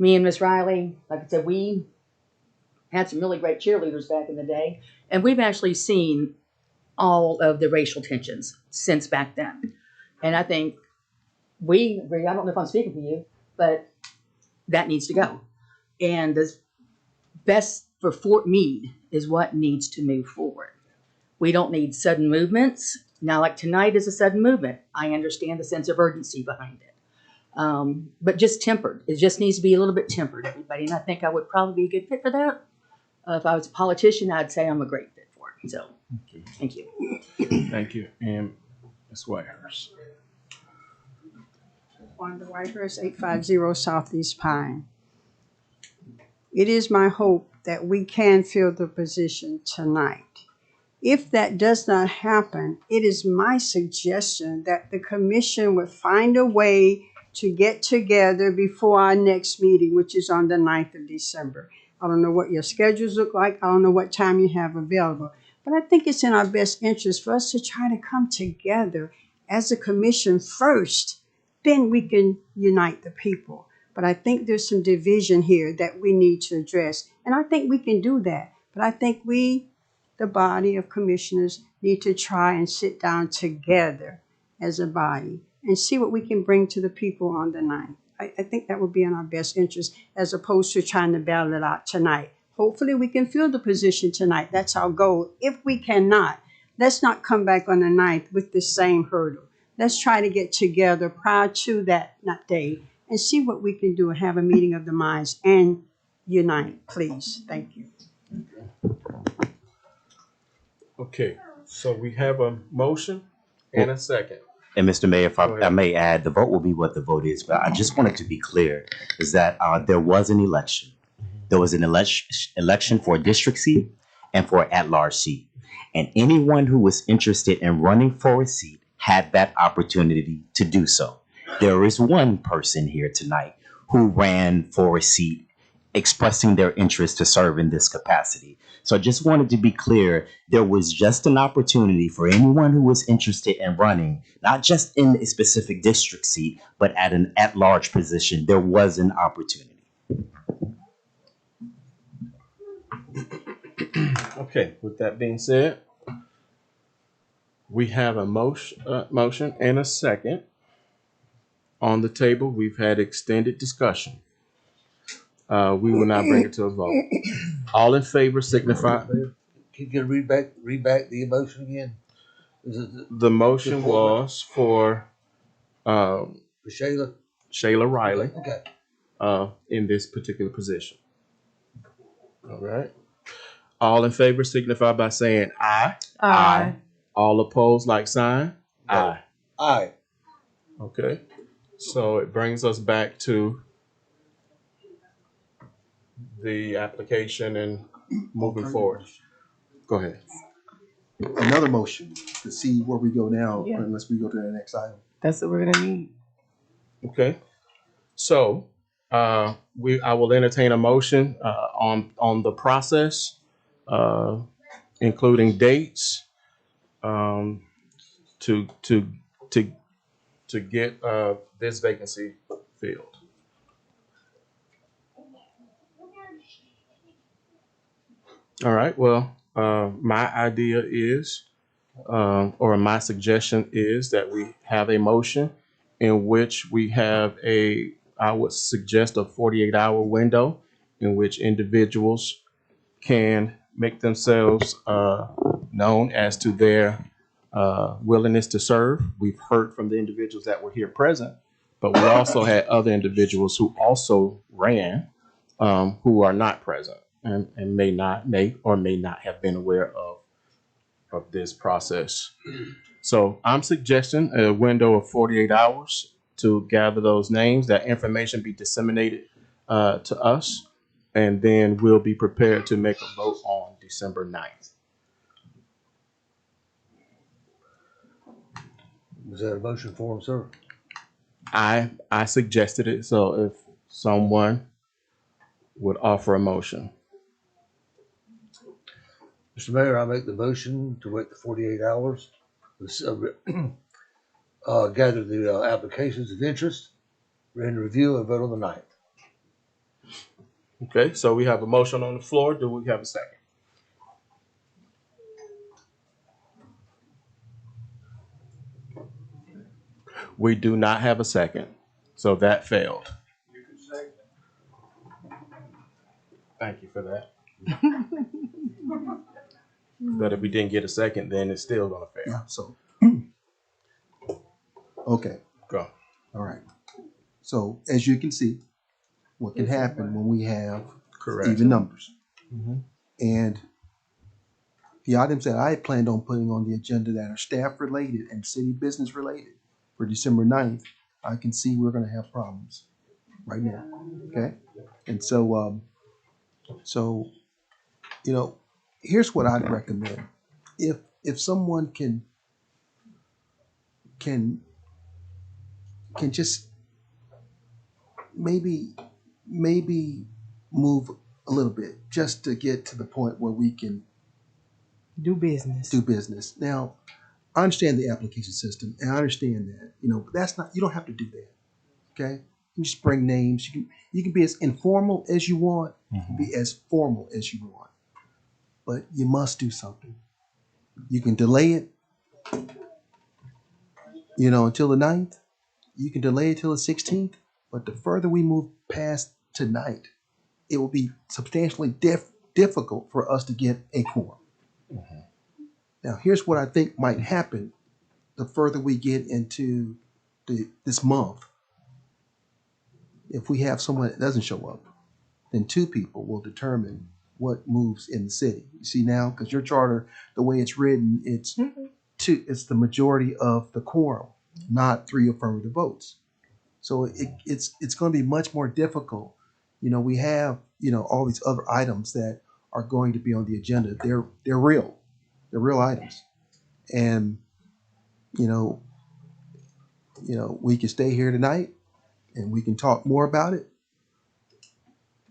Speaker 17: Me and Miss Riley, like I said, we had some really great cheerleaders back in the day, and we've actually seen all of the racial tensions since back then. And I think we agree, I don't know if I'm speaking for you, but that needs to go. And the best for Fort Meade is what needs to move forward. We don't need sudden movements. Now, like tonight is a sudden movement. I understand the sense of urgency behind it. But just tempered. It just needs to be a little bit tempered, everybody. And I think I would probably be a good fit for that. If I was a politician, I'd say I'm a great fit for it. So, thank you.
Speaker 1: Thank you. And Ms. Whitehurst.
Speaker 14: Wanda Whitehurst, 850 Southeast Pine. It is my hope that we can fill the position tonight. If that does not happen, it is my suggestion that the commission would find a way to get together before our next meeting, which is on the 9th of December. I don't know what your schedules look like. I don't know what time you have available. But I think it's in our best interest for us to try to come together as a commission first. Then we can unite the people. But I think there's some division here that we need to address. And I think we can do that. But I think we, the body of commissioners, need to try and sit down together as a body and see what we can bring to the people on the 9th. I think that would be in our best interest as opposed to trying to battle it out tonight. Hopefully we can fill the position tonight. That's our goal. If we cannot, let's not come back on the 9th with the same hurdle. Let's try to get together prior to that day and see what we can do and have a meeting of the minds and unite, please. Thank you.
Speaker 1: Okay, so we have a motion and a second.
Speaker 9: And Mr. Mayor, if
Speaker 1: Go
Speaker 9: I
Speaker 1: ahead.
Speaker 9: may add, the vote will be what the vote is, but I just wanted to be clear, is that there was an election. There was an election for a district seat and for an at-large seat. And anyone who was interested in running for a seat had that opportunity to do so. There is one person here tonight who ran for a seat expressing their interest to serve in this capacity. So I just wanted to be clear, there was just an opportunity for anyone who was interested in running, not just in a specific district seat, but at an at-large position. There was an opportunity.
Speaker 1: Okay, with that being said, we have a motion and a second on the table. We've had extended discussion. We will now bring it to a vote. All in favor signify.
Speaker 12: Can you read back the emotion again?
Speaker 1: The motion was for
Speaker 12: Shayla
Speaker 1: Riley.
Speaker 12: Okay.
Speaker 1: In this particular position. All right. All in favor signify by saying aye.
Speaker 7: Aye.
Speaker 1: All opposed, like sign. Aye.
Speaker 12: Aye.
Speaker 1: Okay. So it brings us back to the application and moving forward. Go ahead.
Speaker 10: Another motion to see where we go now,
Speaker 7: Yeah.
Speaker 10: unless we go to the next item.
Speaker 7: That's what we're gonna need.
Speaker 1: Okay. So I will entertain a motion on the process, including dates, um, to to get this vacancy filled. All right. Well, my idea is, or my suggestion is that we have a motion in which we have I would suggest a 48-hour window in which individuals can make themselves known as to their willingness to serve. We've heard from the individuals that were here present, but we also had other individuals who also ran, who are not present and may or may not have been aware of this process. So I'm suggesting a window of 48 hours to gather those names, that information be disseminated to us, and then we'll be prepared to make a vote on December 9th.
Speaker 12: Was that a motion for him, sir?
Speaker 1: I suggested it, so if someone would offer a motion.
Speaker 12: Mr. Mayor, I make the motion to wait the 48 hours, gather the applications of interest, render review, and vote on the 9th.
Speaker 1: Okay, so we have a motion on the floor. Do we have a second? We do not have a second, so that failed.
Speaker 6: You can second.
Speaker 1: Thank you for that. But if we didn't get a second, then it's still gonna fail.
Speaker 10: Yeah, so, okay,
Speaker 1: Go.
Speaker 10: all right. So as you can see, what can happen when we have
Speaker 1: Correct.
Speaker 10: even numbers.
Speaker 1: Mhm.
Speaker 10: And the items that I had planned on putting on the agenda that are staff related and city business related for December 9th, I can see we're gonna have problems right now, okay? And so, you know, here's what I'd recommend. If someone can just maybe move a little bit just to get to the point where we can
Speaker 3: Do business.
Speaker 10: do business. Now, I understand the application system, and I understand that, but that's not, you don't have to do that. Okay? You just bring names. You can be as informal as you want, you can be as formal as you want. But you must do something. You can delay it, until the 9th. You can delay it till the 16th. But the further we move past tonight, it will be substantially difficult for us to get a quorum. Now, here's what I think might happen the further we get into this month. If we have someone that doesn't show up, then two people will determine what moves in the city. You see now, because your charter, the way it's written, it's the majority of the quorum, not 3 affirmative votes. So it's going to be much more difficult. We have all these other items that are going to be on the agenda. They're real. They're real items, and we can stay here tonight and we can talk more about it.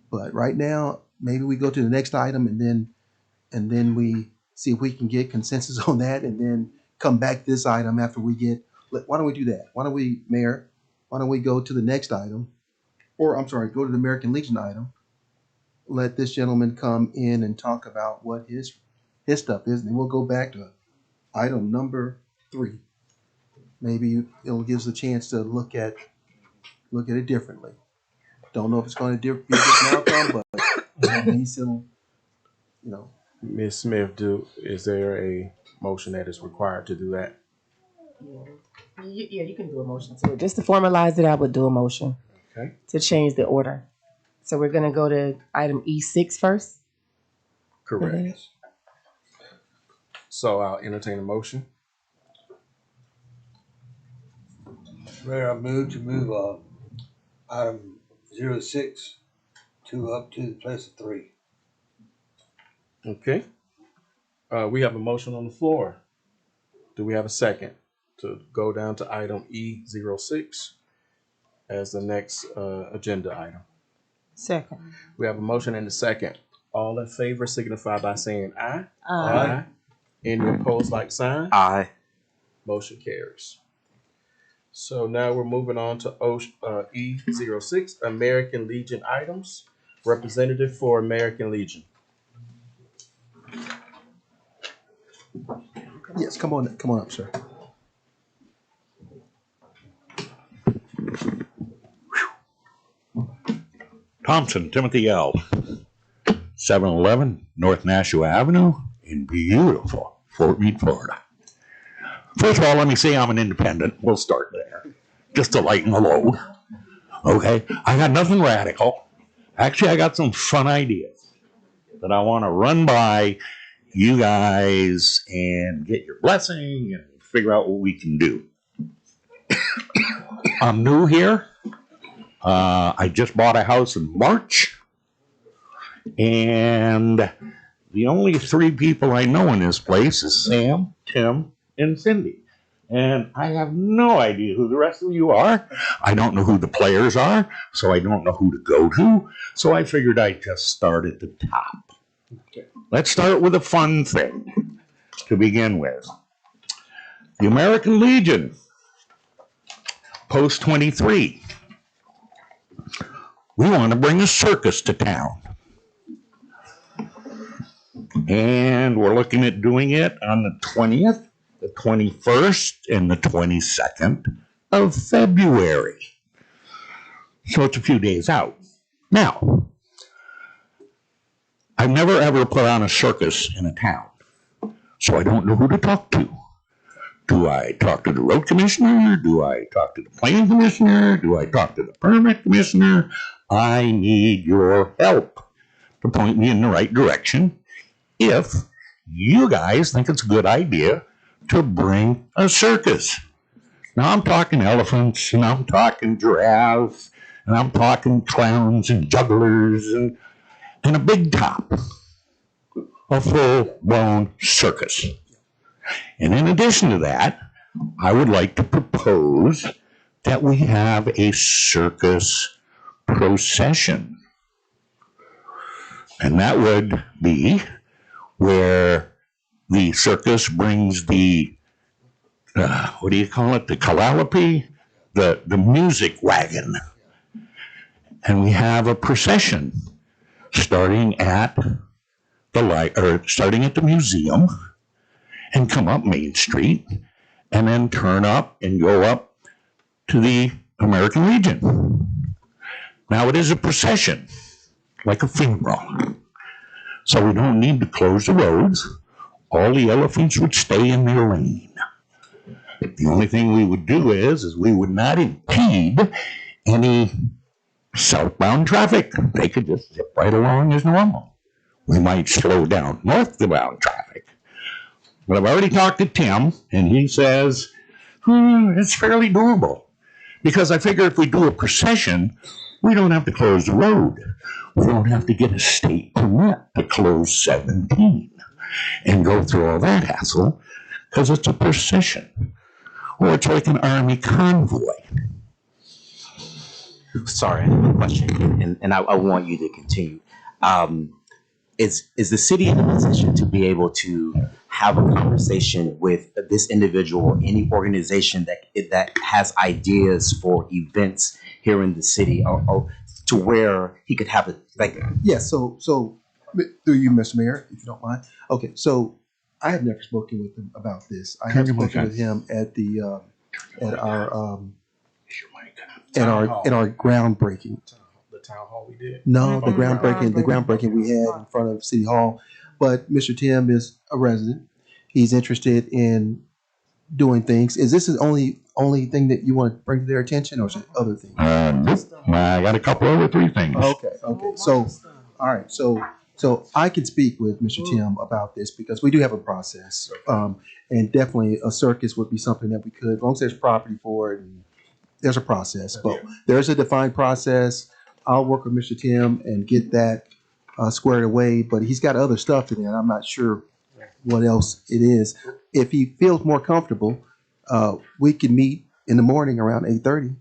Speaker 10: But right now, maybe we go to the next item and then we see if we can get consensus on that, and then come back to this item after we get. Why don't we do that? Why don't we, Mayor? Why don't we go to the next item, or I'm sorry, go to the American Legion item. Let this gentleman come in and talk about what his stuff is, and then we'll go back to item number 3. Maybe it'll give us a chance to look at it differently. Don't know if it's going to be a different outcome, but at least it'll,
Speaker 1: Ms. Smith, is there a motion that is required to do that?
Speaker 7: Yeah, you can do a motion to it. Just to formalize it, I would do a motion.
Speaker 1: Okay.
Speaker 7: To change the order. So we're gonna go to item E6 first.
Speaker 1: Correct. So I'll entertain a motion.
Speaker 12: Mayor, I move item 06 up to the place of 3.
Speaker 1: Okay. We have a motion on the floor. Do we have a second to go down to item E06? as the next agenda item.
Speaker 3: Second.
Speaker 1: We have a motion and a second. All in favor signify by saying aye.
Speaker 3: Aye.
Speaker 1: Any opposed, like sign?
Speaker 9: Aye.
Speaker 1: Motion carries. So now we're moving on to E06, American Legion items. Representative for American Legion.
Speaker 10: Yes, come on up, sir.
Speaker 8: Thompson Timothy L. 711 North Nashua Avenue in beautiful Fort Meade, Florida. First of all, let me say I'm an independent. We'll start there, just to lighten the load. Okay, I got nothing radical. Actually, I got some fun ideas that I want to run by you guys and get your blessing and figure out what we can do. I'm new here. I just bought a house in March, and the only three people I know in this place is Sam, Tim, and Cindy. And I have no idea who the rest of you are. I don't know who the players are, so I don't know who to go to. So I figured I'd just start at the top. Let's start with a fun thing to begin with. The American Legion, Post 23. We want to bring a circus to town. And we're looking at doing it on the 20th, the 21st, and the 22nd of February. So it's a few days out. Now, I've never ever put on a circus in a town, so I don't know who to talk to. Do I talk to the road commissioner? Do I talk to the planning commissioner? Do I talk to the permit commissioner? I need your help to point me in the right direction if you guys think it's a good idea to bring a circus. Now I'm talking elephants, and I'm talking giraffes, and I'm talking clowns and jugglers and a big top. A full-blown circus. And in addition to that, I would like to propose that we have a circus procession. And that would be where the circus brings the, what do you call it, the calliope, the music wagon. And we have a procession starting at the museum and come up Main Street and then turn up and go up to the American Legion. Now it is a procession, like a funeral. So we don't need to close the roads. All the elephants would stay in their lane. The only thing we would do is we would not impede any southbound traffic. They could just zip right along as normal. We might slow down northbound traffic. But I've already talked to Tim, and he says, it's fairly doable. Because I figure if we do a procession, we don't have to close the road. We don't have to get a state permit to close 17 and go through all that hassle, because it's a procession. Or it's like an army convoy.
Speaker 9: Sorry, I have a question, and I want you to continue. Is the city in a position to be able to have a conversation with this individual or any organization that has ideas for events here in the city, or to where he could have
Speaker 10: Yes, so through you, Mr. Mayor, if you don't mind. Okay, so I have never spoken with him about this. I have spoken with him at the at our groundbreaking.
Speaker 1: The town hall we did.
Speaker 10: No, the groundbreaking we had in front of City Hall. But Mr. Tim is a resident. He's interested in doing things. Is this the only thing that you want to bring to their attention, or is it other things?
Speaker 8: Nope. I got a couple other three things.
Speaker 10: Okay. So, all right. So I can speak with Mr. Tim about this because we do have a process, and definitely a circus would be something that we could, as long as there's property for it, and there's a process. But there's a defined process. I'll work with Mr. Tim and get that squared away. But he's got other stuff in there, and I'm not sure what else it is. If he feels more comfortable, we can meet in the morning around 8:30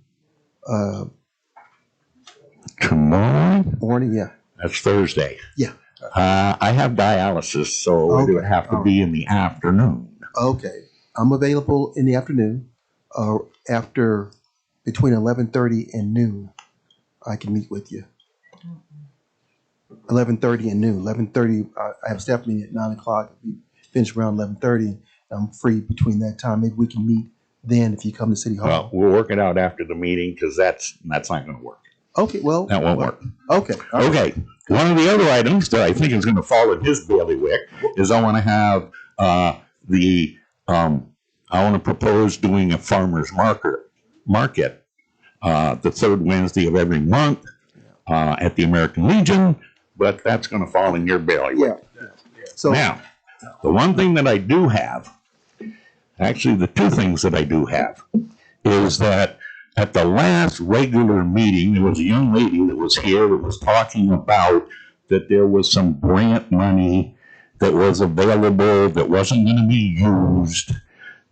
Speaker 8: Tomorrow?
Speaker 10: Morning, yeah.
Speaker 8: That's Thursday.
Speaker 10: Yeah.
Speaker 8: I have dialysis, so it would have to be in the afternoon.
Speaker 10: Okay. I'm available in the afternoon, after between 11:30 and noon. I can meet with you. 11:30 and noon. 11:30, I have a staff meeting at 9 o'clock. We finish around 11:30. I'm free between that time. Maybe we can meet then if you come to City Hall.
Speaker 8: Well, we'll work it out after the meeting because that's not going to work.
Speaker 10: Okay, well.
Speaker 8: That won't work.
Speaker 10: Okay.
Speaker 8: Okay. One of the other items that I think is going to fall in his bailiwick is I want to have I want to propose doing a farmer's market the third Wednesday of every month at the American Legion, but that's going to fall in your bailiwick.
Speaker 10: Yeah. So
Speaker 8: now, the one thing that I do have, actually the two things that I do have, is that at the last regular meeting, there was a young lady that was here that was talking about that there was some grant money that was available that wasn't going to be used,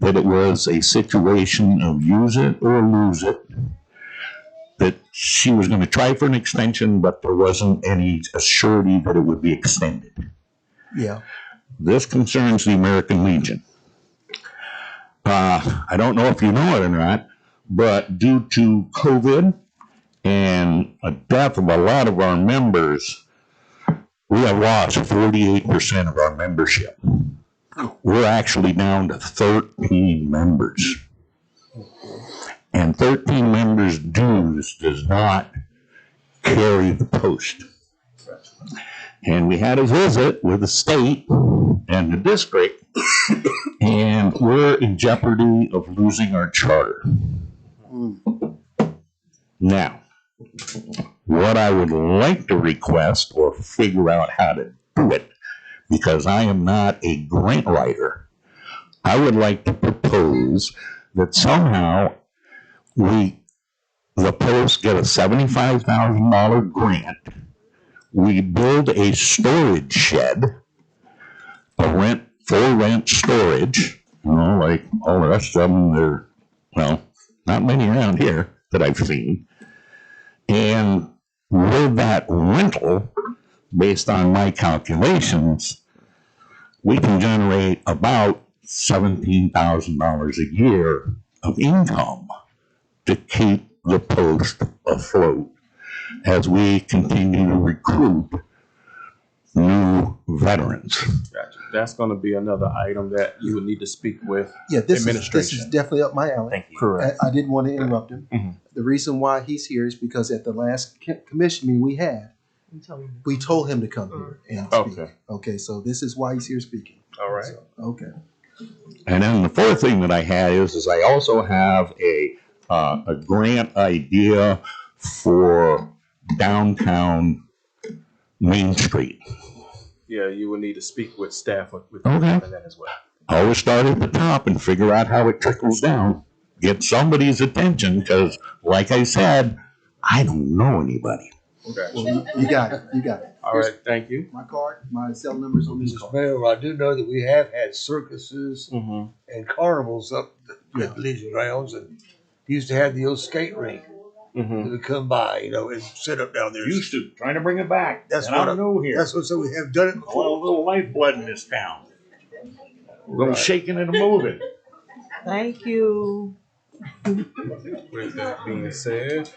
Speaker 8: that it was a situation of use it or lose it, that she was going to try for an extension, but there wasn't any assurity that it would be extended.
Speaker 10: Yeah.
Speaker 8: This concerns the American Legion. I don't know if you know it or not, but due to COVID and a death of a lot of our members, we have lost 48% of our membership. We're actually down to 13 members. And 13 members dues does not carry the post. And we had a visit with the state and the district, and we're in jeopardy of losing our charter. Now, what I would like to request or figure out how to do it, because I am not a grant writer, I would like to propose that somehow the post get a $75,000 grant. We build a storage shed, full rent storage, like all the rest of them. They're, well, not many around here that I've seen. And with that rental, based on my calculations, we can generate about $17,000 a year of income to keep the post afloat as we continue to recruit new veterans.
Speaker 1: Gotcha. That's going to be another item that you would need to speak with
Speaker 10: this
Speaker 1: administration.
Speaker 10: is definitely up my alley.
Speaker 1: Thank you. Correct.
Speaker 10: I didn't want to interrupt him.
Speaker 1: Mm-hmm.
Speaker 10: The reason why he's here is because at the last commission meeting we had, we told him to come here and speak.
Speaker 1: Okay.
Speaker 10: Okay, so this is why he's here speaking.
Speaker 1: All right.
Speaker 10: So, okay.
Speaker 8: And then the fourth thing that I had is I also have a grant idea for downtown Main Street.
Speaker 1: Yeah, you will need to speak with staff with
Speaker 8: Okay.
Speaker 1: on that as well.
Speaker 8: I always start at the top and figure out how it trickles down. Get somebody's attention, because, like I said, I don't know anybody.
Speaker 1: Okay.
Speaker 10: Well, you got it. You got it.
Speaker 1: All right. Thank you.
Speaker 10: My card, my cell number's on this
Speaker 12: Mr.
Speaker 10: card.
Speaker 12: Mayor, I do know that we have had circuses and carnivals up at Legion grounds, and used to have the old skate rink that would come by, and sit up down there.
Speaker 8: Used to, trying to bring it back.
Speaker 12: That's
Speaker 8: And
Speaker 12: what
Speaker 8: I know here.
Speaker 12: That's what so we have done it
Speaker 8: A
Speaker 12: before.
Speaker 8: little lifeblood in this town. A little shaking and moving.
Speaker 3: Thank you.
Speaker 1: With that being said,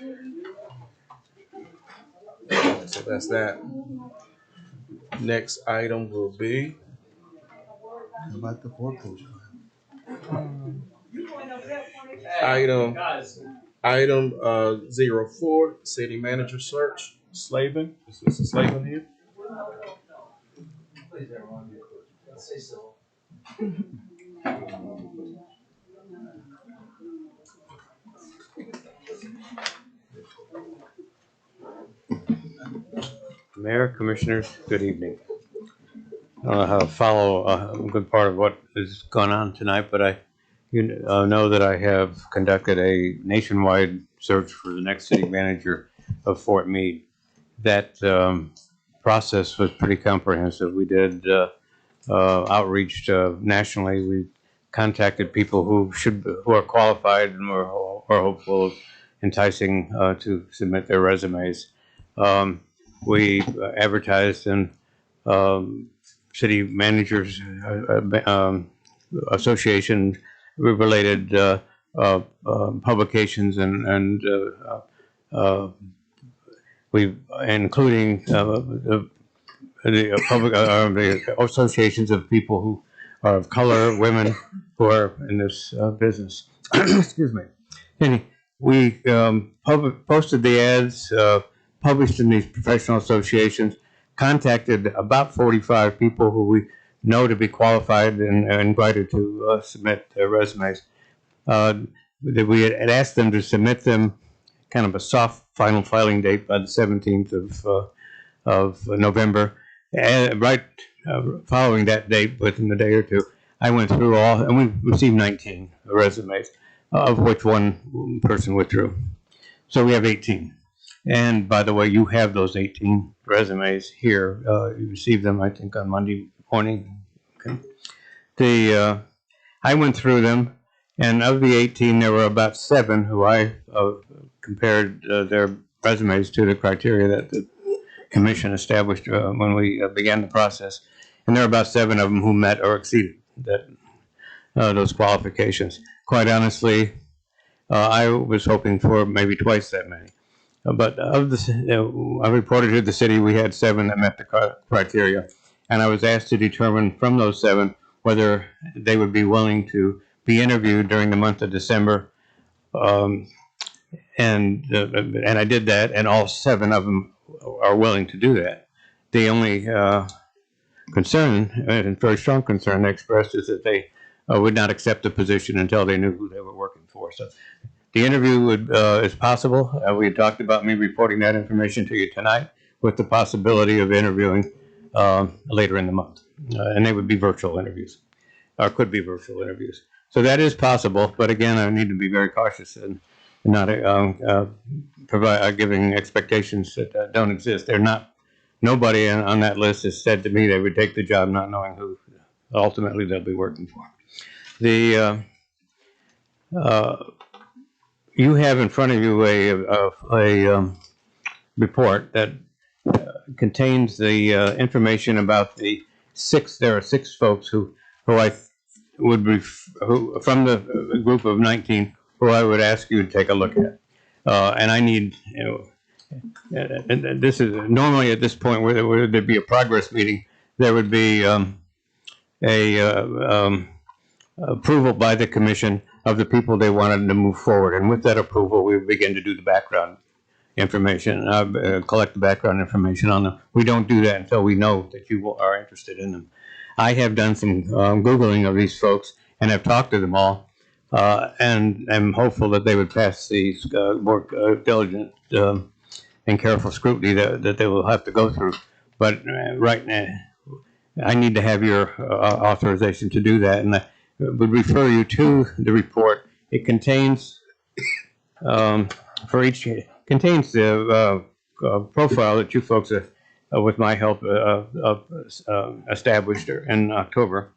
Speaker 1: so that's that. Next item will be
Speaker 10: How about the foreclosure?
Speaker 1: item 04, city manager search. Slavin, is Mr. Slavin here?
Speaker 18: Please, everyone, let's stay civil.
Speaker 6: Mayor, Commissioners, good evening. I don't know how to follow a good part of what has gone on tonight, but I know that I have conducted a nationwide search for the next city manager of Fort Meade. That process was pretty comprehensive. We did outreach nationally. We contacted people who are qualified and are hopeful of enticing to submit their resumes. We advertised in city managers association related publications and we including the public the associations of people who are of color, women who are in this business. Excuse me. And we posted the ads, published in these professional associations, contacted about 45 people who we know to be qualified and invited to submit their resumes. We had asked them to submit them kind of a soft final filing date by the 17th of November. And right following that date, within a day or two, I went through all, and we received 19 resumes, of which one person withdrew. So we have 18. And by the way, you have those 18 resumes here. You received them, I think, on Monday morning. Okay. I went through them, and of the 18, there were about 7 who I compared their resumes to the criteria that the commission established when we began the process. And there are about 7 of them who met or exceeded those qualifications. Quite honestly, I was hoping for maybe twice that many. But of the, I reported to the city we had 7 that met the criteria, and I was asked to determine from those 7 whether they would be willing to be interviewed during the month of December. And I did that, and all 7 of them are willing to do that. The only concern, and very strong concern they expressed, is that they would not accept the position until they knew who they were working for. So the interview is possible. We had talked about me reporting that information to you tonight, with the possibility of interviewing later in the month. And they would be virtual interviews, or could be virtual interviews. So that is possible, but again, I need to be very cautious and not giving expectations that don't exist. They're not. Nobody on that list has said to me they would take the job, not knowing who ultimately they'll be working for. The you have in front of you a report that contains the information about the 6. There are 6 folks who I would who from the group of 19 who I would ask you to take a look at. And I need, and this is normally at this point where there'd be a progress meeting, there would be approval by the commission of the people they wanted to move forward. And with that approval, we would begin to do the background information, collect the background information on them. We don't do that until we know that you are interested in them. I have done some Googling of these folks and have talked to them all, and am hopeful that they would pass the more diligent and careful scrutiny that they will have to go through. But right now, I need to have your authorization to do that, and I would refer you to the report. It contains, contains the profile that you folks have, with my help, established in October.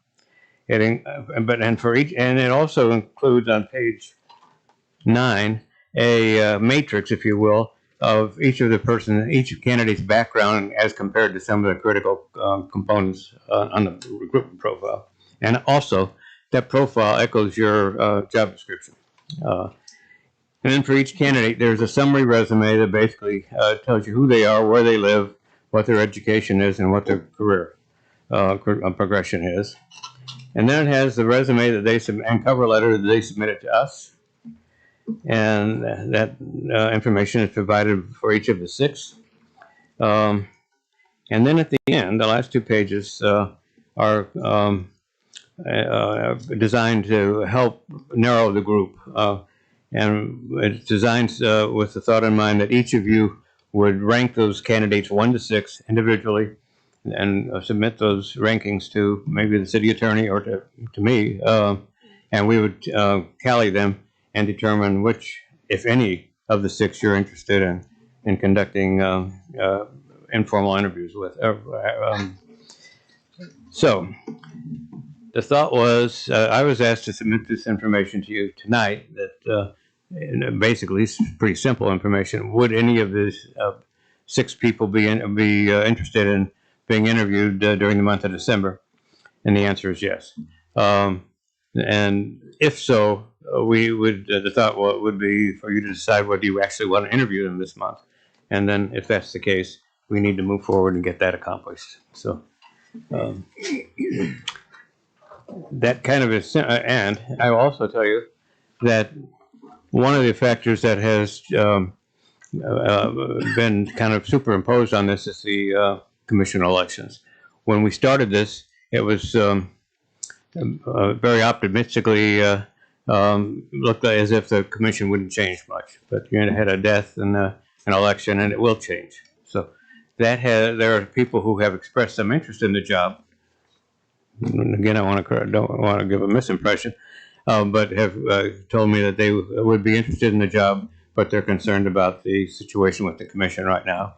Speaker 6: And it also includes on page 9 a matrix, if you will, of each candidate's background as compared to some of the critical components on the recruitment profile. And also, that profile echoes your job description. And then for each candidate, there's a summary resume that basically tells you who they are, where they live, what their education is, and what their career progression is. And then it has the resume that they and cover letter that they submitted to us. And that information is provided for each of the 6. And then at the end, the last 2 pages are designed to help narrow the group. And it's designed with the thought in mind that each of you would rank those candidates 1 to 6 individually and submit those rankings to maybe the city attorney or to me. And we would tally them and determine which, if any, of the 6 you're interested in conducting informal interviews with. So the thought was, I was asked to submit this information to you tonight, that and basically it's pretty simple information. Would any of these 6 people be interested in being interviewed during the month of December? And the answer is yes. And if so, we would the thought would be for you to decide whether you actually want to interview them this month. And then if that's the case, we need to move forward and get that accomplished. So that kind of is, and I will also tell you that one of the factors that has been kind of superimposed on this is the commission elections. When we started this, it was very optimistically looked as if the commission wouldn't change much, but you had a death and an election, and it will change. So there are people who have expressed some interest in the job. And again, don't want to give a misimpression, but have told me that they would be interested in the job, but they're concerned about the situation with the commission right now.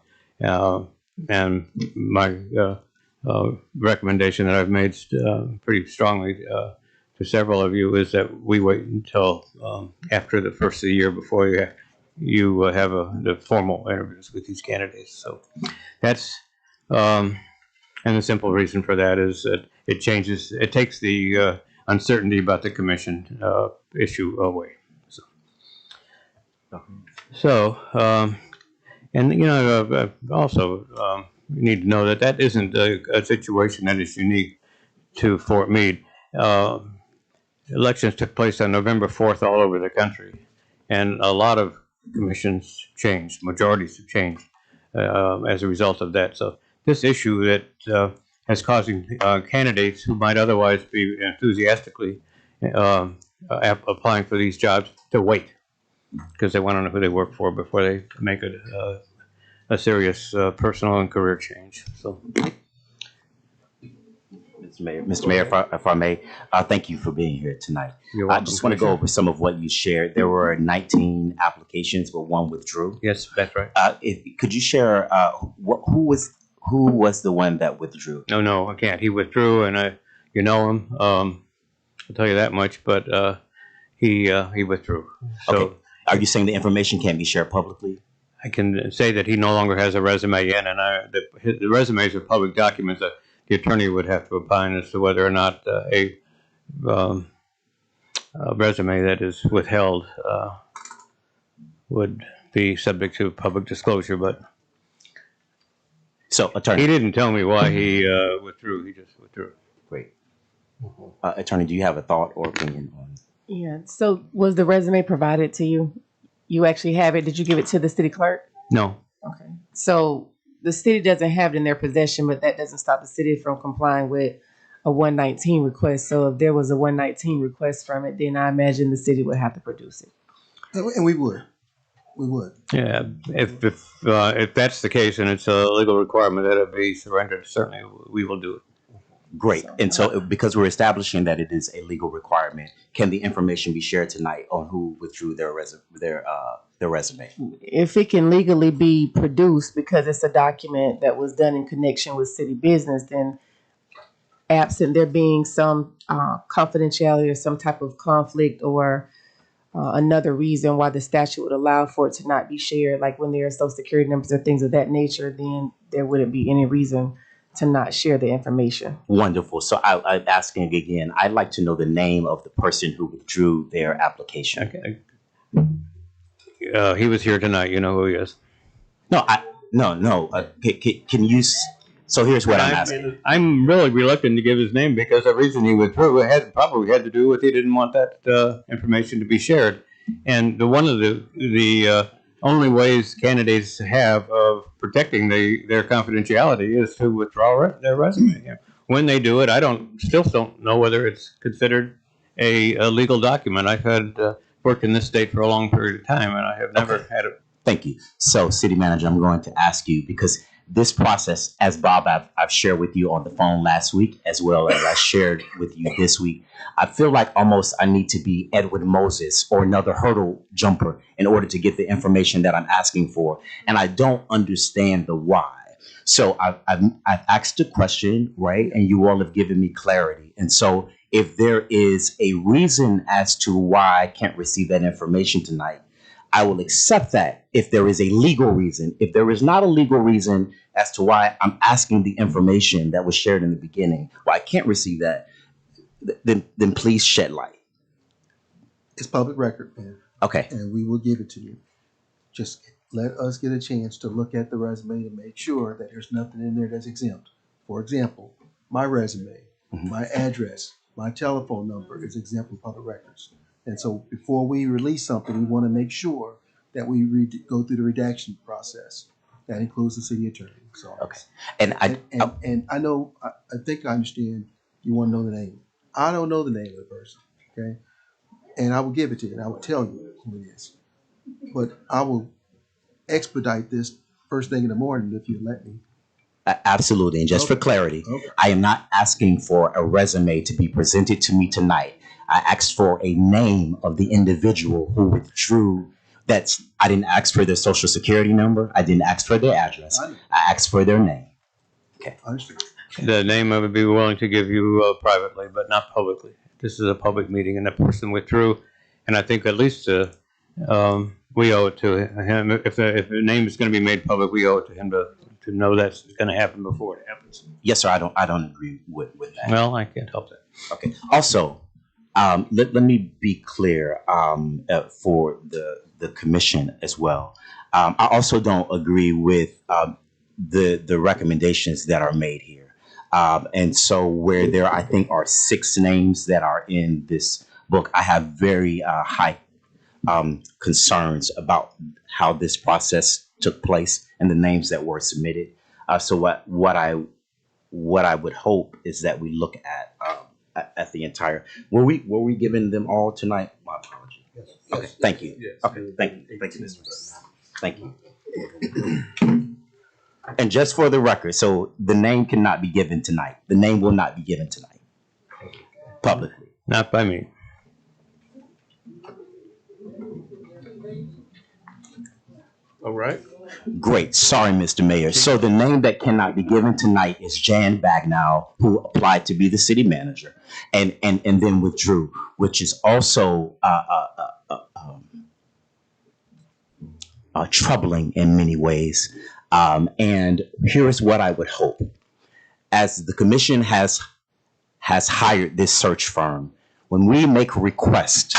Speaker 6: And my recommendation that I've made pretty strongly to several of you is that we wait until after the first of the year before you have the formal interviews with these candidates. So that's and the simple reason for that is that it takes the uncertainty about the commission issue away. So and you know, also you need to know that that isn't a situation that is unique to Fort Meade. Elections took place on November 4th all over the country, and a lot of commissions changed, majorities have changed as a result of that. So this issue that is causing candidates who might otherwise be enthusiastically applying for these jobs to wait because they want to know who they work for before they make a serious personal and career change. So,
Speaker 9: Mr. Mayor, if I may, thank you for being here tonight.
Speaker 6: You're welcome.
Speaker 9: I just want to go over some of what you shared. There were 19 applications, but 1 withdrew.
Speaker 6: Yes, that's right.
Speaker 9: Could you share who was the one that withdrew?
Speaker 6: No, I can't. He withdrew, and you know him. I'll tell you that much. But he withdrew. So,
Speaker 9: okay. Are you saying the information can't be shared publicly?
Speaker 6: I can say that he no longer has a resume in, and the resumes are public documents. The attorney would have to opine as to whether or not a resume that is withheld would be subject to public disclosure. But
Speaker 9: so, attorney,
Speaker 6: he didn't tell me why he withdrew. He just withdrew.
Speaker 9: Great. Attorney, do you have a thought or opinion on?
Speaker 7: Yeah. So was the resume provided to you? You actually have it. Did you give it to the city clerk?
Speaker 6: No.
Speaker 7: Okay. So the city doesn't have it in their possession, but that doesn't stop the city from complying with a 119 request. So if there was a 119 request from it, then I imagine the city would have to produce it.
Speaker 10: And we would. We would.
Speaker 6: Yeah. If that's the case and it's a legal requirement that it be surrendered, certainly we will do it.
Speaker 9: Great. And so because we're establishing that it is a legal requirement, can the information be shared tonight on who withdrew their resume?
Speaker 7: If it can legally be produced because it's a document that was done in connection with city business, then absent there being some confidentiality or some type of conflict or another reason why the statute would allow for it to not be shared, like when there are social security numbers or things of that nature, then there wouldn't be any reason to not share the information.
Speaker 9: Wonderful. So I'm asking again, I'd like to know the name of the person who withdrew their application.
Speaker 6: Okay. He was here tonight. You know who he is.
Speaker 9: No. Can you? So here's what I'm asking.
Speaker 6: I'm really reluctant to give his name because the reason he withdrew probably had to do with he didn't want that information to be shared. And one of the only ways candidates have of protecting their confidentiality is to withdraw their resume. When they do it, still don't know whether it's considered a legal document. I've had worked in this state for a long period of time, and I have never had it.
Speaker 9: Thank you. So, City Manager, I'm going to ask you, because this process, as Bob, I've shared with you on the phone last week, as well as I shared with you this week, I feel like almost I need to be Edwin Moses or another hurdle jumper in order to get the information that I'm asking for. And I don't understand the why. So I've asked a question, right? And you all have given me clarity. And so if there is a reason as to why I can't receive that information tonight, I will accept that if there is a legal reason. If there is not a legal reason as to why I'm asking the information that was shared in the beginning, why I can't receive that, then please shed light.
Speaker 10: It's public record, man.
Speaker 9: Okay.
Speaker 10: And we will give it to you. Just let us get a chance to look at the resume to make sure that there's nothing in there that's exempt. For example, my resume, my address, my telephone number is exempt from public records. And so before we release something, we want to make sure that we go through the redaction process. That includes the city attorney. So,
Speaker 9: okay. And
Speaker 10: I know, I think I understand you want to know the name. I don't know the name of the person, okay? And I will give it to you, and I will tell you who it is. But I will expedite this first thing in the morning if you let me.
Speaker 9: Absolutely. And just for clarity, I am not asking for a resume to be presented to me tonight. I asked for a name of the individual who withdrew. I didn't ask for their social security number. I didn't ask for their address. I asked for their name. Okay.
Speaker 6: The name I would be willing to give you privately, but not publicly. This is a public meeting, and the person withdrew. And I think at least we owe it to him. If the name is going to be made public, we owe it to him to know that's going to happen before it happens.
Speaker 9: Yes, sir. I don't agree with that.
Speaker 6: Well, I can't help that.
Speaker 9: Okay. Also, let me be clear for the commission as well. I also don't agree with the recommendations that are made here. And so where there, I think, are 6 names that are in this book, I have very high concerns about how this process took place and the names that were submitted. So what I would hope is that we look at the entire. Were we giving them all tonight? My apologies.
Speaker 1: Yes.
Speaker 9: Okay. Thank you.
Speaker 1: Yes.
Speaker 9: Okay. Thank you, Mr. President. Thank you. And just for the record, so the name cannot be given tonight. The name will not be given tonight publicly.
Speaker 6: Not by me.
Speaker 1: All right.
Speaker 9: Great. Sorry, Mr. Mayor. So the name that cannot be given tonight is Jan Bagnall, who applied to be the city manager and then withdrew, which is also troubling in many ways. And here's what I would hope. As the commission has hired this search firm, when we make a request,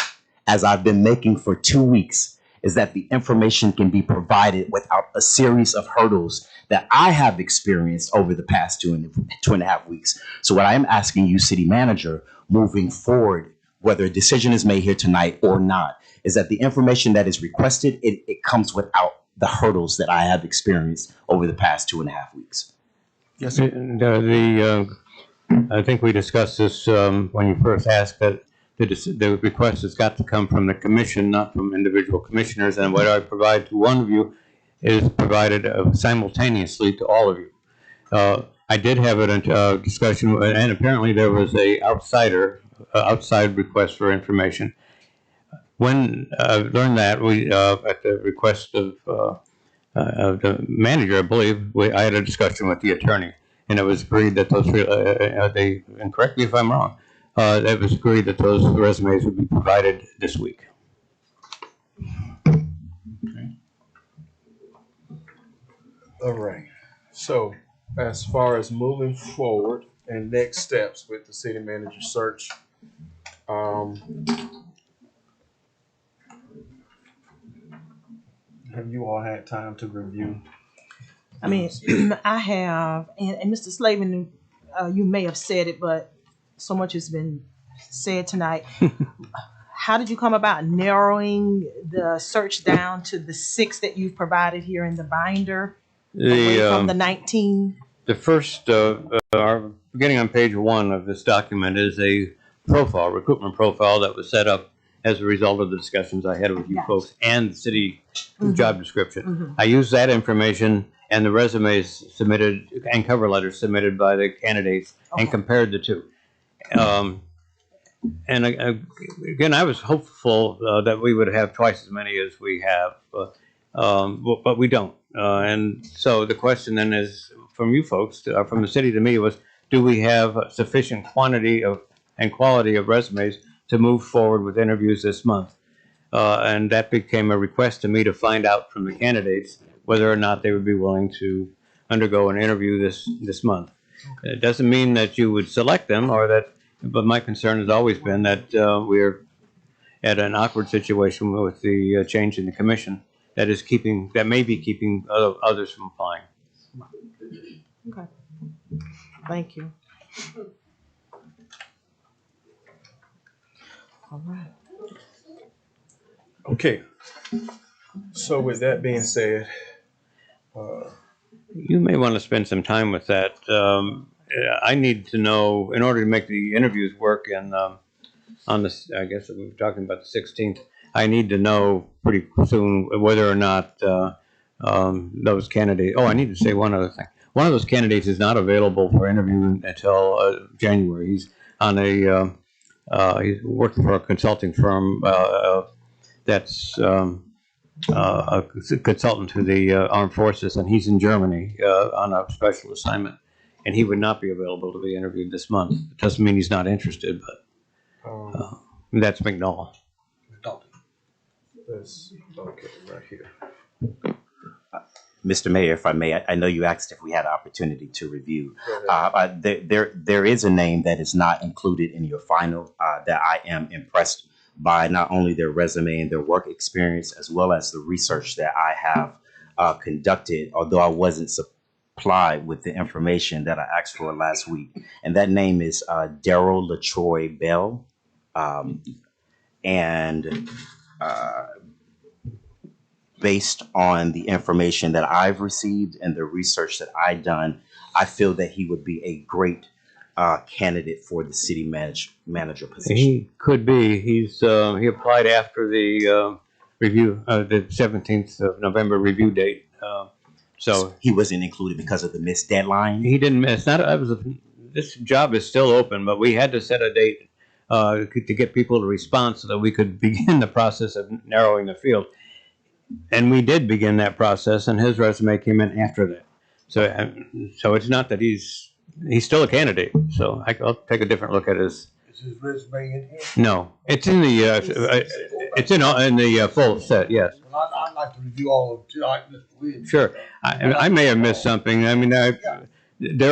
Speaker 9: as I've been making for 2 weeks, is that the information can be provided without a series of hurdles that I have experienced over the past 2.5 weeks. So what I am asking you, city manager, moving forward, whether a decision is made here tonight or not, is that the information that is requested, it comes without the hurdles that I have experienced over the past 2.5 weeks.
Speaker 10: Yes, sir.
Speaker 6: I think we discussed this when you first asked that the request has got to come from the commission, not from individual commissioners. And what I provide to one of you is provided simultaneously to all of you. I did have a discussion, and apparently there was a outside request for information. When I learned that, we at the request of the manager, I believe, I had a discussion with the attorney, and it was agreed that those and correct me if I'm wrong, it was agreed that those resumes would be provided this week.
Speaker 1: Okay. All right. So as far as moving forward and next steps with the city manager search, have you all had time to review?
Speaker 3: I mean, I have, and Mr. Slavin, you may have said it, but so much has been said tonight. How did you come about narrowing the search down to the 6 that you've provided here in the binder away from the 19?
Speaker 6: The first, beginning on page 1 of this document is a recruitment profile that was set up as a result of the discussions I had with you folks and the city job description. I used that information and the resumes submitted and cover letters submitted by the candidates and compared the two. And again, I was hopeful that we would have twice as many as we have, but we don't. And so the question then is from you folks, from the city to me, was do we have a sufficient quantity of and quality of resumes to move forward with interviews this month. And that became a request to me to find out from the candidates whether or not they would be willing to undergo an interview this month. It doesn't mean that you would select them or that, but my concern has always been that we're at an awkward situation with the change in the commission that may be keeping others from applying.
Speaker 3: Okay. Thank you. All right.
Speaker 1: Okay. So with that being said,
Speaker 6: you may want to spend some time with that. I need to know, in order to make the interviews work on this, I guess we were talking about the 16th, I need to know pretty soon whether or not those candidates, I need to say one other thing. One of those candidates is not available for interview until January. He's on he's working for a consulting firm that's a consultant to the armed forces, and he's in Germany on a special assignment, and he would not be available to be interviewed this month. It doesn't mean he's not interested, but that's McNall.
Speaker 1: That's okay right here.
Speaker 9: Mr. Mayor, if I may, I know you asked if we had an opportunity to review. There is a name that is not included in your final that I am impressed by, not only their resume and their work experience, as well as the research that I have conducted, although I wasn't supplied with the information that I asked for last week. And that name is Daryl LaTroy Bell. Based on the information that I've received and the research that I've done, I feel that he would be a great candidate for the city manager position.
Speaker 6: He could be. He applied after the review, the 17th of November review date. So
Speaker 9: he wasn't included because of the missed deadline.
Speaker 6: He didn't miss. This job is still open, but we had to set a date to get people to respond so that we could begin the process of narrowing the field. And we did begin that process, and his resume came in after that. So it's not that he's still a candidate. So I'll take a different look at his.
Speaker 12: Is his resume in here?
Speaker 6: No, it's in the in the full set. Yes.
Speaker 12: Well, I'd like to review all of them too, like Mr. Williams.
Speaker 6: Sure. I may have missed something. I mean, there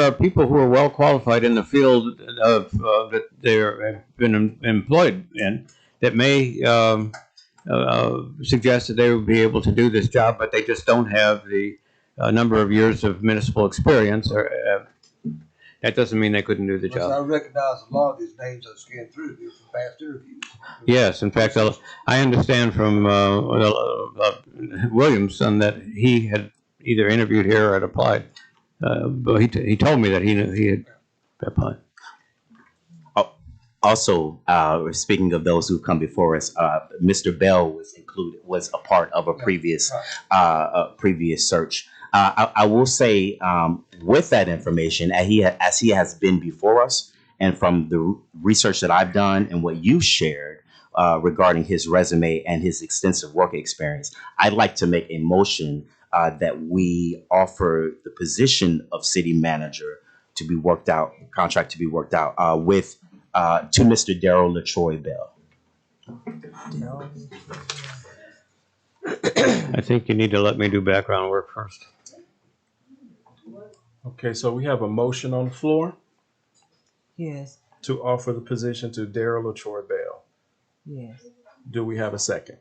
Speaker 6: are people who are well qualified in the field of that they have been employed in that may suggest that they would be able to do this job, but they just don't have the number of years of municipal experience. That doesn't mean they couldn't do the job.
Speaker 12: I recognize a lot of these names I've scanned through here from past interviews.
Speaker 6: Yes, in fact, I understand from Williamson that he had either interviewed here or had applied. But he told me that he had applied.
Speaker 9: Also, speaking of those who come before us, Mr. Bell was a part of a previous search. I will say, with that information, as he has been before us, and from the research that I've done and what you've shared regarding his resume and his extensive work experience, I'd like to make a motion that we offer the position of city manager to be worked out, contract to be worked out to Mr. Daryl LaTroy Bell.
Speaker 6: I think you need to let me do background work first.
Speaker 1: Okay, so we have a motion on the floor
Speaker 3: Yes.
Speaker 1: to offer the position to Daryl LaTroy Bell.
Speaker 3: Yes.
Speaker 1: Do we have a second?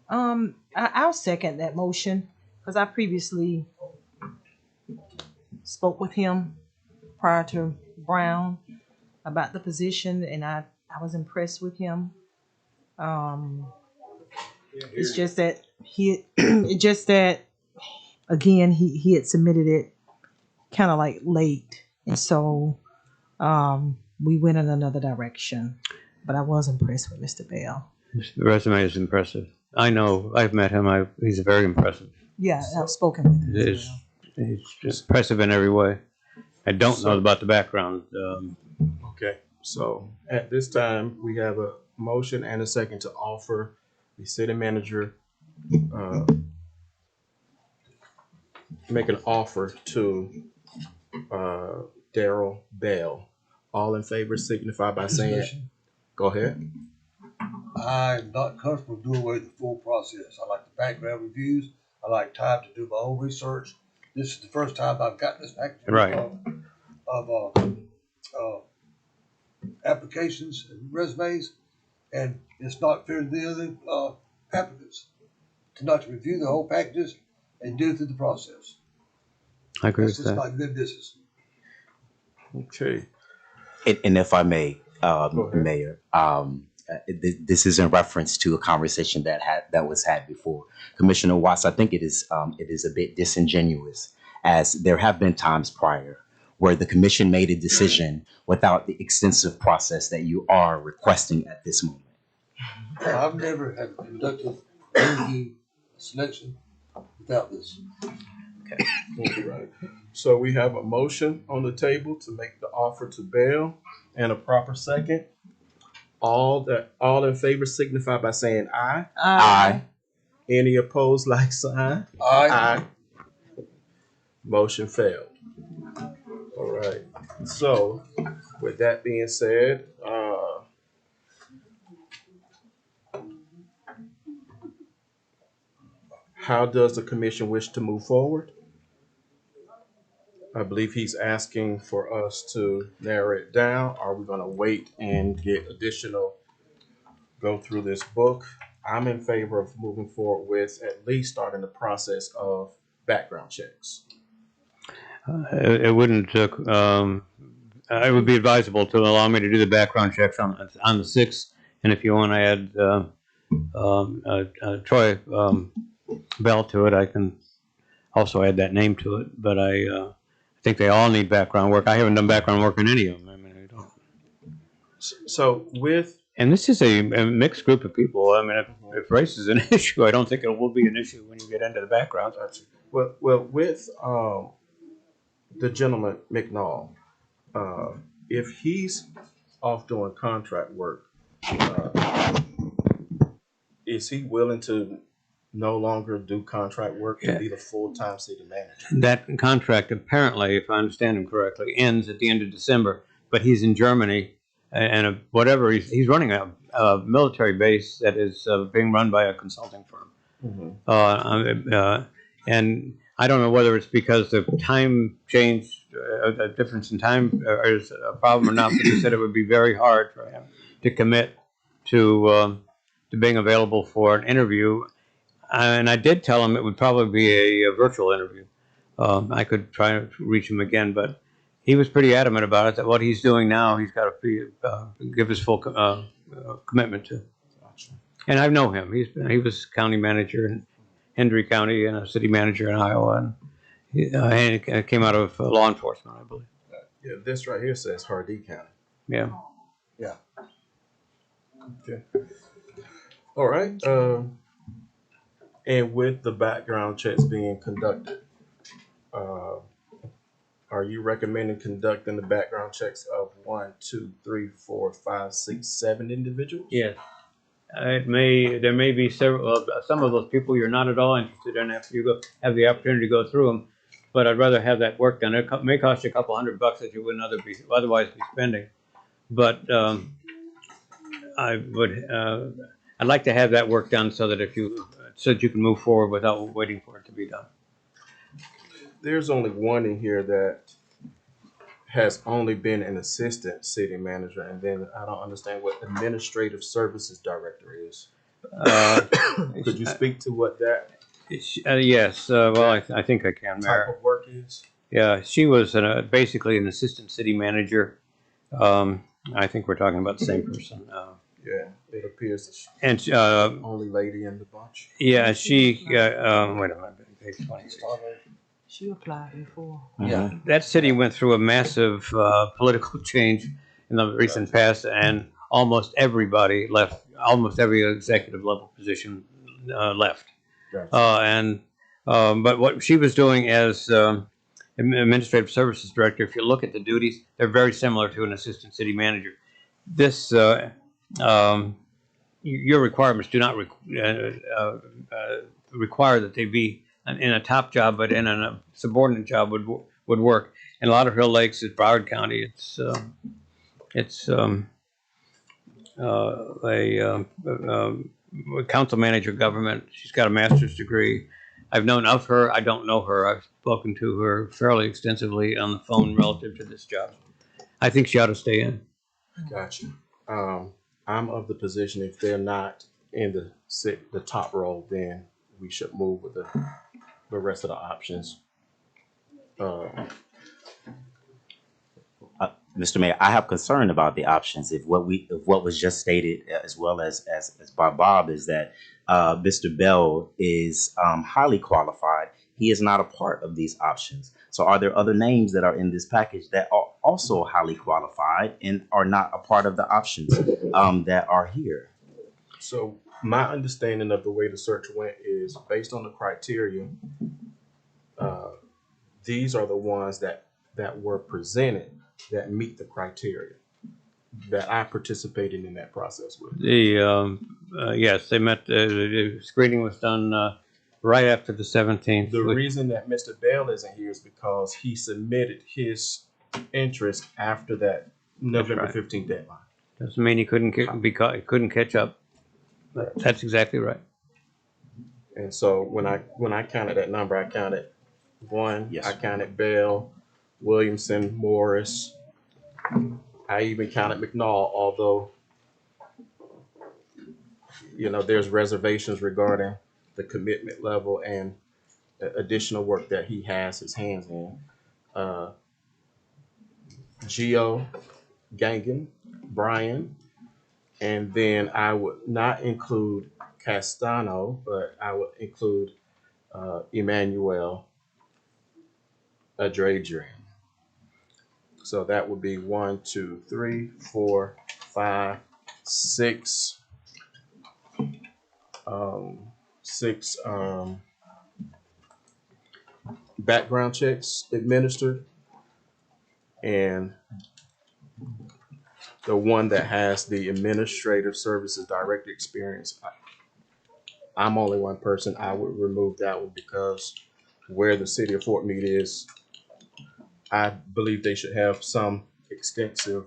Speaker 3: I'll second that motion because I previously spoke with him prior to Brown about the position, and I was impressed with him. It's just that again he had submitted it kind of like late, and so we went in another direction. But I was impressed with Mr. Bell.
Speaker 6: The resume is impressive. I know. I've met him. He's very impressive.
Speaker 3: Yeah, I've spoken with him.
Speaker 6: He's impressive in every way. I don't know about the background.
Speaker 1: Okay, so at this time, we have a motion and a second to offer the city manager, make an offer to Daryl Bell. All in favor signify by saying,
Speaker 12: Discussion.
Speaker 1: go ahead.
Speaker 12: I'm not comfortable doing away with the full process. I like the background reviews. I like time to do my own research. This is the first time I've gotten this package
Speaker 6: Right.
Speaker 12: of applications and resumes, and it's not fair to the other applicants to not to review the whole packages and do it through the process.
Speaker 6: I agree
Speaker 12: That's
Speaker 6: with
Speaker 12: just
Speaker 6: that.
Speaker 12: not good business.
Speaker 1: Okay.
Speaker 9: And if I may,
Speaker 1: Go ahead.
Speaker 9: Mayor, this is in reference to a conversation that was had before. Commissioner Watts, I think it is a bit disingenuous, as there have been times prior where the commission made a decision without the extensive process that you are requesting at this moment.
Speaker 12: I've never had conducted interview selection without this.
Speaker 1: Right. So we have a motion on the table to make the offer to bail and a proper second. All in favor signify by saying aye.
Speaker 9: Aye.
Speaker 1: Any opposed, like sign?
Speaker 12: Aye.
Speaker 1: Motion failed. All right. So with that being said, how does the commission wish to move forward? I believe he's asking for us to narrow it down. Are we going to wait and get go through this book? I'm in favor of moving forward with at least starting the process of background checks.
Speaker 6: It wouldn't, it would be advisable to allow me to do the background checks on the 6th. And if you want to add Troy Bell to it, I can also add that name to it. But I think they all need background work. I haven't done background work in any of them. I mean, I don't.
Speaker 1: So
Speaker 6: And this is a mixed group of people. I mean, if race is an issue, I don't think it will be an issue when you get into the background.
Speaker 1: Well, with the gentleman McNall, if he's off doing contract work, is he willing to no longer do contract work to be the full-time city manager?
Speaker 6: That contract apparently, if I understand him correctly, ends at the end of December. But he's in Germany, and whatever he's running a military base that is being run by a consulting firm. And I don't know whether it's because the time change, a difference in time is a problem or not, but he said it would be very hard for him to commit to being available for an interview. And I did tell him it would probably be a virtual interview. I could try to reach him again, but he was pretty adamant about it, that what he's doing now, he's got to give his full commitment to. And I know him. He was county manager in Hendry County and a city manager in Iowa, and he came out of law enforcement, I believe.
Speaker 1: Yeah, this right here says Hardee County.
Speaker 6: Yeah.
Speaker 1: Yeah. Okay. All right. And with the background checks being conducted, are you recommending conducting the background checks of 1, 2, 3, 4, 5, 6, 7 individuals?
Speaker 6: Yes. There may be several, some of those people you're not at all interested in after you have the opportunity to go through them. But I'd rather have that work done. It may cost you a couple $100 that you wouldn't otherwise be spending. But I'd like to have that work done so that you can move forward without waiting for it to be done.
Speaker 1: There's only one in here that has only been an assistant city manager, and then I don't understand what administrative services director is. Could you speak to what that
Speaker 6: yes, well, I think I can, Mayor.
Speaker 1: type of work is?
Speaker 6: Yeah, she was basically an assistant city manager. I think we're talking about the same person.
Speaker 1: Yeah, it appears that
Speaker 6: And
Speaker 1: she's the only lady in the bunch.
Speaker 6: yeah, she. Wait a minute, page 20.
Speaker 3: She applied before.
Speaker 6: Yeah, that city went through a massive political change in the recent past, and almost everybody left. Almost every executive level position left.
Speaker 1: Gotcha.
Speaker 6: But what she was doing as administrative services director, if you look at the duties, they're very similar to an assistant city manager. This your requirements do not require that they be in a top job, but in a subordinate job would work. And Lauderhill Lakes is Broward County. It's a council manager government. She's got a master's degree. I've known of her. I don't know her. I've spoken to her fairly extensively on the phone relative to this job. I think she ought to stay in.
Speaker 1: Gotcha. I'm of the position if they're not in the top role, then we should move with the rest of the options.
Speaker 9: Mr. Mayor, I have concern about the options. If what was just stated, as well as by Bob, is that Mr. Bell is highly qualified. He is not a part of these options. So are there other names that are in this package that are also highly qualified and are not a part of the options that are here?
Speaker 1: So my understanding of the way the search went is based on the criteria. These are the ones that were presented that meet the criteria that I participated in that process with.
Speaker 6: Yes, they met. The screening was done right after the 17th.
Speaker 1: The reason that Mr. Bell isn't here is because he submitted his interest after that November 15th deadline.
Speaker 6: Doesn't mean he couldn't couldn't catch up. That's exactly right.
Speaker 1: And so when I counted that number, I counted one.
Speaker 9: Yes.
Speaker 1: I counted Bell, Williamson, Morris. I even counted McNall, although there's reservations regarding the commitment level and additional work that he has his hands in. Gio, Gangan, Brian, and then I would not include Castano, but I would include Emmanuel Adradrian. So that would be 1, 2, 3, 4, 5, 6. 6 background checks administered, and the one that has the administrative services direct experience. I'm only one person. I would remove that one because where the city of Fort Meade is, I believe they should have some extensive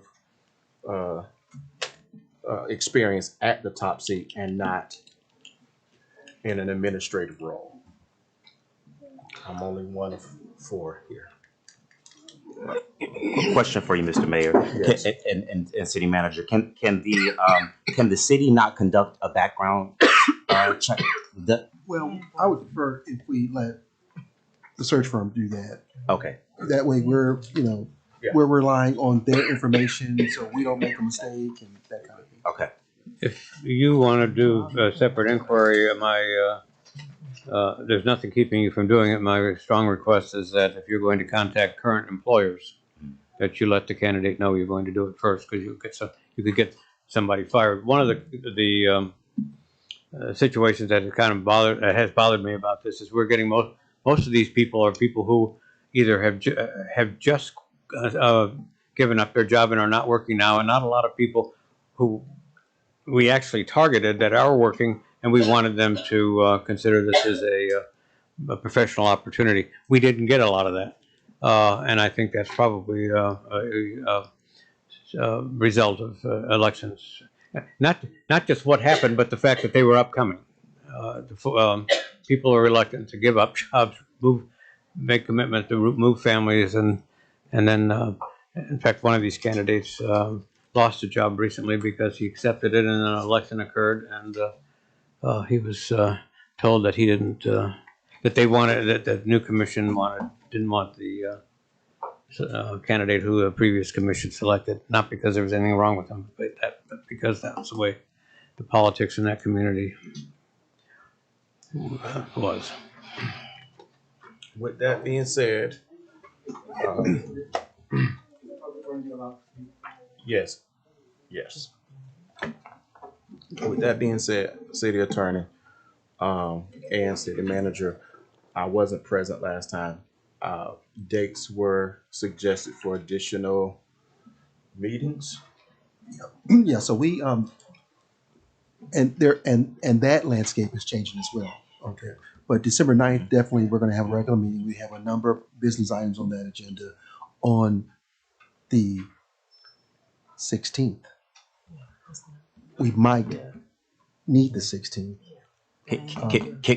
Speaker 1: experience at the top seat and not in an administrative role. I'm only one of 4 here.
Speaker 9: Question for you, Mr. Mayor,
Speaker 1: Yes.
Speaker 9: and City Manager. Can the city not conduct a background check?
Speaker 10: Well, I would prefer if we let the search firm do that.
Speaker 9: Okay.
Speaker 10: That way we're we're relying on their information so we don't make a mistake and that kind of thing.
Speaker 9: Okay.
Speaker 6: If you want to do a separate inquiry, there's nothing keeping you from doing it. My strong request is that if you're going to contact current employers, that you let the candidate know you're going to do it first, because you could get somebody fired. One of the situations that has bothered me about this is we're getting most of these people are people who either have just given up their job and are not working now, and not a lot of people who we actually targeted that are working, and we wanted them to consider this as a professional opportunity. We didn't get a lot of that, and I think that's probably a result of elections. Not just what happened, but the fact that they were upcoming. People are reluctant to give up jobs, make commitment to move families, and then, in fact, one of these candidates lost a job recently because he accepted it and an election occurred, and he was told that he didn't, that the new commission didn't want the candidate who the previous commission selected, not because there was anything wrong with him, but because that was the way the politics in that community was.
Speaker 1: With that being said, yes. With that being said, City Attorney and City Manager, I wasn't present last time. Dates were suggested for additional meetings.
Speaker 10: Yeah, so we and that landscape is changing as well.
Speaker 1: Okay.
Speaker 10: But December 9th, definitely we're going to have a regular meeting. We have a number of business items on that agenda on the 16th. We might need the 16th.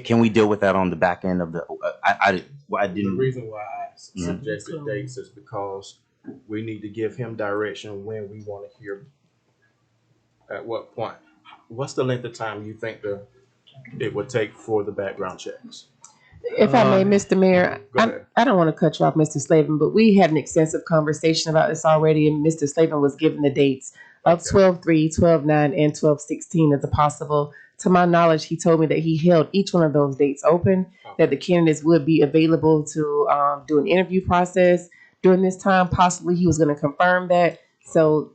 Speaker 9: Can we deal with that on the back end of the? I
Speaker 1: The
Speaker 9: didn't.
Speaker 1: reason why I suggested dates is because we need to give him direction when we want to hear at what point. What's the length of time you think it would take for the background checks?
Speaker 7: If I may, Mr. Mayor,
Speaker 1: Go ahead.
Speaker 7: I don't want to cut you off, Mr. Slavin, but we had an extensive conversation about this already, and Mr. Slavin was given the dates of 12/3, 12/9, and 12/16 as a possible. To my knowledge, he told me that he held each one of those dates open, that the candidates would be available to do an interview process during this time. Possibly he was going to confirm that. So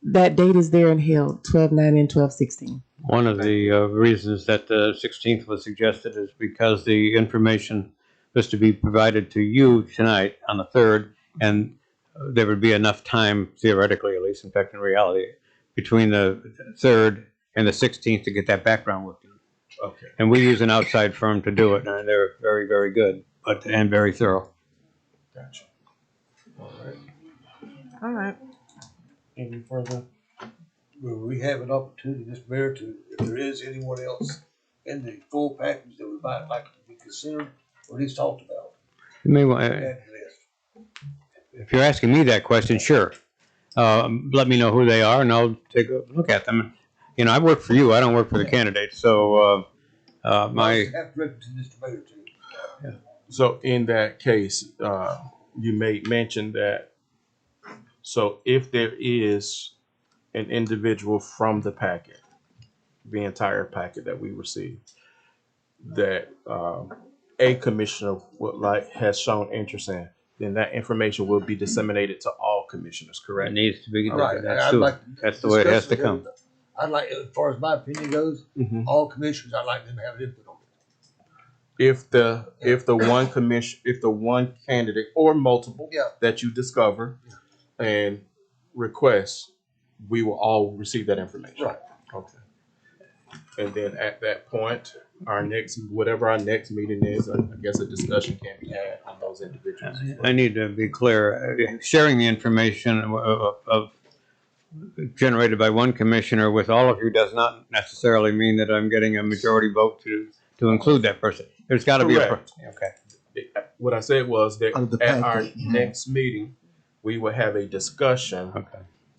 Speaker 7: that date is there and held, 12/9 and 12/16.
Speaker 6: One of the reasons that the 16th was suggested is because the information was to be provided to you tonight on the 3rd, and there would be enough time, theoretically at least, in fact in reality, between the 3rd and the 16th to get that background work done.
Speaker 1: Okay.
Speaker 6: And we use an outside firm to do it, and they're very, very good, and very thorough.
Speaker 1: Gotcha. All right.
Speaker 3: All right.
Speaker 1: Any further?
Speaker 12: Will we have an opportunity, Mr. Mayor, if there is anyone else in the full package that we might like to be considered or at least talked about?
Speaker 6: You may want,
Speaker 12: Add to this.
Speaker 6: if you're asking me that question, sure. Let me know who they are, and I'll take a look at them. You know, I work for you. I don't work for the candidates. So my.
Speaker 12: Have to to Mr. Mayor too.
Speaker 1: So in that case, you made mention that, so if there is an individual from the packet, the entire packet that we received, that a commissioner has shown interest in, then that information will be disseminated to all commissioners,
Speaker 6: It
Speaker 1: correct?
Speaker 6: needs to be.
Speaker 12: All right.
Speaker 6: That's the way it has to come.
Speaker 12: I'd like, as far as my opinion goes, all commissioners, I'd like them to have an input on it.
Speaker 1: If the one candidate or multiple that you discover and request, we will all receive that information.
Speaker 12: Right.
Speaker 1: Okay. And then at that point, whatever our next meeting is, I guess a discussion can be had on those individuals.
Speaker 6: I need to be clear. Sharing the information of generated by one commissioner with all of you does not necessarily mean that I'm getting a majority vote to include that person. There's got to be a.
Speaker 1: Correct.
Speaker 6: Okay.
Speaker 1: What I said was that
Speaker 10: Under the
Speaker 1: at our
Speaker 10: packet.
Speaker 1: next meeting, we will have a discussion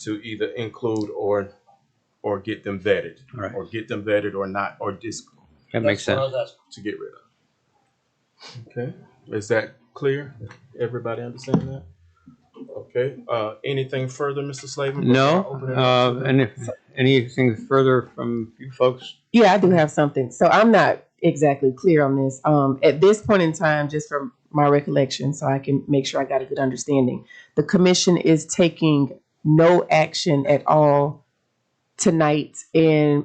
Speaker 1: to either include or get them vetted,
Speaker 6: Right.
Speaker 1: or get them vetted or not, or
Speaker 6: That makes sense.
Speaker 1: to get rid of. Okay, is that clear? Everybody understand that? Okay, anything further, Mr. Slavin?
Speaker 6: No. And if anything further from you folks?
Speaker 7: Yeah, I do have something. So I'm not exactly clear on this. At this point in time, just from my recollection, so I can make sure I got a good understanding, the commission is taking no action at all tonight, and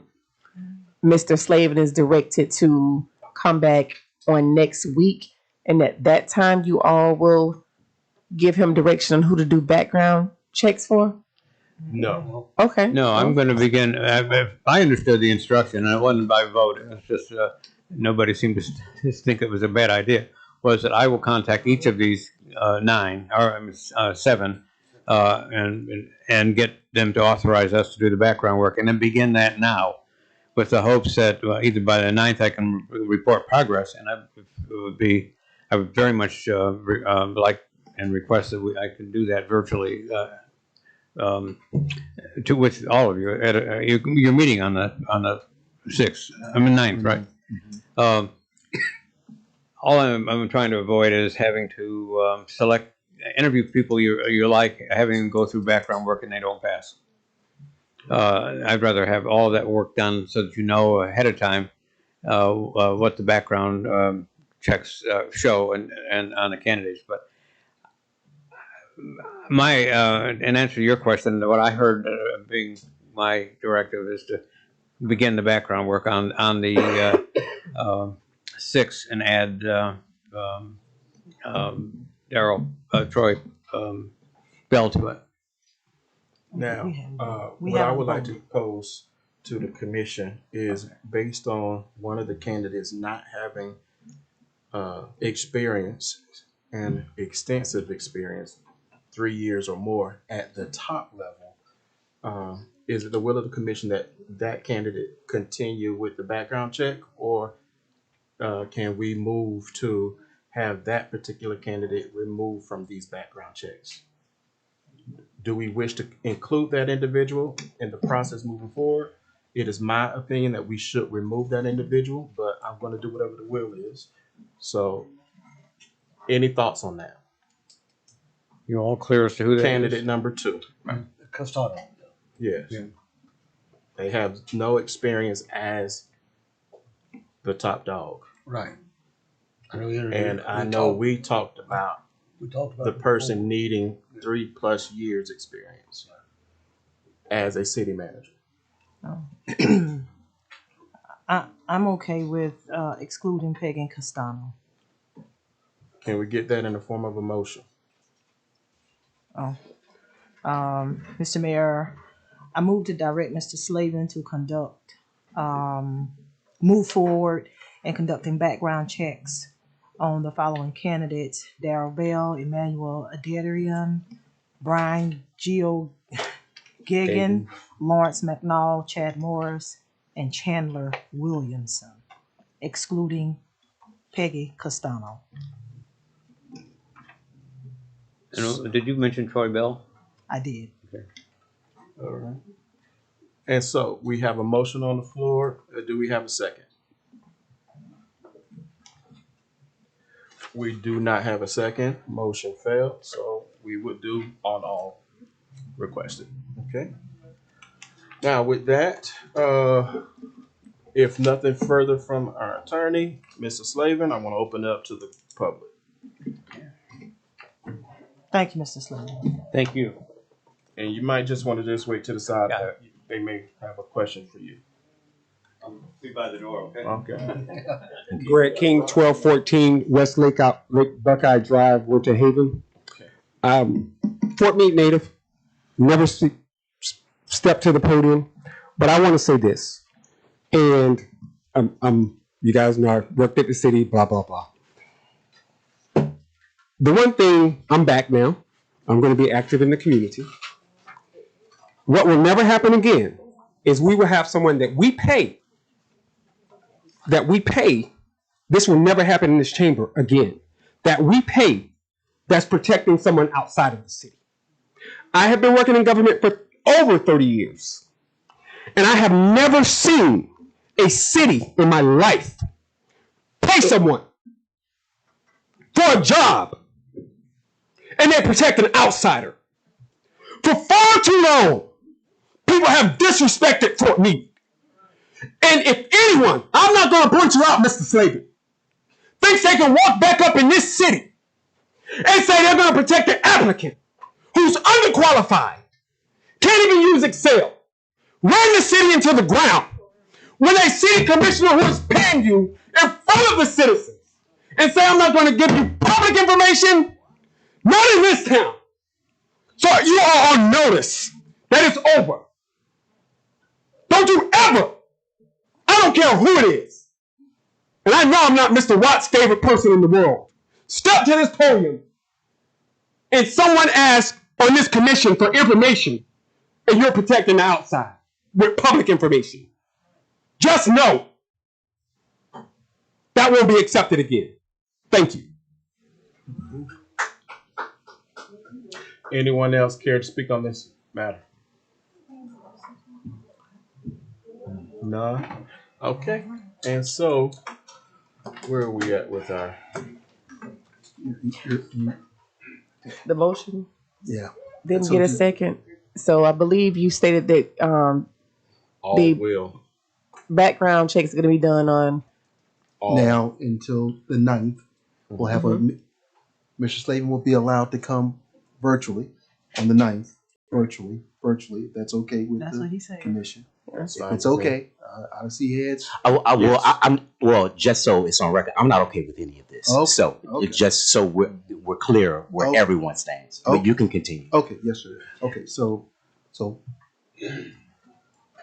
Speaker 7: Mr. Slavin is directed to come back on next week, and at that time you all will give him direction on who to do background checks for?
Speaker 1: No.
Speaker 7: Okay.
Speaker 6: No, I'm going to begin. I understood the instruction, and it wasn't by vote. It was just nobody seemed to think it was a bad idea. Was that I will contact each of these 7, and get them to authorize us to do the background work, and then begin that now, with the hopes that either by the 9th I can report progress, and I would very much like and request that I can do that virtually. With all of you at your meeting on the 6th. I mean 9th, right? All I'm trying to avoid is having to interview people you like, having them go through background work and they don't pass. I'd rather have all that work done so that you know ahead of time what the background checks show and on the candidates. But in answer to your question, what I heard being my directive is to begin the background work on the 6th and add Troy Bell to it.
Speaker 1: Now, what I would like to propose to the commission is, based on one of the candidates not having experience and extensive experience, 3 years or more at the top level, is it the will of the commission that that candidate continue with the background check, or can we move to have that particular candidate removed from these background checks? Do we wish to include that individual in the process moving forward? It is my opinion that we should remove that individual, but I'm going to do whatever the will is. So, any thoughts on that?
Speaker 6: You all clear as to who that
Speaker 1: Candidate
Speaker 6: is?
Speaker 1: number 2.
Speaker 12: Costano.
Speaker 1: Yes. They have no experience as the top dog.
Speaker 12: Right. I know we interviewed-
Speaker 1: And I
Speaker 12: we
Speaker 1: know
Speaker 12: talked-
Speaker 1: we talked about
Speaker 12: we talked about
Speaker 1: the
Speaker 12: it
Speaker 1: person needing 3+ years experience as a city manager.
Speaker 3: I'm okay with excluding Peggy and Castano.
Speaker 1: Can we get that in the form of a motion?
Speaker 3: Mr. Mayor, I move to direct Mr. Slavin to move forward in conducting background checks on the following candidates: Darrell Bell, Emmanuel Aderian, Brian Gio Gagan, Lawrence McNall, Chad Morris, and Chandler Williamson, excluding Peggy Castano.
Speaker 6: And did you mention Troy Bell?
Speaker 3: I did.
Speaker 1: All right. And so we have a motion on the floor. Do we have a second? We do not have a second. Motion failed. So we would do on all requested. Okay. Now with that, if nothing further from our attorney, Mr. Slavin, I want to open it up to the public.
Speaker 3: Thank you, Mr. Slavin.
Speaker 6: Thank you.
Speaker 1: And you might just want to just wait to the side. They may have a question for you.
Speaker 6: Be by the door, okay?
Speaker 1: Okay.
Speaker 11: Greg King, 1214 West Lake Buckeye Drive, Winter Haven. Fort Meade native, never stepped to the podium, but I want to say this, and you guys know I worked at the city, blah, blah, blah. The one thing, I'm back now, I'm going to be active in the community. What will never happen again is we will have someone that we pay, this will never happen in this chamber again, that we pay, that's protecting someone outside of the city. I have been working in government for over 30 years, and I have never seen a city in my life pay someone for a job and they protect an outsider. For far too long, people have disrespected Fort Meade. And if anyone, I'm not going to point you out, Mr. Slavin, thinks they can walk back up in this city and say they're going to protect an applicant who's underqualified, can't even use Excel, ran the city into the ground, when a city commissioner who is paying you in front of the citizens and say, I'm not going to give you public information, not in this town. So you are on notice that it's over. Don't you ever, I don't care who it is, and I know I'm not Mr. Watt's favorite person in the world, step to this podium and someone asks on this commission for information and you're protecting the outside with public information. Just know that won't be accepted again. Thank you.
Speaker 1: Anyone else care to speak on this matter? None? Okay. And so, where are we at with our...
Speaker 7: The motion
Speaker 10: Yeah.
Speaker 7: didn't get a second. So I believe you stated that the
Speaker 1: will.
Speaker 7: background check is going to be done on
Speaker 10: Now, until the 9th, we'll have Mr. Slavin will be allowed to come virtually on the 9th, virtually. That's okay with
Speaker 3: That's
Speaker 10: the
Speaker 3: what he said.
Speaker 10: commission.
Speaker 1: That's
Speaker 10: If
Speaker 1: fine
Speaker 10: it's
Speaker 1: with me.
Speaker 10: okay. I see heads.
Speaker 9: Well, just so it's on record, I'm not okay with any of this.
Speaker 10: Okay,
Speaker 9: So
Speaker 10: okay.
Speaker 9: just so we're clear where
Speaker 10: Okay.
Speaker 9: everyone stands. But you can continue.
Speaker 10: Okay, yes, sir. Okay, so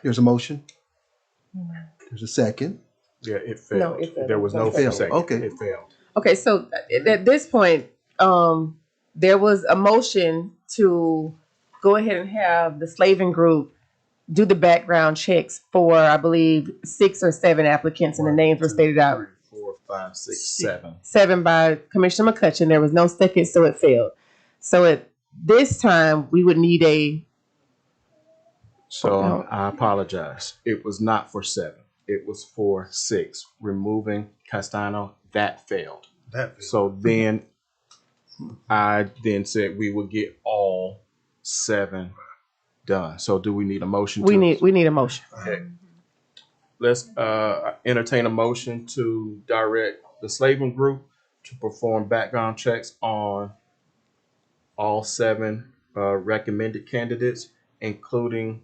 Speaker 10: there's a motion. There's a second.
Speaker 1: Yeah, it failed.
Speaker 7: No, it failed.
Speaker 1: There was no
Speaker 10: It failed.
Speaker 1: second.
Speaker 10: Okay.
Speaker 1: It failed.
Speaker 7: Okay, so at this point, there was a motion to go ahead and have the Slavin group
Speaker 13: do the background checks for, I believe, 6 or 7 applicants, and the names were stated out.
Speaker 1: 3, 4, 5, 6, 7.
Speaker 13: 7 by Commissioner McCutcheon. There was no second, so it failed. So at this time, we would need a.
Speaker 1: So I apologize. It was not for 7. It was for 6. Removing Castano, that failed. So then I then said we would get all 7 done. So do we need a motion?
Speaker 13: We need a motion.
Speaker 1: Okay. Let's entertain a motion to direct the Slavin Group to perform background checks on all 7 recommended candidates, including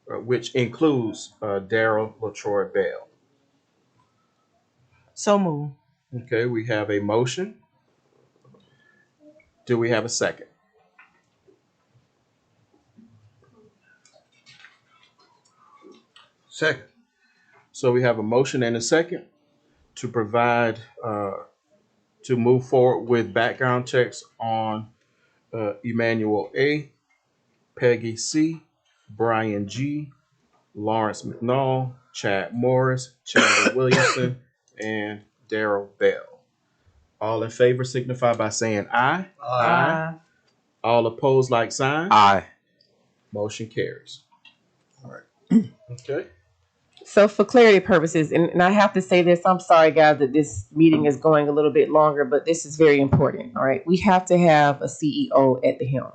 Speaker 1: which includes Daryl LaTroy Bell.
Speaker 3: So move.
Speaker 1: Okay, we have a motion. Do we have a second?
Speaker 12: Second.
Speaker 1: So we have a motion and a second to provide, to move forward with background checks on Emmanuel A., Peggy C., Brian G., Lawrence McNall, Chad Morris, Chandler Williamson, and Daryl Bell. All in favor signify by saying aye.
Speaker 3: Aye.
Speaker 1: All opposed, like sign.
Speaker 9: Aye.
Speaker 1: Motion carries. All right. Okay.
Speaker 13: So for clarity purposes, and I have to say this, I'm sorry guys that this meeting is going a little bit longer, but this is very important. All right. We have to have a CEO at the helm.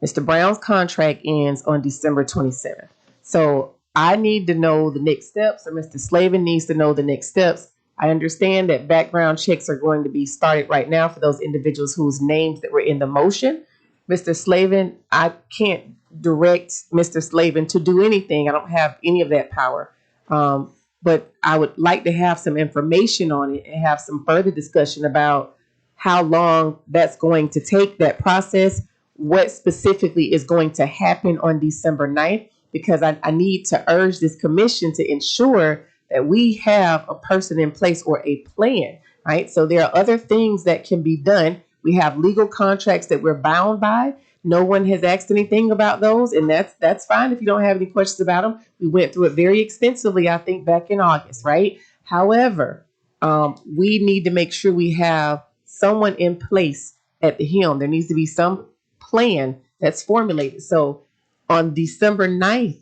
Speaker 13: Mr. Brown's contract ends on December 27th. So I need to know the next steps, or Mr. Slavin needs to know the next steps. I understand that background checks are going to be started right now for those individuals whose names that were in the motion. Mr. Slavin, I can't direct Mr. Slavin to do anything. I don't have any of that power. But I would like to have some information on it and have some further discussion about how long that's going to take, that process, what specifically is going to happen on December 9th, because I need to urge this commission to ensure that we have a person in place or a plan, right? So there are other things that can be done. We have legal contracts that we're bound by. No one has asked anything about those, and that's fine if you don't have any questions about them. We went through it very extensively, I think, back in August, right? However, we need to make sure we have someone in place at the helm. There needs to be some plan that's formulated. So on December 9th,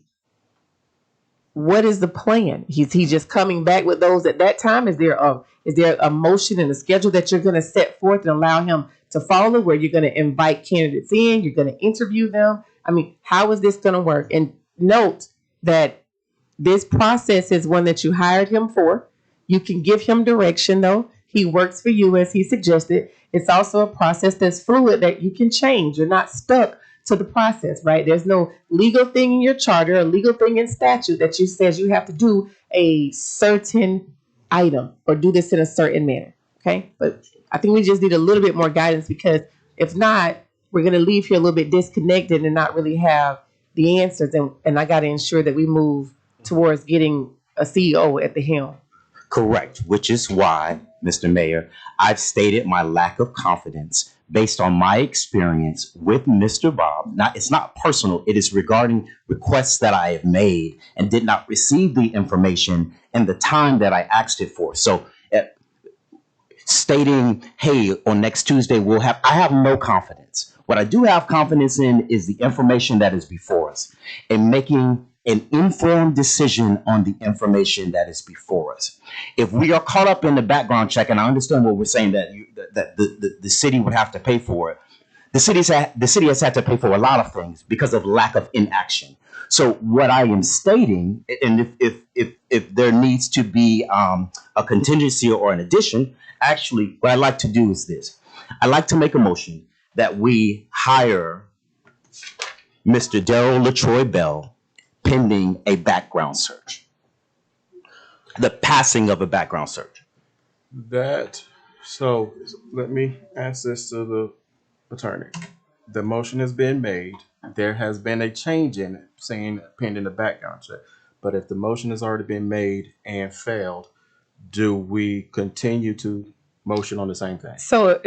Speaker 13: what is the plan? He's just coming back with those at that time? Is there a motion and a schedule that you're going to set forth and allow him to follow, where you're going to invite candidates in, you're going to interview them? I mean, how is this going to work? And note that this process is one that you hired him for. You can give him direction, though. He works for you as he suggested. It's also a process that's fluid that you can change. You're not stuck to the process, right? There's no legal thing in your charter, a legal thing in statute that says you have to do a certain item or do this in a certain manner, okay? But I think we just need a little bit more guidance, because if not, we're going to leave here a little bit disconnected and not really have the answers. And I got to ensure that we move towards getting a CEO at the helm.
Speaker 9: Correct, which is why, Mr. Mayor, I've stated my lack of confidence based on my experience with Mr. Bob. It's not personal. It is regarding requests that I have made and did not receive the information in the time that I asked it for. So stating, hey, on next Tuesday I have no confidence. What I do have confidence in is the information that is before us and making an informed decision on the information that is before us. If we are caught up in the background check, and I understand what we're saying, that the city would have to pay for it. The city has had to pay for a lot of things because of lack of inaction. So what I am stating, and if there needs to be a contingency or an addition, actually what I'd like to do is this. I'd like to make a motion that we hire Mr. Daryl LaTroy Bell pending a background search, the passing of a background search.
Speaker 1: So let me ask this to the attorney. The motion has been made. There has been a change in it, saying pending a background check. But if the motion has already been made and failed, do we continue to motion on the same thing?
Speaker 13: So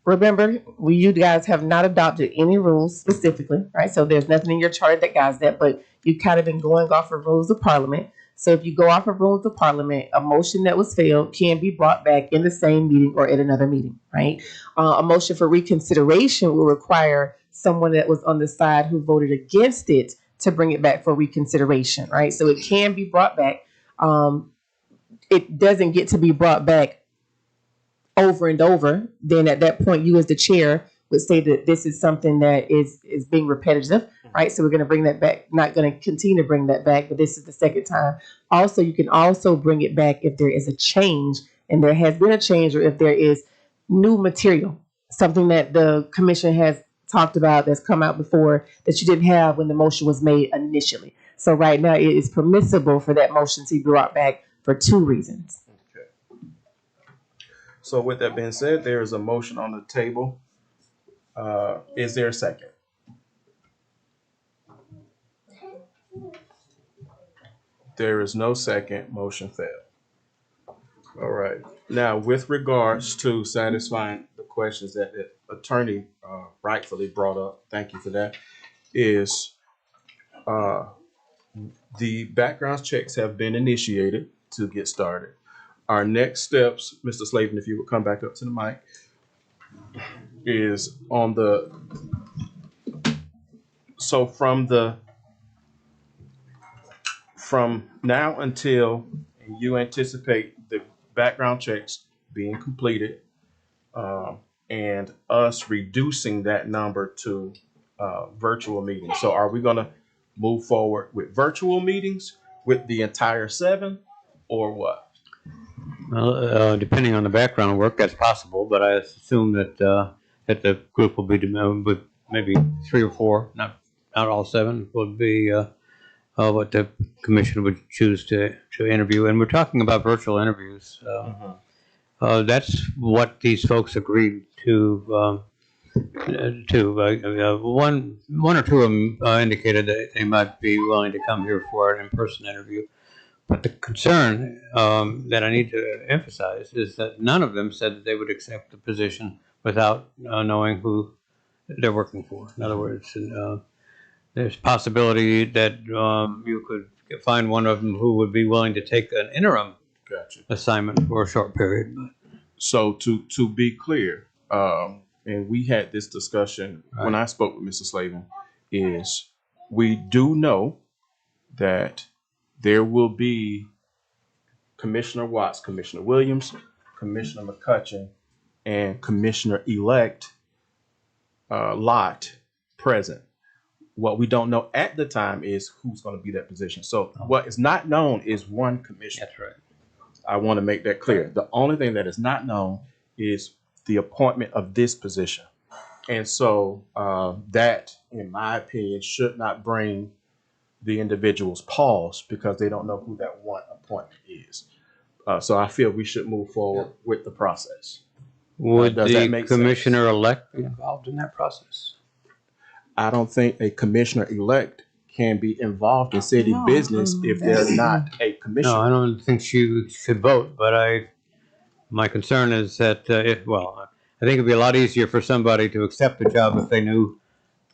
Speaker 13: remember, you guys have not adopted any rules specifically, right? So there's nothing in your charter that guides that, but you've kind of been going off of rules of parliament. So if you go off of rules of parliament, a motion that was failed can be brought back in the same meeting or at another meeting, right? A motion for reconsideration will require someone that was on the side who voted against it to bring it back for reconsideration, right? So it can be brought back. It doesn't get to be brought back over and over. Then at that point, you as the chair would say that this is something that is being repetitive, right? So we're going to bring that back, not going to continue to bring that back, but this is the second time. Also, you can also bring it back if there is a change, and there has been a change, or if there is new material, something that the commission has talked about that's come out before that you didn't have when the motion was made initially. So right now, it is permissible for that motion to be brought back for 2 reasons.
Speaker 1: Okay. So with that being said, there is a motion on the table. Is there a second? There is no second. Motion failed. All right. Now, with regards to satisfying the questions that the attorney rightfully brought up, thank you for that, is the background checks have been initiated to get started. Our next steps, Mr. Slavin, if you would come back up to the mic, is on the, so from now until you anticipate the background checks being completed and us reducing that number to virtual meetings. So are we going to move forward with virtual meetings with the entire 7 or what?
Speaker 6: Well, depending on the background work, that's possible, but I assume that that the group will be with maybe 3 or 4, not all 7, would be what the commission would choose to interview. And we're talking about virtual interviews. That's what these folks agreed to. One or two of them indicated that they might be willing to come here for an in-person interview. But the concern that I need to emphasize is that none of them said that they would accept the position without knowing who they're working for. In other words, there's possibility that you could find one of them who would be willing to take an interim assignment for a short period.
Speaker 1: So to be clear, and we had this discussion when I spoke with Mr. Slavin, is we do know that there will be Commissioner Watts, Commissioner Williams, Commissioner McCutcheon, and Commissioner-elect Lott present. What we don't know at the time is who's going to be that position. So what is not known is one commissioner.
Speaker 6: That's right.
Speaker 1: I want to make that clear. The only thing that is not known is the appointment of this position. And so that, in my opinion, should not bring the individuals pause because they don't know who that one appointment is. So I feel we should move forward with the process.
Speaker 6: Would
Speaker 1: Does that
Speaker 6: the
Speaker 1: make
Speaker 6: commissioner-elect be involved in that process?
Speaker 1: I don't think a commissioner-elect can be involved in city business if they're not a commissioner.
Speaker 6: No, I don't think she should vote, but my concern is that I think it'd be a lot easier for somebody to accept the job if they knew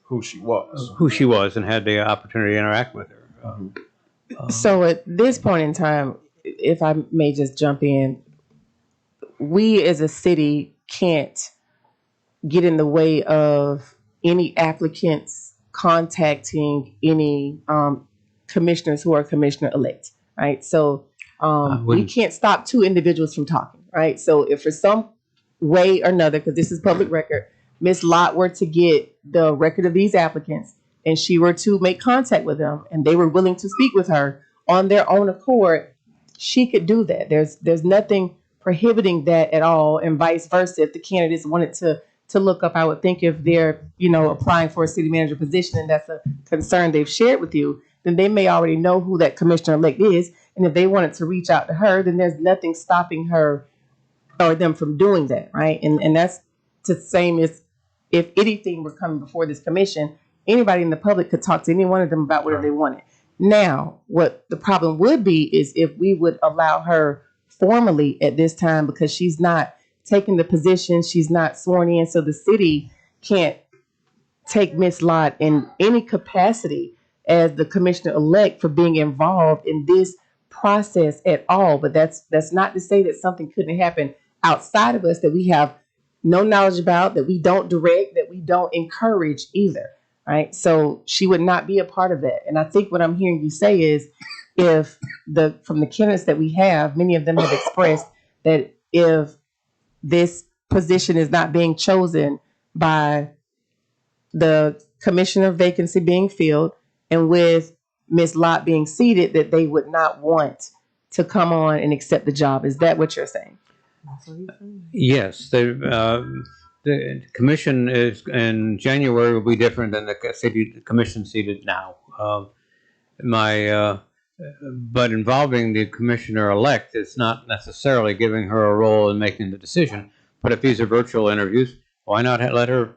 Speaker 1: who she was
Speaker 6: and had the opportunity to interact with her.
Speaker 13: So at this point in time, if I may just jump in, we as a city can't get in the way of any applicants contacting any commissioners who are commissioner-elect, right? So we can't stop 2 individuals from talking, right? So if for some way or another, because this is public record, Ms. Lott were to get the record of these applicants and she were to make contact with them and they were willing to speak with her on their own accord, she could do that. There's nothing prohibiting that at all, and vice versa. If the candidates wanted to look up, I would think if they're, applying for a city manager position and that's a concern they've shared with you, then they may already know who that commissioner-elect is. And if they wanted to reach out to her, then there's nothing stopping her or them from doing that, right? And that's the same as if anything were coming before this commission, anybody in the public could talk to any one of them about whatever they wanted. Now, what the problem would be is if we would allow her formally at this time, because she's not taken the position. She's not sworn in, so the city can't take Ms. Lott in any capacity as the commissioner-elect for being involved in this process at all. But that's not to say that something couldn't happen outside of us that we have no knowledge about, that we don't direct, that we don't encourage either, right? So she would not be a part of that. And I think what I'm hearing you say is, if from the candidates that we have, many of them have expressed that if this position is not being chosen by the commissioner vacancy being filled and with Ms. Lott being seated, that they would not want to come on and accept the job. Is that what you're saying?
Speaker 6: Yes, the commission is in January will be different than the city commission seated now. But involving the commissioner-elect is not necessarily giving her a role in making the decision. But if these are virtual interviews, why not let her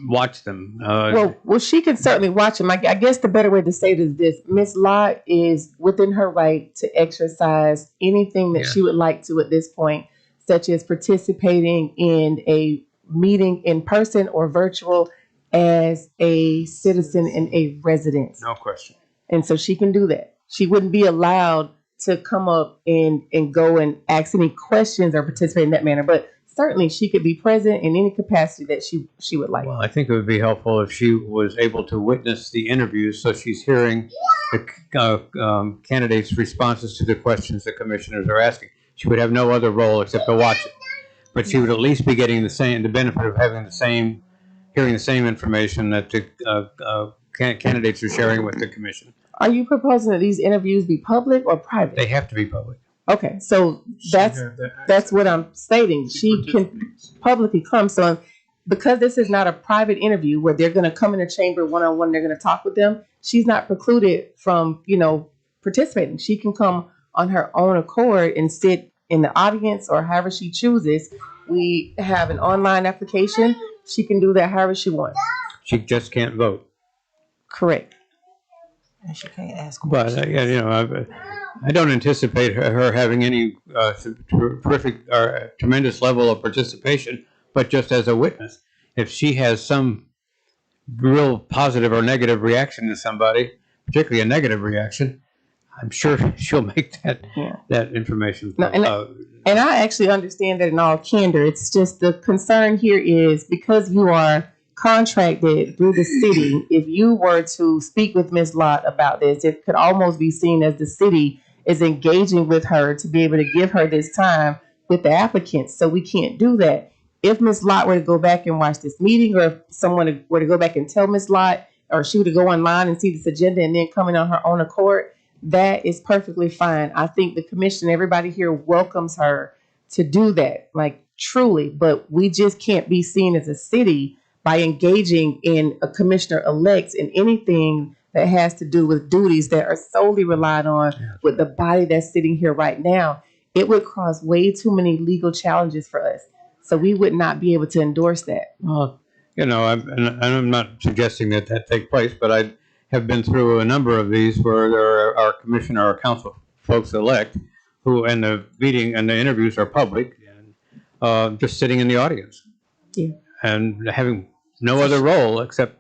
Speaker 6: watch them?
Speaker 13: Well, she can certainly watch them. I guess the better way to say it is this: Ms. Lott is within her right to exercise anything that she would like to at this point, such as participating in a meeting in person or virtual as a citizen and a resident.
Speaker 6: No question.
Speaker 13: And so she can do that. She wouldn't be allowed to come up and go and ask any questions or participate in that manner. But certainly she could be present in any capacity that she would like.
Speaker 6: Well, I think it would be helpful if she was able to witness the interviews, so she's hearing the candidates' responses to the questions the commissioners are asking. She would have no other role except to watch it, but she would at least be getting the benefit of having hearing the same information that the candidates are sharing with the commission.
Speaker 13: Are you proposing that these interviews be public or private?
Speaker 6: They have to be public.
Speaker 13: Okay, so that's what I'm stating. She can publicly come. So because this is not a private interview where they're going to come in a chamber one-on-one, they're going to talk with them, she's not precluded from, participating. She can come on her own accord and sit in the audience or however she chooses. We have an online application. She can do that however she wants.
Speaker 6: She just can't vote.
Speaker 13: Correct.
Speaker 3: And she can't ask
Speaker 6: But I don't anticipate her having any terrific or tremendous level of participation, but just as a witness. If she has some real positive or negative reaction to somebody, particularly a negative reaction, I'm sure she'll make that information.
Speaker 13: No, and I actually understand that in all candor. It's just the concern here is because you are contracted through the city, if you were to speak with Ms. Lott about this, it could almost be seen as the city is engaging with her to be able to give her this time with the applicants. So we can't do that. If Ms. Lott were to go back and watch this meeting, or if someone were to go back and tell Ms. Lott, or she were to go online and see this agenda and then come in on her own accord, that is perfectly fine. I think the commission, everybody here welcomes her to do that, like truly, but we just can't be seen as a city by engaging in a commissioner-elect in anything that has to do with duties that are solely relied on with the body that's sitting here right now. It would cause way too many legal challenges for us. So we would not be able to endorse that.
Speaker 6: Well, I'm not suggesting that take place, but I have been through a number of these where there are commissioner or council folks elect who, and the meeting and the interviews are public, and just sitting in the audience.
Speaker 13: Yeah.
Speaker 6: And having no other role except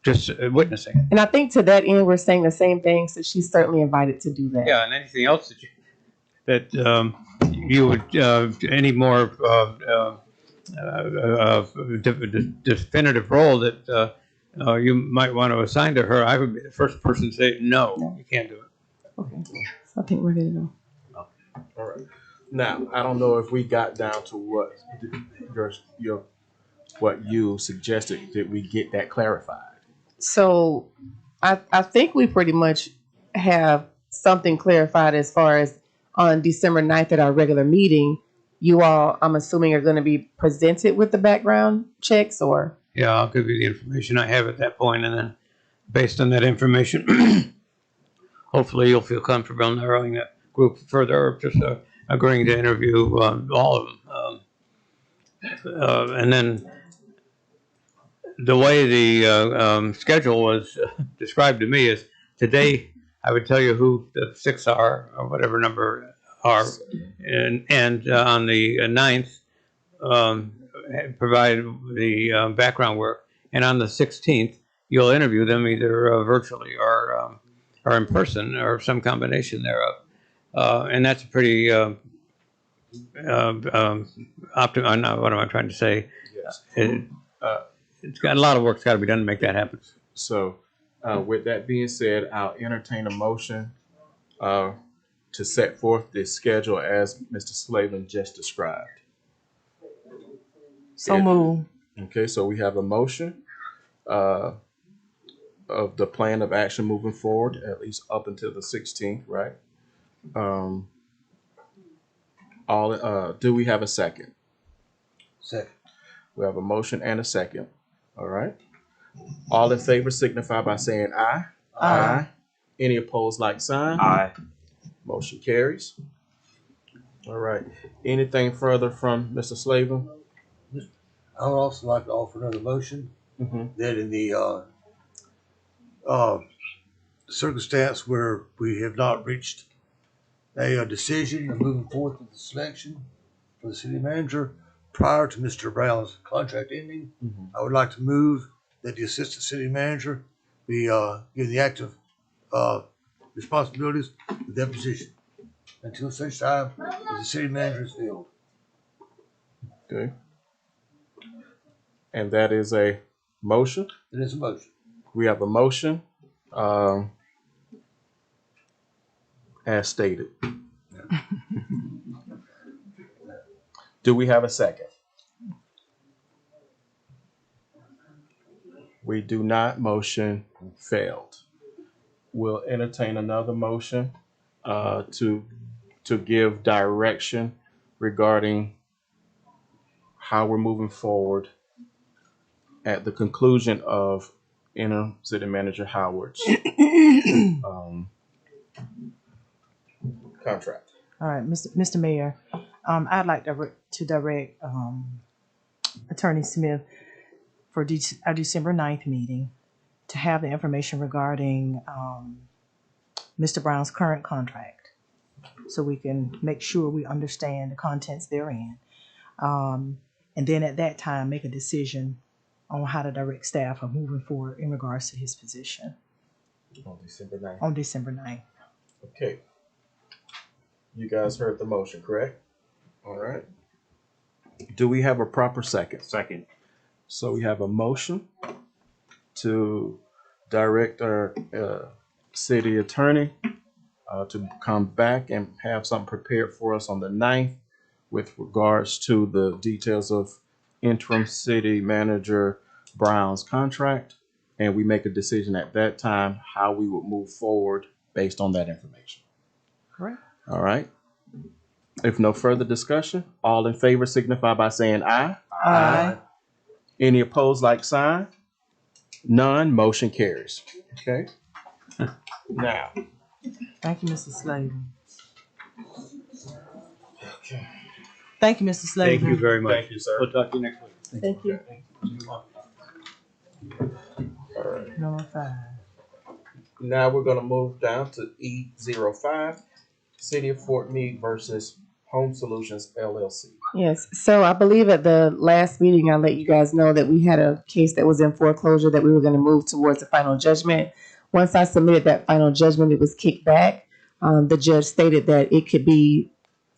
Speaker 6: just witnessing.
Speaker 13: And I think to that end, we're saying the same thing. So she's certainly invited to do that.
Speaker 6: Yeah, and anything else that you would any more definitive role that you might want to assign to her, I would be the first person to say no, you can't do it.
Speaker 13: Okay, so I think we're ready to go.
Speaker 1: All right. Now, I don't know if we got down to what you suggested that we get that clarified.
Speaker 13: So I think we pretty much have something clarified as far as on December 9th at our regular meeting, you all, I'm assuming, are going to be presented with the background checks, or?
Speaker 6: Yeah, I'll give you the information I have at that point, and then based on that information, hopefully you'll feel comfortable narrowing that group further, or just agreeing to interview all of them. And then the way the schedule was described to me is today I would tell you who the 6 are, or whatever number are, and on the 9th, provide the background work, and on the 16th, you'll interview them either virtually or in person or some combination thereof. And that's a pretty what am I trying to say?
Speaker 1: Yes.
Speaker 6: It's got a lot of work's got to be done to make that happen.
Speaker 1: So, with that being said, I'll entertain a motion to set forth the schedule as Mr. Slavin just described.
Speaker 3: So move.
Speaker 1: Okay, so we have a motion of the plan of action moving forward, at least up until the 16th, right? Do we have a second?
Speaker 12: Second.
Speaker 1: We have a motion and a second. All right. All in favor signify by saying aye. Aye. Any opposed, like sign?
Speaker 9: Aye.
Speaker 1: Motion carries. All right. Anything further from Mr. Slavin?
Speaker 12: I would also like to offer another motion that in the circumstance where we have not reached a decision of moving forward with the selection for the city manager prior to Mr. Brown's contract ending, I would like to move that the assistant city manager be given the active responsibilities of that position until such time as the city manager is filled.
Speaker 1: Okay. And that is a motion?
Speaker 12: It is a motion.
Speaker 1: We have a motion as stated. Do we have a second? We do not. Motion failed. We'll entertain another motion to give direction regarding how we're moving forward at the conclusion of interim city manager Howard's contract.
Speaker 3: All right, Mr. Mayor, I'd like to direct Attorney Smith for our December 9th meeting to have the information regarding Mr. Brown's current contract so we can make sure we understand the contents therein. And then at that time, make a decision on how to direct staff of moving forward in regards to his position.
Speaker 1: On December 9th.
Speaker 3: On December 9th.
Speaker 1: Okay. You guys heard the motion, correct? All right. Do we have a proper second?
Speaker 9: Second.
Speaker 1: So we have a motion to direct our city attorney to come back and have something prepared for us on the 9th with regards to the details of interim city manager Brown's contract. And we make a decision at that time how we would move forward based on that information.
Speaker 3: Correct.
Speaker 1: All right. If no further discussion, all in favor signify by saying aye.
Speaker 3: Aye.
Speaker 1: Any opposed, like sign? None. Motion carries. Okay. Now.
Speaker 3: Thank you, Mr. Slavin.
Speaker 1: Okay.
Speaker 3: Thank you, Mr. Slavin.
Speaker 6: Thank you very much.
Speaker 1: Thank you, sir.
Speaker 6: We'll talk to you next week.
Speaker 3: Thank you.
Speaker 1: All right.
Speaker 3: Number 5.
Speaker 1: Now we're going to move down to E05, City of Fort Meade versus Home Solutions LLC.
Speaker 13: Yes, so I believe at the last meeting, I let you guys know that we had a case that was in foreclosure that we were going to move towards a final judgment. Once I submitted that final judgment, it was kicked back. The judge stated that it could be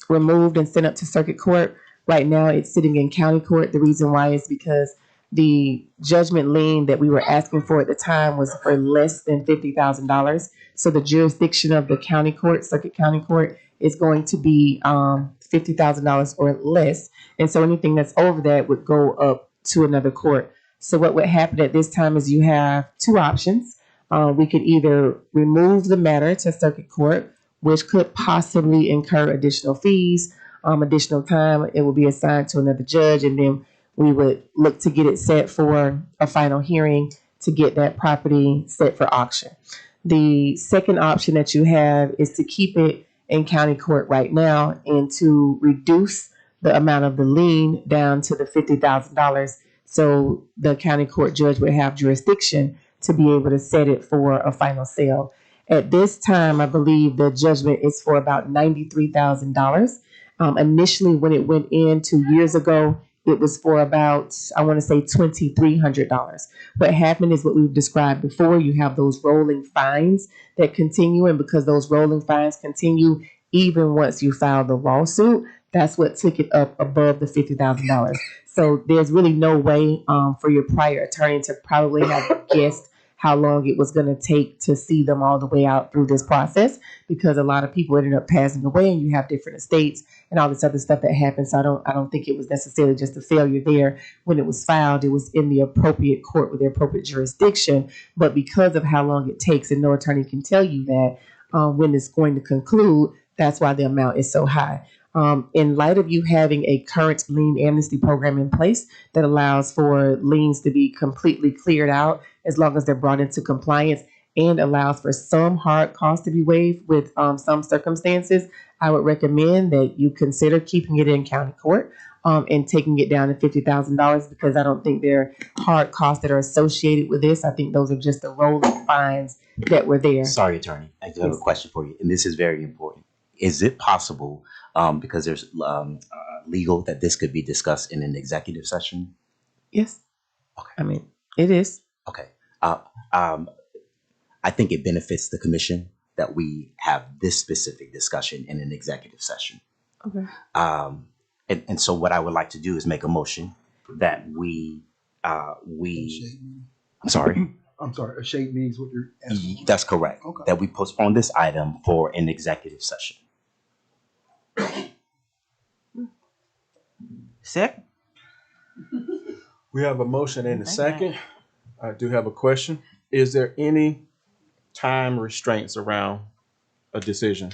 Speaker 13: removed and sent up to circuit court. Right now, it's sitting in county court. The reason why is because the judgment lien that we were asking for at the time was for less than $50,000. So the jurisdiction of the county court, circuit county court, is going to be $50,000 or less. And so anything that's over that would go up to another court. So what would happen at this time is you have two options. We could either remove the matter to circuit court, which could possibly incur additional fees, additional time. It will be assigned to another judge, and then we would look to get it set for a final hearing to get that property set for auction. The second option that you have is to keep it in county court right now and to reduce the amount of the lien down to the $50,000. So the county court judge would have jurisdiction to be able to set it for a final sale. At this time, I believe the judgment is for about $93,000. Initially, when it went in 2 years ago, it was for about, I want to say, $2,300. What happened is what we've described before. You have those rolling fines that continue, and because those rolling fines continue, even once you file the lawsuit, that's what took it up above the $50,000. So there's really no way for your prior attorney to probably have guessed how long it was going to take to see them all the way out through this process, because a lot of people ended up passing away, and you have different estates and all this other stuff that happens. So I don't think it was necessarily just a failure there. When it was filed, it was in the appropriate court with the appropriate jurisdiction. But because of how long it takes, and no attorney can tell you that when it's going to conclude, that's why the amount is so high. In light of you having a current lien amnesty program in place that allows for liens to be completely cleared out as long as they're brought into compliance, and allows for some hard costs to be waived with some circumstances, I would recommend that you consider keeping it in county court and taking it down to $50,000, because I don't think there are hard costs that are associated with this. I think those are just the rolling fines that were there.
Speaker 9: Sorry, attorney. I do have a question for you, and this is very important. Is it possible, because there's legal, that this could be discussed in an executive session?
Speaker 13: Yes. Okay. I mean, it is.
Speaker 9: Okay. I think it benefits the commission that we have this specific discussion in an executive session.
Speaker 13: Okay.
Speaker 9: And so what I would like to do is make a motion that I'm sorry.
Speaker 10: I'm sorry, a shade means what you're asking.
Speaker 9: That's correct.
Speaker 10: Okay.
Speaker 9: That we postpone this item for an executive session.
Speaker 3: Second.
Speaker 1: We have a motion and a second. I do have a question. Is there any time restraints around a decision?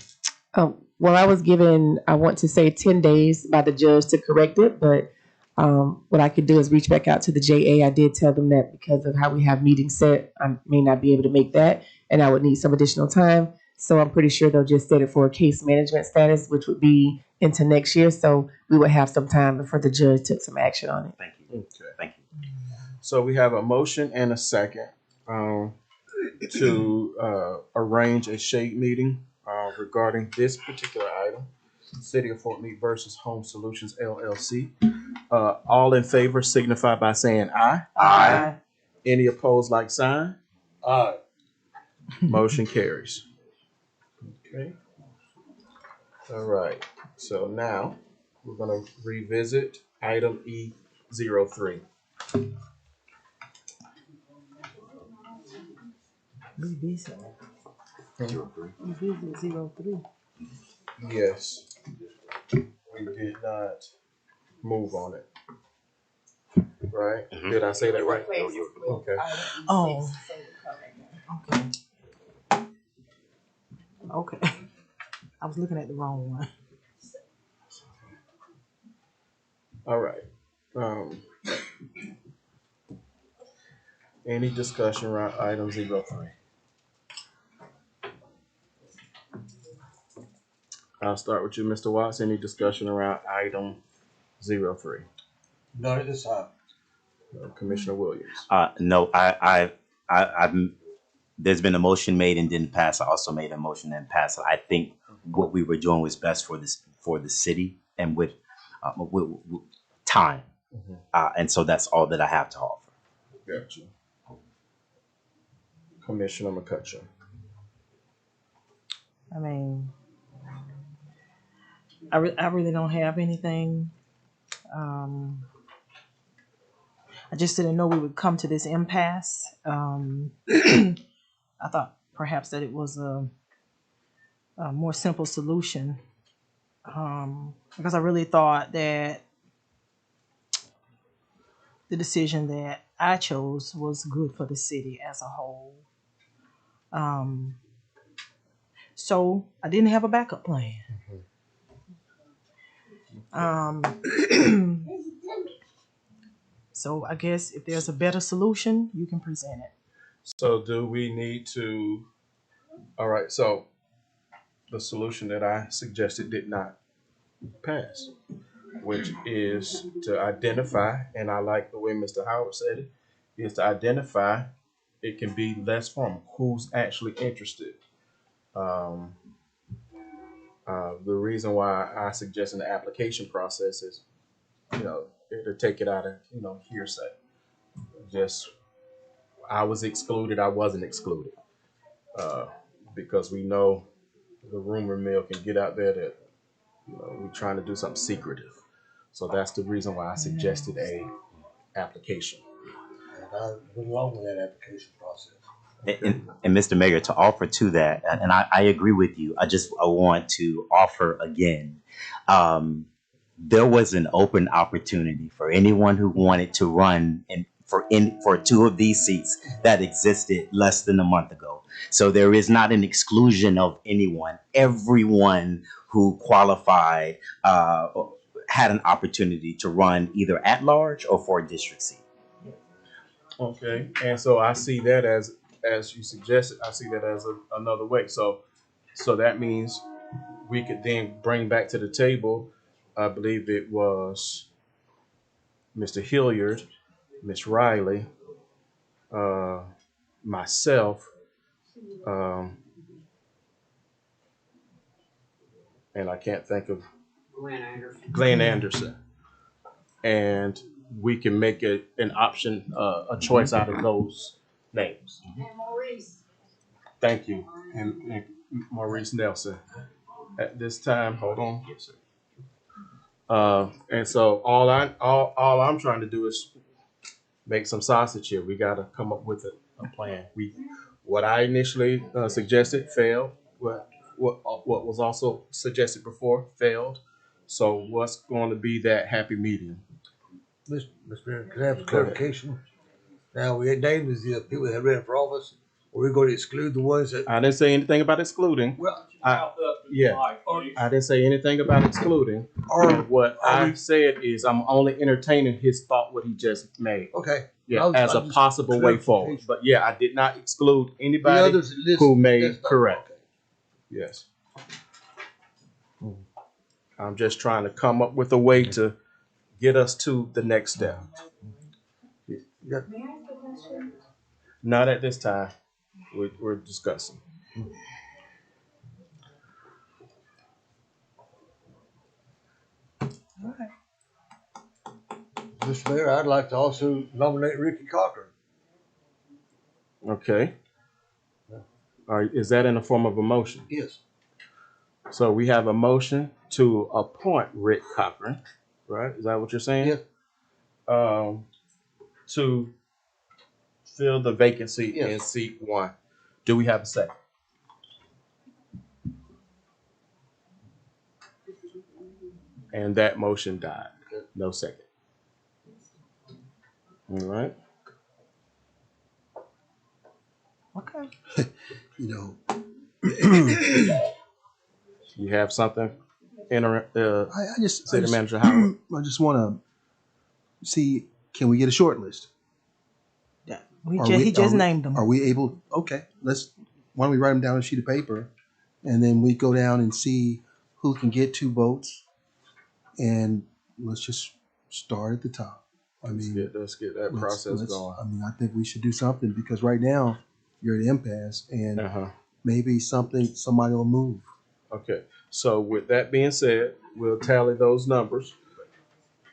Speaker 13: Well, I was given, I want to say 10 days by the judge to correct it, but what I could do is reach back out to the JA. I did tell them that because of how we have meetings set, I may not be able to make that, and I would need some additional time. So I'm pretty sure they'll just set it for a case management status, which would be into next year. So we would have some time before the judge took some action on it.
Speaker 9: Thank you.
Speaker 1: Okay.
Speaker 9: Thank you.
Speaker 1: So we have a motion and a second to arrange a shade meeting regarding this particular item, City of Fort Meade versus Home Solutions LLC. All in favor signify by saying aye.
Speaker 3: Aye.
Speaker 1: Any opposed, like sign?
Speaker 12: Aye.
Speaker 1: Motion carries. Okay. All right. So now we're going to revisit item E03.
Speaker 3: Revisit 03.
Speaker 1: Yes. We did not move on it. Right? Did I say that right? Okay.
Speaker 3: Oh. Okay. Okay. I was looking at the wrong one.
Speaker 1: All right. Any discussion around item 03? I'll start with you, Mr. Watts. Any discussion around item 03?
Speaker 12: None at this time.
Speaker 1: Commissioner Williams.
Speaker 9: No, I've there's been a motion made and didn't pass. I also made a motion and passed. I think what we were doing was best for the city and with time. And so that's all that I have to offer.
Speaker 1: Gotcha. Commissioner McCutcheon.
Speaker 3: I mean, I really don't have anything. I just didn't know we would come to this impasse. I thought perhaps that it was a more simple solution, because I really thought that the decision that I chose was good for the city as a whole. So I didn't have a backup plan. So I guess if there's a better solution, you can present it.
Speaker 1: So do we need to, all right, so the solution that I suggested did not pass, which is to identify, and I like the way Mr. Howard said it, is to identify, it can be less formal, who's actually interested. Um, the reason why I suggest the application process is, to take it out of, hearsay. Just, I was excluded, I wasn't excluded. Because we know the rumor mill can get out there that, we're trying to do something secretive. So that's the reason why I suggested a application.
Speaker 12: And I went along with that application process.
Speaker 9: And Mr. Mayor, to offer to that, and I agree with you. I want to offer again. There was an open opportunity for anyone who wanted to run for two of these seats that existed less than a month ago. So there is not an exclusion of anyone. Everyone who qualified had an opportunity to run either at large or for a district seat.
Speaker 1: Okay, and so I see that as you suggested, I see that as another way. So that means we could then bring back to the table, I believe it was Mr. Hilliard, Ms. Riley, myself, and I can't think of Glenn Anderson. And we can make it an option, a choice out of those names.
Speaker 2: And Maurice.
Speaker 1: Thank you. And Maurice Nelson. At this time, hold on. Yes, sir. And so all I'm trying to do is make some sausage here. We got to come up with a plan. What I initially suggested failed. What was also suggested before failed. So what's going to be that happy medium?
Speaker 12: Mr. Mayor, can I have a clarification? Now, we had named as the people that had ran for office. Are we going to exclude the ones that?
Speaker 1: I didn't say anything about excluding.
Speaker 12: Well,
Speaker 1: I didn't say anything about excluding. What I said is I'm only entertaining his thought, what he just made.
Speaker 12: Okay.
Speaker 1: Yeah, as a possible way forward. But yeah, I did not exclude anybody
Speaker 12: others listed,
Speaker 1: who made correct. Okay. Yes. I'm just trying to come up with a way to get us to the next step. Not at this time. We're discussing.
Speaker 12: Mr. Mayor, I'd like to also nominate Ricky Cochran.
Speaker 1: Okay. All right, is that in the form of a motion?
Speaker 12: Yes.
Speaker 1: So we have a motion to appoint Rick Cochran, right? Is that what you're saying?
Speaker 12: Yes.
Speaker 1: To fill the vacancy in seat 1. Do we have a second? And that motion died. No second. All right.
Speaker 3: Okay.
Speaker 10: You
Speaker 1: have something?
Speaker 10: I
Speaker 1: City Manager Howard.
Speaker 10: I just want to see, can we get a short list?
Speaker 3: He just named them.
Speaker 10: Are we able? Okay, why don't we write them down on a sheet of paper, and then we go down and see who can get 2 votes, and let's just start at the top.
Speaker 1: Let's get that process going.
Speaker 10: I mean, I think we should do something because right now you're at impasse, and maybe somebody will move.
Speaker 1: Okay, so with that being said, we'll tally those numbers,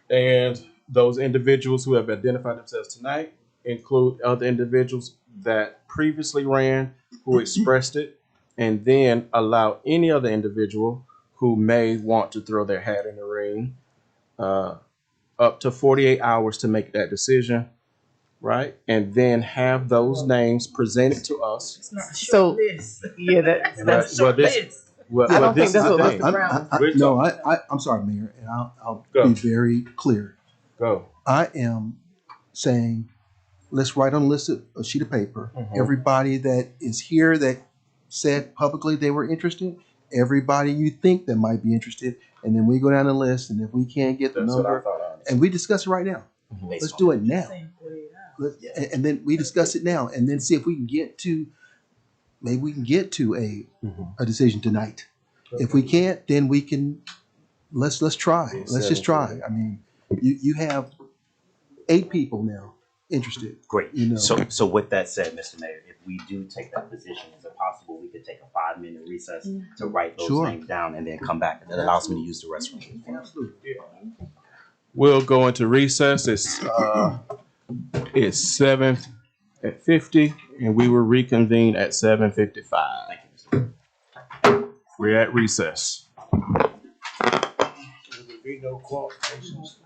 Speaker 1: and those individuals who have identified themselves tonight include other individuals that previously ran who expressed it, and then allow any other individual who may want to throw their hat in the ring up to 48 hours to make that decision, right? And then have those names presented to us.
Speaker 3: It's not a
Speaker 13: So,
Speaker 3: short list.
Speaker 13: yeah, that's
Speaker 1: Well, this-
Speaker 13: I don't think that's what Mr. Brown.
Speaker 10: I'm sorry, Mayor, and I'll
Speaker 1: Go.
Speaker 10: be very clear.
Speaker 1: Go.
Speaker 10: I am saying, let's write on a list of a sheet of paper. Everybody that is here that said publicly they were interested, everybody you think that might be interested, and then we go down the list, and if we can't get the
Speaker 1: That's what I
Speaker 10: number,
Speaker 1: thought.
Speaker 10: and we discuss it right now. Let's do it now. And then we discuss it now, and then see if we can get to, maybe we can get to a decision tonight. If we can't, then we can, let's try. Let's just try. I mean, you have 8 people now interested.
Speaker 9: Great.
Speaker 10: You know.
Speaker 9: So with that said, Mr. Mayor, if we do take that position, is it possible we could take a 5-minute recess to write those
Speaker 10: Sure.
Speaker 9: names down and then come back? That allows me to use the restroom.
Speaker 10: Absolutely.
Speaker 1: We'll go into recess. It's 7:50, and we will reconvene at 7:55.
Speaker 9: Thank you, Mr.
Speaker 1: We're at recess.
Speaker 12: There will be no qualifications.